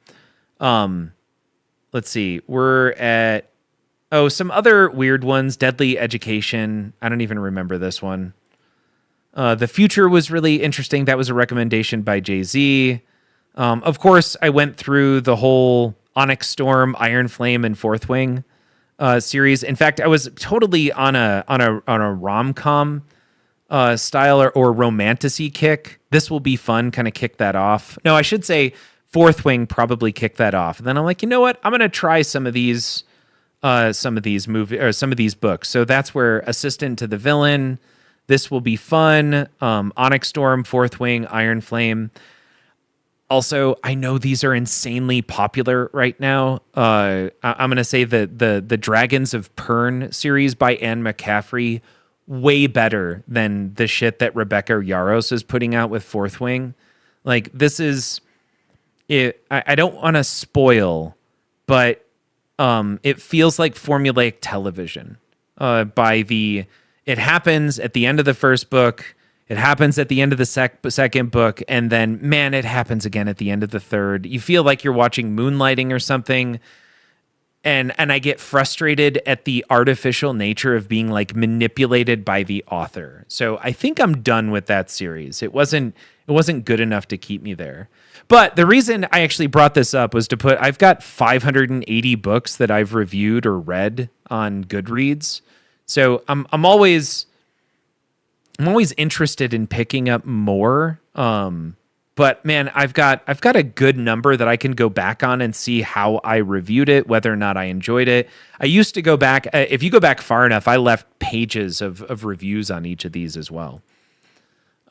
Let's see. We're at some other weird ones. Deadly Education. I don't even remember this one. The Future was really interesting. That was a recommendation by Jay-Z. Of course, I went through the whole Onyx Storm, Iron Flame, and Fourth Wing series. In fact, I was totally on a rom-com style or romantasy kick. This will be fun. Kind of kick that off. No, I should say Fourth Wing probably kicked that off. And then I'm like, you know what? I'm gonna try some of these movies or some of these books. So that's where Assistant to the Villain. This will be fun. Onyx Storm, Fourth Wing, Iron Flame. Also, I know these are insanely popular right now. I'm going to say the Dragons of Pern series by Anne McCaffrey, way better than the shit that Rebecca Yaros is putting out with Fourth Wing. Like, this is it. I don't want to spoil, but it feels like formulaic television. It happens at the end of the first book. It happens at the end of the second book. And then, man, it happens again at the end of the third. You feel like you're watching Moonlighting or something. And I get frustrated at the artificial nature of being like manipulated by the author. So I think I'm done with that series. It wasn't good enough to keep me there. But the reason I actually brought this up was I've got 580 books that I've reviewed or read on Goodreads. So I'm always interested in picking up more. But man, I've got a good number that I can go back on and see how I reviewed it, whether or not I enjoyed it. I used to go back. If you go back far enough, I left pages of reviews on each of these as well.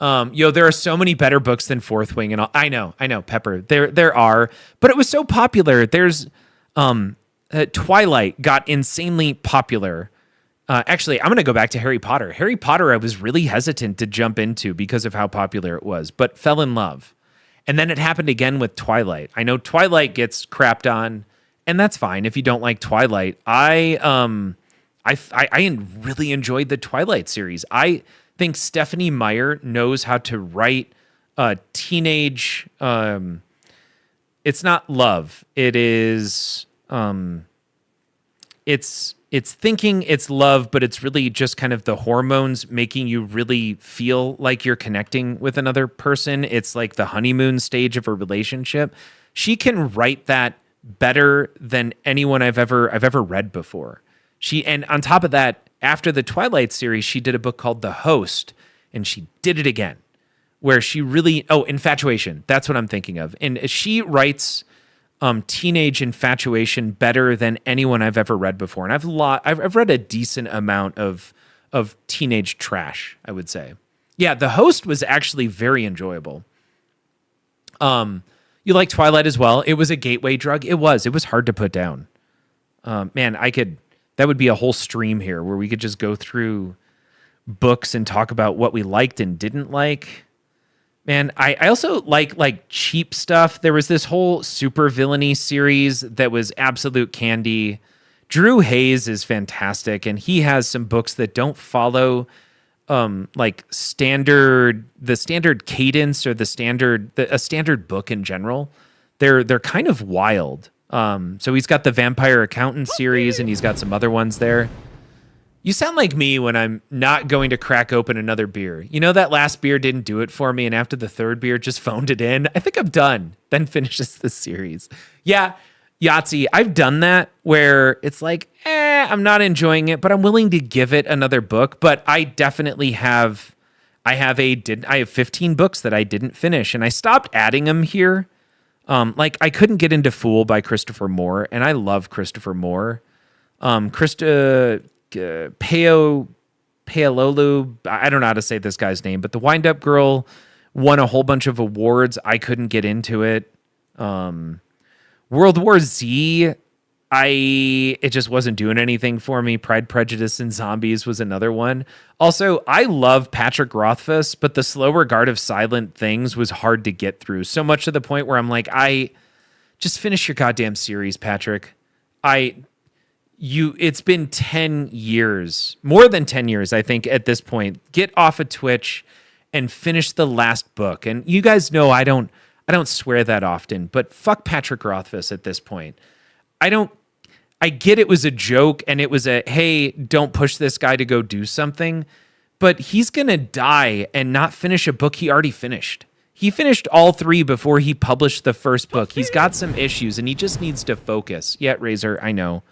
There are so many better books than Fourth Wing and all. I know, Pepper. There are, but it was so popular. There's Twilight got insanely popular. Actually, I'm going to go back to Harry Potter. Harry Potter, I was really hesitant to jump into because of how popular it was, but fell in love. And then it happened again with Twilight. I know Twilight gets crapped on, and that's fine if you don't like Twilight. I really enjoyed the Twilight series. I think Stephanie Meyer knows how to write a teenage. It's not love. It is. It's thinking it's love, but it's really just kind of the hormones making you really feel like you're connecting with another person. It's like the honeymoon stage of a relationship. She can write that better than anyone I've ever read before. And on top of that, after the Twilight series, she did a book called The Host, and she did it again, where she really Infatuation. That's what I'm thinking of. And she writes teenage infatuation better than anyone I've ever read before. And I've read a decent amount of teenage trash, I would say. Yeah, The Host was actually very enjoyable. You like Twilight as well. It was a gateway drug. It was hard to put down. Man, that would be a whole stream here where we could just go through books and talk about what we liked and didn't like. Man, I also like cheap stuff. There was this whole super villainy series that was absolute candy. Drew Hayes is fantastic, and he has some books that don't follow the standard cadence or a standard book in general. They're kind of wild. So he's got the Vampire Accountant series, and he's got some other ones there. You sound like me when I'm not going to crack open another beer. You know, that last beer didn't do it for me, and after the third beer, just phoned it in. I think I'm done. Then finishes the series. Yeah, Yahtzee, I've done that where it's like, I'm not enjoying it, but I'm willing to give it another book. But I definitely have. I have 15 books that I didn't finish, and I stopped adding them here. I couldn't get into Fool by Christopher Moore, and I love Christopher Moore. Paololu, I don't know how to say this guy's name, but the Wind-Up Girl won a whole bunch of awards. I couldn't get into it. World War Z, it just wasn't doing anything for me. Pride, Prejudice, and Zombies was another one. Also, I love Patrick Rothfuss, but the Slow Regard of Silent Things was hard to get through. So much to the point where I'm like, just finish your goddamn series, Patrick. It's been 10 years, more than 10 years, I think, at this point. Get off of Twitch and finish the last book. And you guys know I don't swear that often, but fuck Patrick Rothfuss at this point. I get it was a joke and it was hey, don't push this guy to go do something, but he's going to die and not finish a book he already finished. He finished all 3 before he published the first book. He's got some issues and he just needs to focus. Yeah, Razor, I know.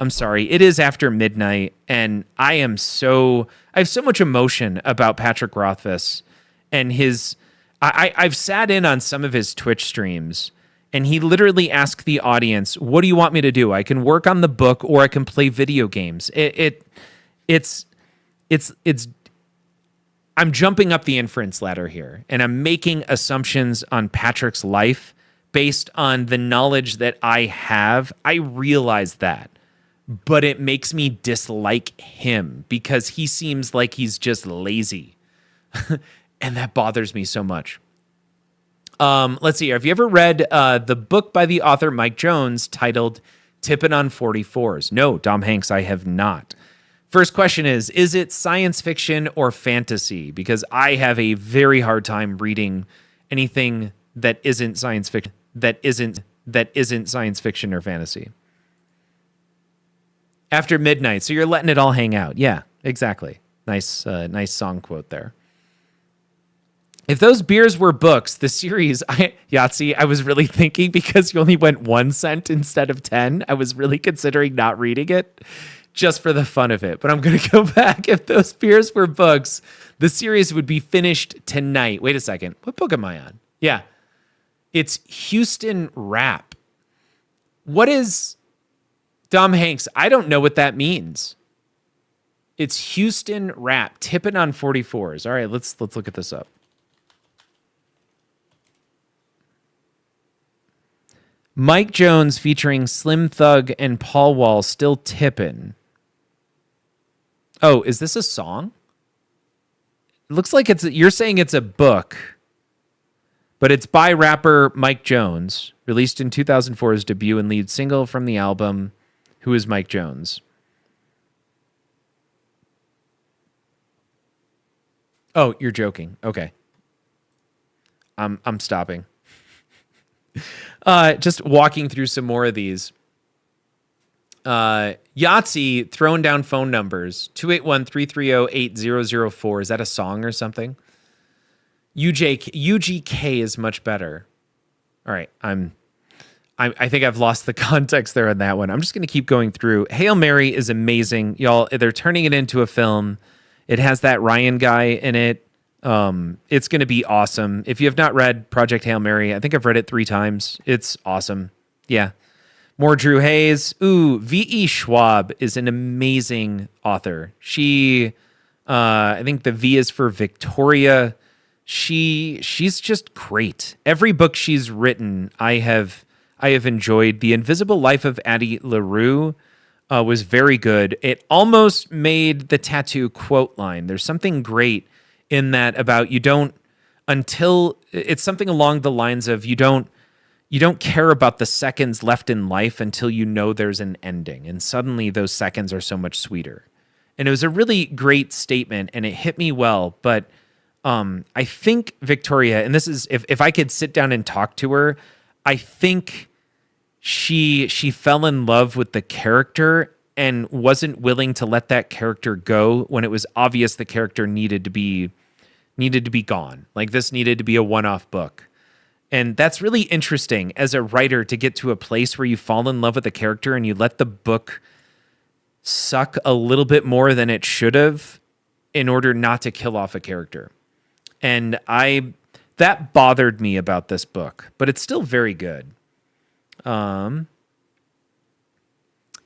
I'm sorry. It is after midnight, and I have so much emotion about Patrick Rothfuss and I've sat in on some of his Twitch streams, and he literally asked the audience, "What do you want me to do? I can work on the book, or I can play video games." I'm jumping up the inference ladder here, and I'm making assumptions on Patrick's life based on the knowledge that I have. I realize that. But it makes me dislike him because he seems like he's just lazy. And that bothers me so much. Let's see. Have you ever read the book by the author Mike Jones titled Tippin' on 44s? No, Dom Hanks, I have not. First question is it science fiction or fantasy? Because I have a very hard time reading anything that isn't science fiction, that isn't science fiction or fantasy. After midnight, so you're letting it all hang out. Yeah, exactly. Nice song quote there. If those beers were books, the series, Yahtzee, I was really thinking because you only went 1 cent instead of 10. I was really considering not reading it just for the fun of it. But I'm going to go back. If those beers were books, the series would be finished tonight. Wait a second. What book am I on? Yeah. It's Houston Rap. What is... Dom Hanks, I don't know what that means. It's Houston Rap, tipping on 44s. All right, let's look at this up. Mike Jones featuring Slim Thug and Paul Wall still tippin'. Oh, is this a song? It looks like you're saying it's a book, but it's by rapper Mike Jones, released in 2004's debut and lead single from the album, Who is Mike Jones? Oh, you're joking. Okay. I'm stopping. Just walking through some more of these. Yahtzee throwing down phone numbers. 281-330-8004. Is that a song or something? UGK is much better. All right. I think I've lost the context there on that one. I'm just going to keep going through. Hail Mary is amazing. Y'all, they're turning it into a film. It has that Ryan guy in it. It's going to be awesome. If you have not read Project Hail Mary, I think I've read it 3 times. It's awesome. Yeah. More Drew Hayes. Ooh, V.E. Schwab is an amazing author. She, I think the V is for Victoria. She's just great. Every book she's written, I have enjoyed. The Invisible Life of Addie LaRue was very good. It almost made the tattoo quote line. There's something great in that about it's something along the lines of you don't care about the seconds left in life until you know there's an ending. And suddenly those seconds are so much sweeter. And it was a really great statement and it hit me well. But I think Victoria, and this is, if I could sit down and talk to her, I think she fell in love with the character and wasn't willing to let that character go when it was obvious the character needed to be gone. Like this needed to be a one-off book. And that's really interesting as a writer to get to a place where you fall in love with a character and you let the book suck a little bit more than it should have in order not to kill off a character. And that bothered me about this book, but it's still very good.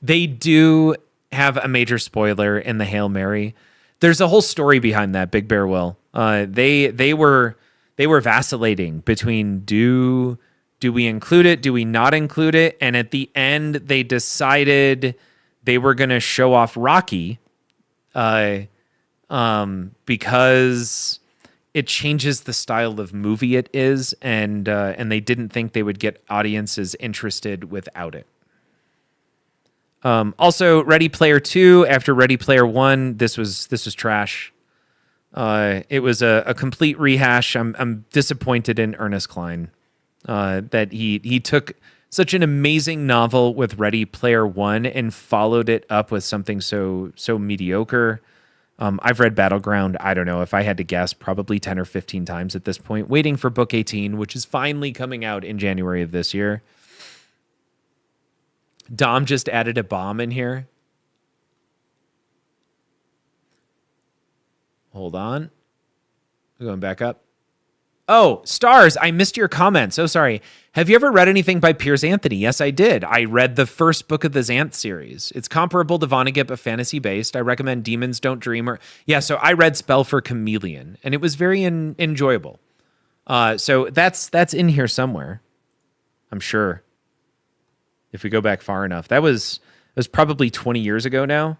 They do have a major spoiler in the Hail Mary. There's a whole story behind that, Big Bear Will. They were vacillating between do we include it, do we not include it, and at the end they decided they were going to show off Rocky, because it changes the style of movie it is, and they didn't think they would get audiences interested without it. Also, Ready Player 2 after Ready Player 1, this was trash. It was a complete rehash. I'm disappointed in Ernest Cline that he took such an amazing novel with Ready Player 1 and followed it up with something so mediocre. I've read Battleground, I don't know, if I had to guess, probably 10 or 15 times at this point, waiting for book 18, which is finally coming out in January of this year. Dom just added a bomb in here. Hold on. Going back up. Oh, Stars, I missed your comment. So sorry. Have you ever read anything by Piers Anthony? Yes, I did. I read the first book of the Xanth series. It's comparable to Vonnegut, but fantasy-based. I recommend Demons Don't Dream. So I read Spell for Chameleon, and it was very enjoyable. So that's in here somewhere, I'm sure. If we go back far enough. That was probably 20 years ago now.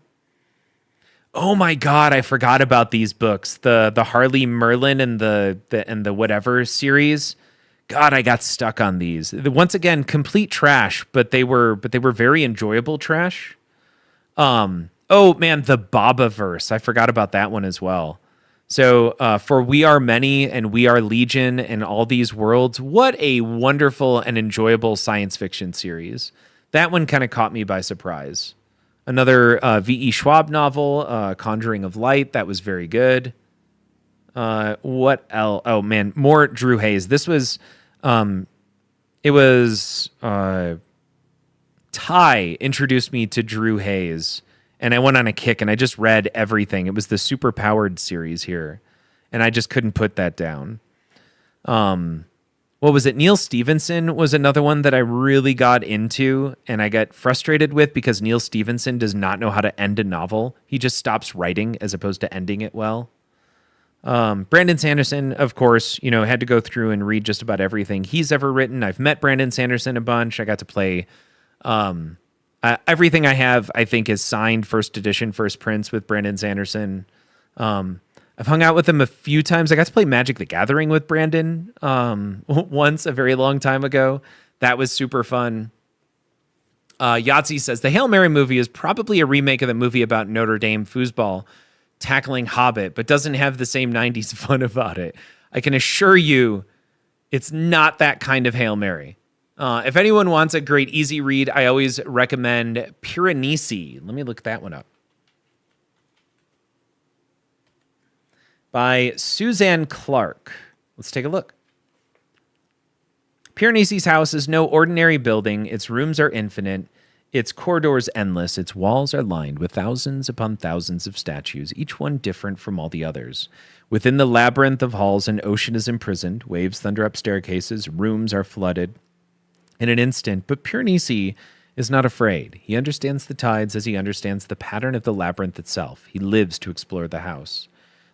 Oh my God, I forgot about these books. The Harley Merlin and the whatever series. God, I got stuck on these. Once again, complete trash, but they were very enjoyable trash. Oh man, the Bobaverse. I forgot about that one as well. So for We Are Many and We Are Legion and all these worlds, what a wonderful and enjoyable science fiction series. That one kind of caught me by surprise. Another V.E. Schwab novel, Conjuring of Light. That was very good. What else? Oh, man. More Drew Hayes. This was... it was... Ty introduced me to Drew Hayes, and I went on a kick, and I just read everything. It was the Superpowered series here, and I just couldn't put that down. What was it? Neil Stephenson was another one that I really got into and I got frustrated with because Neil Stephenson does not know how to end a novel. He just stops writing as opposed to ending it well. Brandon Sanderson, of course, had to go through and read just about everything he's ever written. I've met Brandon Sanderson a bunch. I got to play everything I have, I think, is signed first edition, first prints with Brandon Sanderson. I've hung out with him a few times. I got to play Magic the Gathering with Brandon once a very long time ago. That was super fun. Yahtzee says, the Hail Mary movie is probably a remake of the movie about Notre Dame foosball tackling Hobbit, but doesn't have the same 90s fun about it. I can assure you it's not that kind of Hail Mary. If anyone wants a great easy read, I always recommend Piranesi. Let me look that one up. By Suzanne Clark. Let's take a look. Piranesi's house is no ordinary building. Its rooms are infinite. Its corridors endless. Its walls are lined with thousands upon thousands of statues, each one different from all the others. Within the labyrinth of halls, an ocean is imprisoned. Waves thunder up staircases. Rooms are flooded in an instant. But Piranesi is not afraid. He understands the tides as he understands the pattern of the labyrinth itself. He lives to explore the house.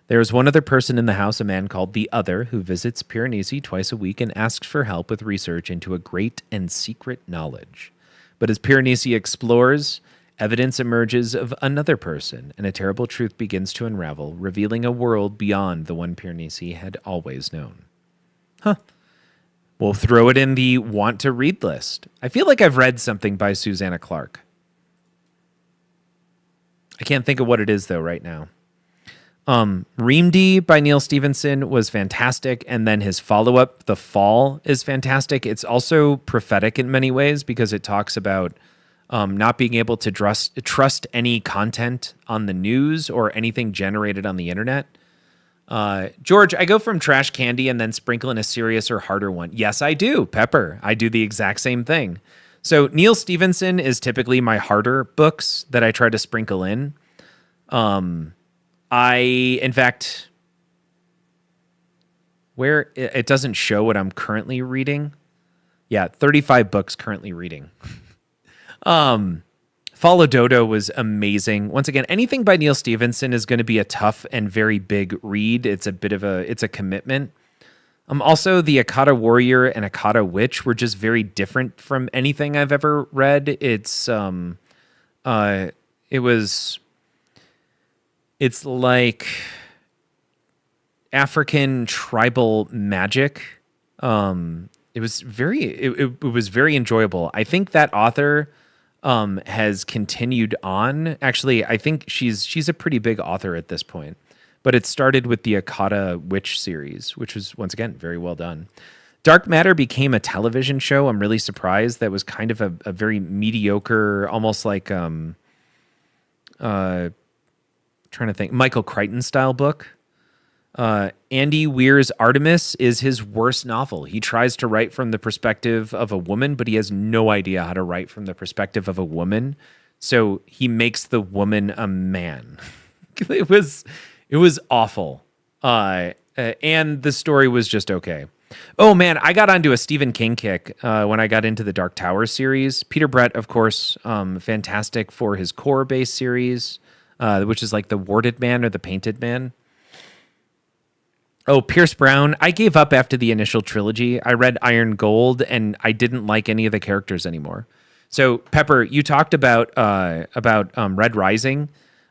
There is one other person in the house, a man called the Other, who visits Piranesi twice a week and asks for help with research into a great and secret knowledge. But as Piranesi explores, evidence emerges of another person, and a terrible truth begins to unravel, revealing a world beyond the one Piranesi had always known. We'll throw it in the want to read list. I feel like I've read something by Susanna Clark. I can't think of what it is, though, right now. Reamdy by Neil Stephenson was fantastic, and then his follow-up, The Fall, is fantastic. It's also prophetic in many ways because it talks about not being able to trust any content on the news or anything generated on the internet. George, I go from trash candy and then sprinkle in a serious or harder one. Yes, I do, Pepper. I do the exact same thing. So Neil Stephenson is typically my harder books that I try to sprinkle in. In fact, where it doesn't show what I'm currently reading. Yeah, 35 books currently reading. Follow Dodo was amazing. Once again, anything by Neil Stephenson is going to be a tough and very big read. It's a commitment. Also, the Akata Warrior and Akata Witch were just very different from anything I've ever read. It's like African tribal magic. It was very enjoyable. I think that author has continued on. Actually, I think she's a pretty big author at this point. But it started with the Akata Witch series, which was, once again, very well done. Dark Matter became a television show. I'm really surprised. That was kind of a very mediocre, almost like trying to think, Michael Crichton style book. Andy Weir's Artemis is his worst novel. He tries to write from the perspective of a woman, but he has no idea how to write from the perspective of a woman. So he makes the woman a man. It was awful. And the story was just okay. Oh man, I got onto a Stephen King kick when I got into the Dark Tower series. Peter Brett, of course, fantastic for his core-based series, which is like the Warded Man or the Painted Man. Oh, Pierce Brown. I gave up after the initial trilogy. I read Iron Gold, and I didn't like any of the characters anymore. So, Pepper, you talked about Red Rising.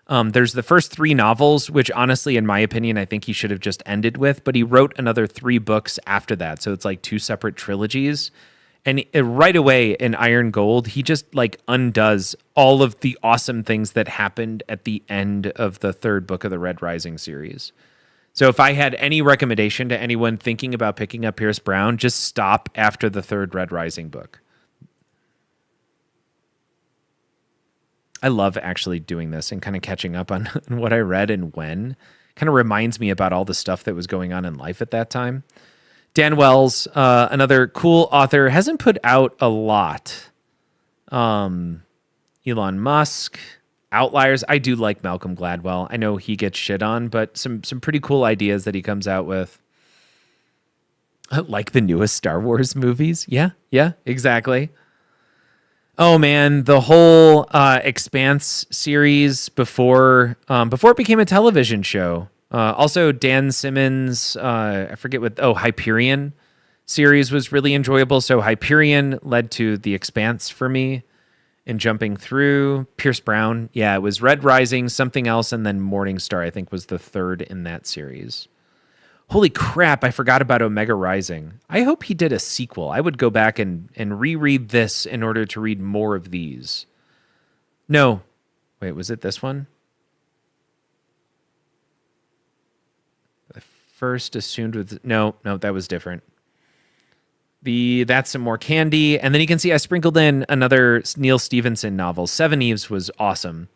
There's the first 3 novels, which honestly, in my opinion, I think he should have just ended with. But he wrote another 3 books after that, so it's like 2 separate trilogies. And right away in Iron Gold, he just like undoes all of the awesome things that happened at the end of the 3rd book of the Red Rising series. So if I had any recommendation to anyone thinking about picking up Pierce Brown, just stop after the 3rd Red Rising book. I love actually doing this and kind of catching up on what I read and when. Kind of reminds me about all the stuff that was going on in life at that time. Dan Wells, another cool author, hasn't put out a lot. Elon Musk, Outliers. I do like Malcolm Gladwell. I know he gets shit on, but some pretty cool ideas that he comes out with. Like the newest Star Wars movies. Yeah, exactly. Oh man, the whole Expanse series before it became a television show. Also, Dan Simmons, I forget what, Hyperion series was really enjoyable. So Hyperion led to The Expanse for me in jumping through. Pierce Brown, yeah, it was Red Rising, something else, and then Morningstar, I think, was the third in that series. Holy crap, I forgot about Omega Rising. I hope he did a sequel. I would go back and reread this in order to read more of these. No. Wait, was it this one? The first assumed with... No, that was different. That's Some More Candy. And then you can see I sprinkled in another Neil Stephenson novel. Seven Eves was awesome.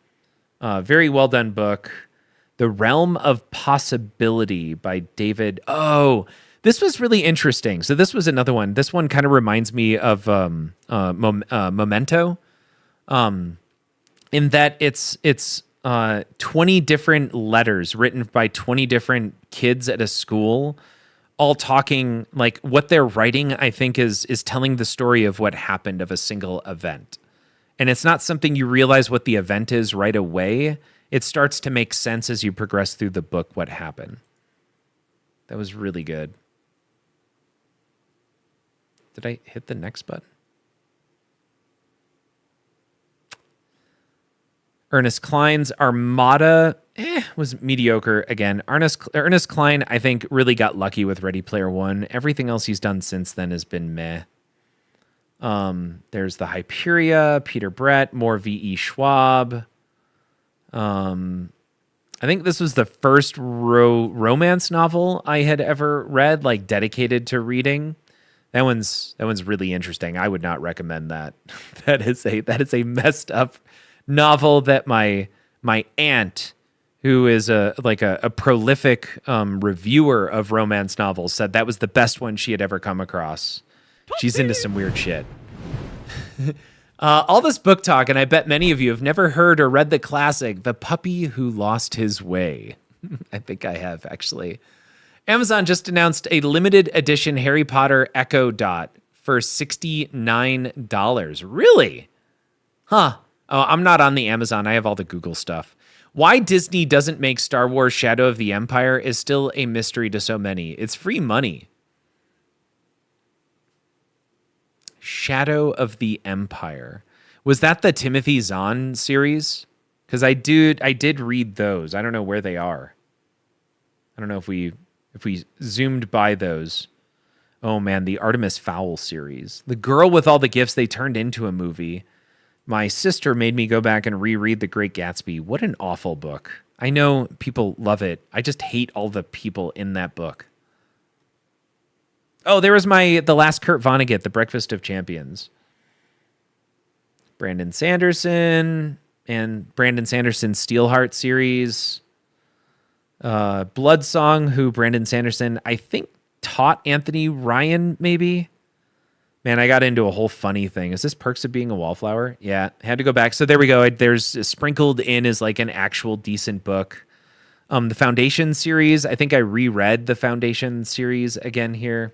Very well done book. The Realm of Possibility by David. Oh, this was really interesting. So this was another one. This one kind of reminds me of Memento, in that it's 20 different letters written by 20 different kids at a school, all talking, like what they're writing, I think is telling the story of what happened of a single event. And it's not something you realize what the event is right away. It starts to make sense as you progress through the book what happened. That was really good. Did I hit the next button? Ernest Cline's Armada was mediocre again. Ernest Cline, I think, really got lucky with Ready Player One. Everything else he's done since then has been meh. There's the Hyperia, Peter Brett, more V.E. Schwab. I think this was the first romance novel I had ever read, like dedicated to reading. That one's really interesting. I would not recommend that. That is a messed up novel that my aunt, who is a prolific reviewer of romance novels, said that was the best one she had ever come across. She's into some weird shit. All this book talk, and I bet many of you have never heard or read the classic, The Puppy Who Lost His Way. I think I have, actually. Amazon just announced a limited edition Harry Potter Echo Dot for $69. Really? Huh. Oh, I'm not on the Amazon. I have all the Google stuff. Why Disney doesn't make Star Wars Shadow of the Empire is still a mystery to so many. It's free money. Shadow of the Empire. Was that the Timothy Zahn series? Because I did read those. I don't know where they are. I don't know if we zoomed by those. Oh man, the Artemis Fowl series. The Girl with All the Gifts they turned into a movie. My sister made me go back and reread The Great Gatsby. What an awful book. I know people love it. I just hate all the people in that book. Oh, there was the last Kurt Vonnegut, The Breakfast of Champions. Brandon Sanderson and Brandon Sanderson's Steelheart series. Bloodsong, who Brandon Sanderson, I think, taught Anthony Ryan, maybe. Man, I got into a whole funny thing. Is this Perks of Being a Wallflower? Yeah, had to go back. So there we go. There's sprinkled in is like an actual decent book. The Foundation series, I think I reread the Foundation series again here,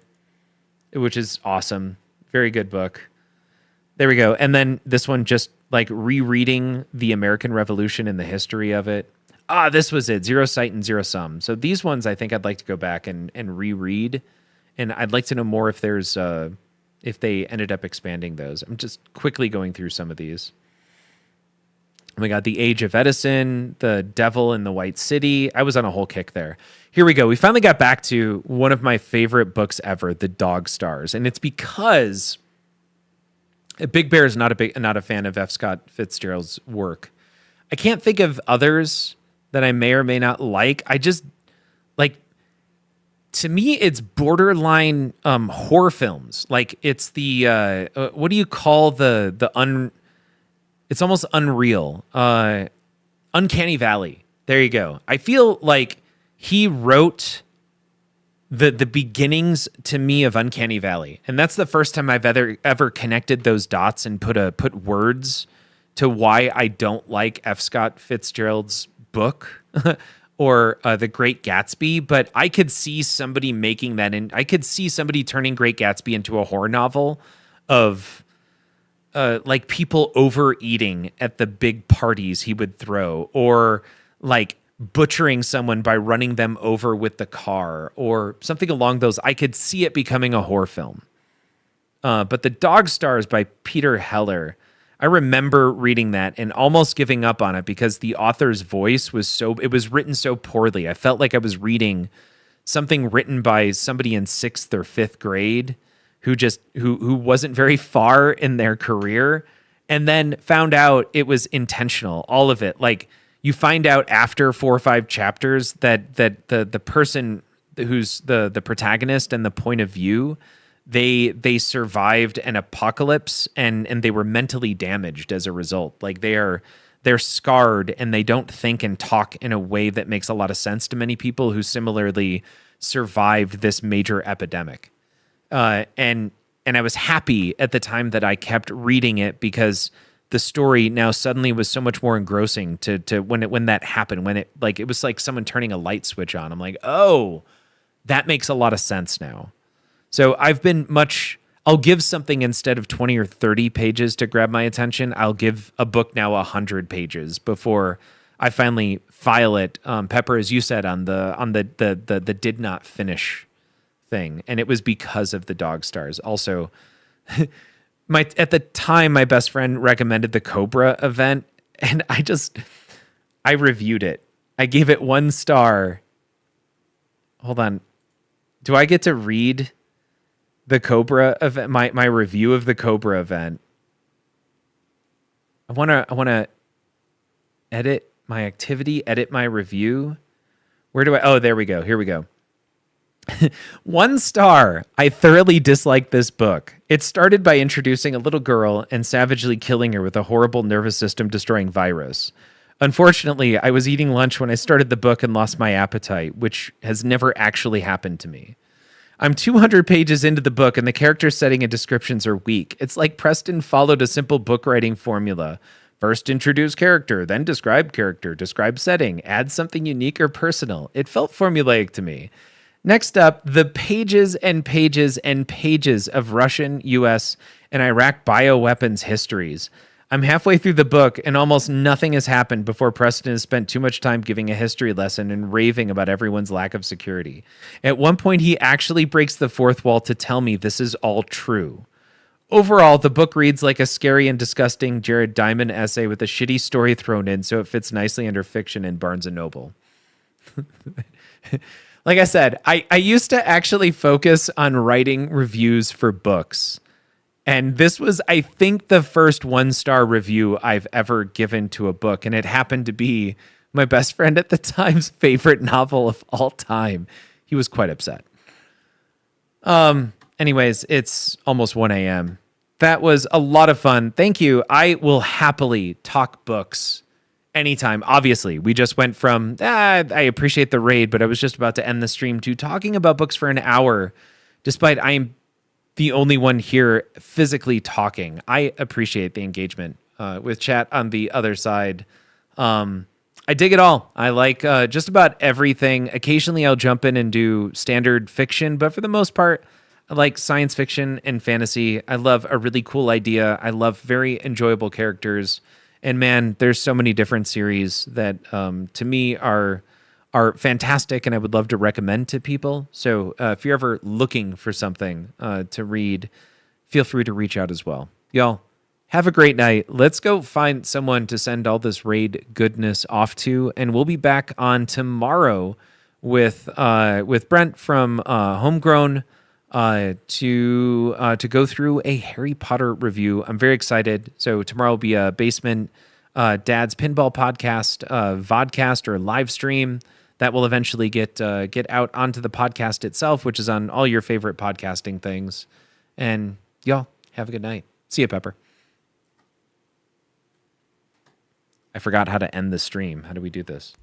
which is awesome. Very good book. There we go. And then this one, just like rereading the American Revolution and the history of it. This was it. Zero Sight and Zero Sum. So these ones I think I'd like to go back and reread. And I'd like to know more if there's if they ended up expanding those. I'm just quickly going through some of these. Oh my God, The Age of Edison, The Devil in the White City. I was on a whole kick there. Here we go. We finally got back to one of my favorite books ever, The Dog Stars. And it's because Big Bear is not a fan of F. Scott Fitzgerald's work. I can't think of others that I may or may not like. I just, like, to me, it's borderline horror films. Like, it's the, what do you call it's almost unreal. Uncanny Valley. There you go. I feel like he wrote the beginnings to me of Uncanny Valley. And that's the first time I've ever connected those dots and put words to why I don't like F. Scott Fitzgerald's book or The Great Gatsby. But I could see somebody making that, and I could see somebody turning Great Gatsby into a horror novel of like people overeating at the big parties he would throw, or like butchering someone by running them over with the car or something along those. I could see it becoming a horror film. But The Dog Stars by Peter Heller, I remember reading that and almost giving up on it because the author's voice was it was written so poorly. I felt like I was reading something written by somebody in 6th or 5th grade who wasn't very far in their career, and then found out it was intentional, all of it. Like, you find out after 4 or 5 chapters that the person who's the protagonist and the point of view, they survived an apocalypse and they were mentally damaged as a result. Like, they're scarred and they don't think and talk in a way that makes a lot of sense to many people who similarly survived this major epidemic. And I was happy at the time that I kept reading it because the story now suddenly was so much more engrossing to when that happened, when it was like someone turning a light switch on. I'm like, oh, that makes a lot of sense now. So I'll give something instead of 20 or 30 pages to grab my attention. I'll give a book now 100 pages before I finally file it. Pepper, as you said, on the did not finish thing. And it was because of The Dog Stars. Also, at the time, my best friend recommended the Cobra event, and I reviewed it. I gave it 1 star. Hold on. Do I get to read the Cobra event, my review of the Cobra event? I wanna edit my activity, edit my review. Where do I? Oh, there we go. Here we go. 1 star. I thoroughly disliked this book. It started by introducing a little girl and savagely killing her with a horrible nervous system destroying virus. Unfortunately, I was eating lunch when I started the book and lost my appetite, which has never actually happened to me. I'm 200 pages into the book and the character setting and descriptions are weak. It's like Preston followed a simple book writing formula. First introduce character, then describe character, describe setting, add something unique or personal. It felt formulaic to me. Next up, the pages and pages and pages of Russian, US, and Iraq bioweapons histories. I'm halfway through the book and almost nothing has happened before Preston has spent too much time giving a history lesson and raving about everyone's lack of security. At one point, he actually breaks the fourth wall to tell me this is all true. Overall, the book reads like a scary and disgusting Jared Diamond essay with a shitty story thrown in so it fits nicely under fiction in Barnes & Noble. Like I said, I used to actually focus on writing reviews for books. And this was, I think, the first 1-star review I've ever given to a book. And it happened to be my best friend at the time's favorite novel of all time. He was quite upset. Anyways, it's almost 1 a.m. That was a lot of fun. Thank you. I will happily talk books anytime. Obviously, we just went from, I appreciate the raid, but I was just about to end the stream to talking about books for an hour, despite I am the only one here physically talking. I appreciate the engagement with chat on the other side. I dig it all. I like just about everything. Occasionally I'll jump in and do standard fiction, but for the most part, I like science fiction and fantasy. I love a really cool idea. I love very enjoyable characters. And man, there's so many different series that to me are fantastic and I would love to recommend to people. So if you're ever looking for something to read, feel free to reach out as well. Y'all, have a great night. Let's go find someone to send all this raid goodness off to, and we'll be back on tomorrow with Brent from Homegrown to go through a Harry Potter review. I'm very excited. So tomorrow will be a Basement Dad's Pinball podcast, vodcast or live stream that will eventually get out onto the podcast itself, which is on all your favorite podcasting things. And y'all have a good night. See you, Pepper. I forgot how to end the stream. How do we do this?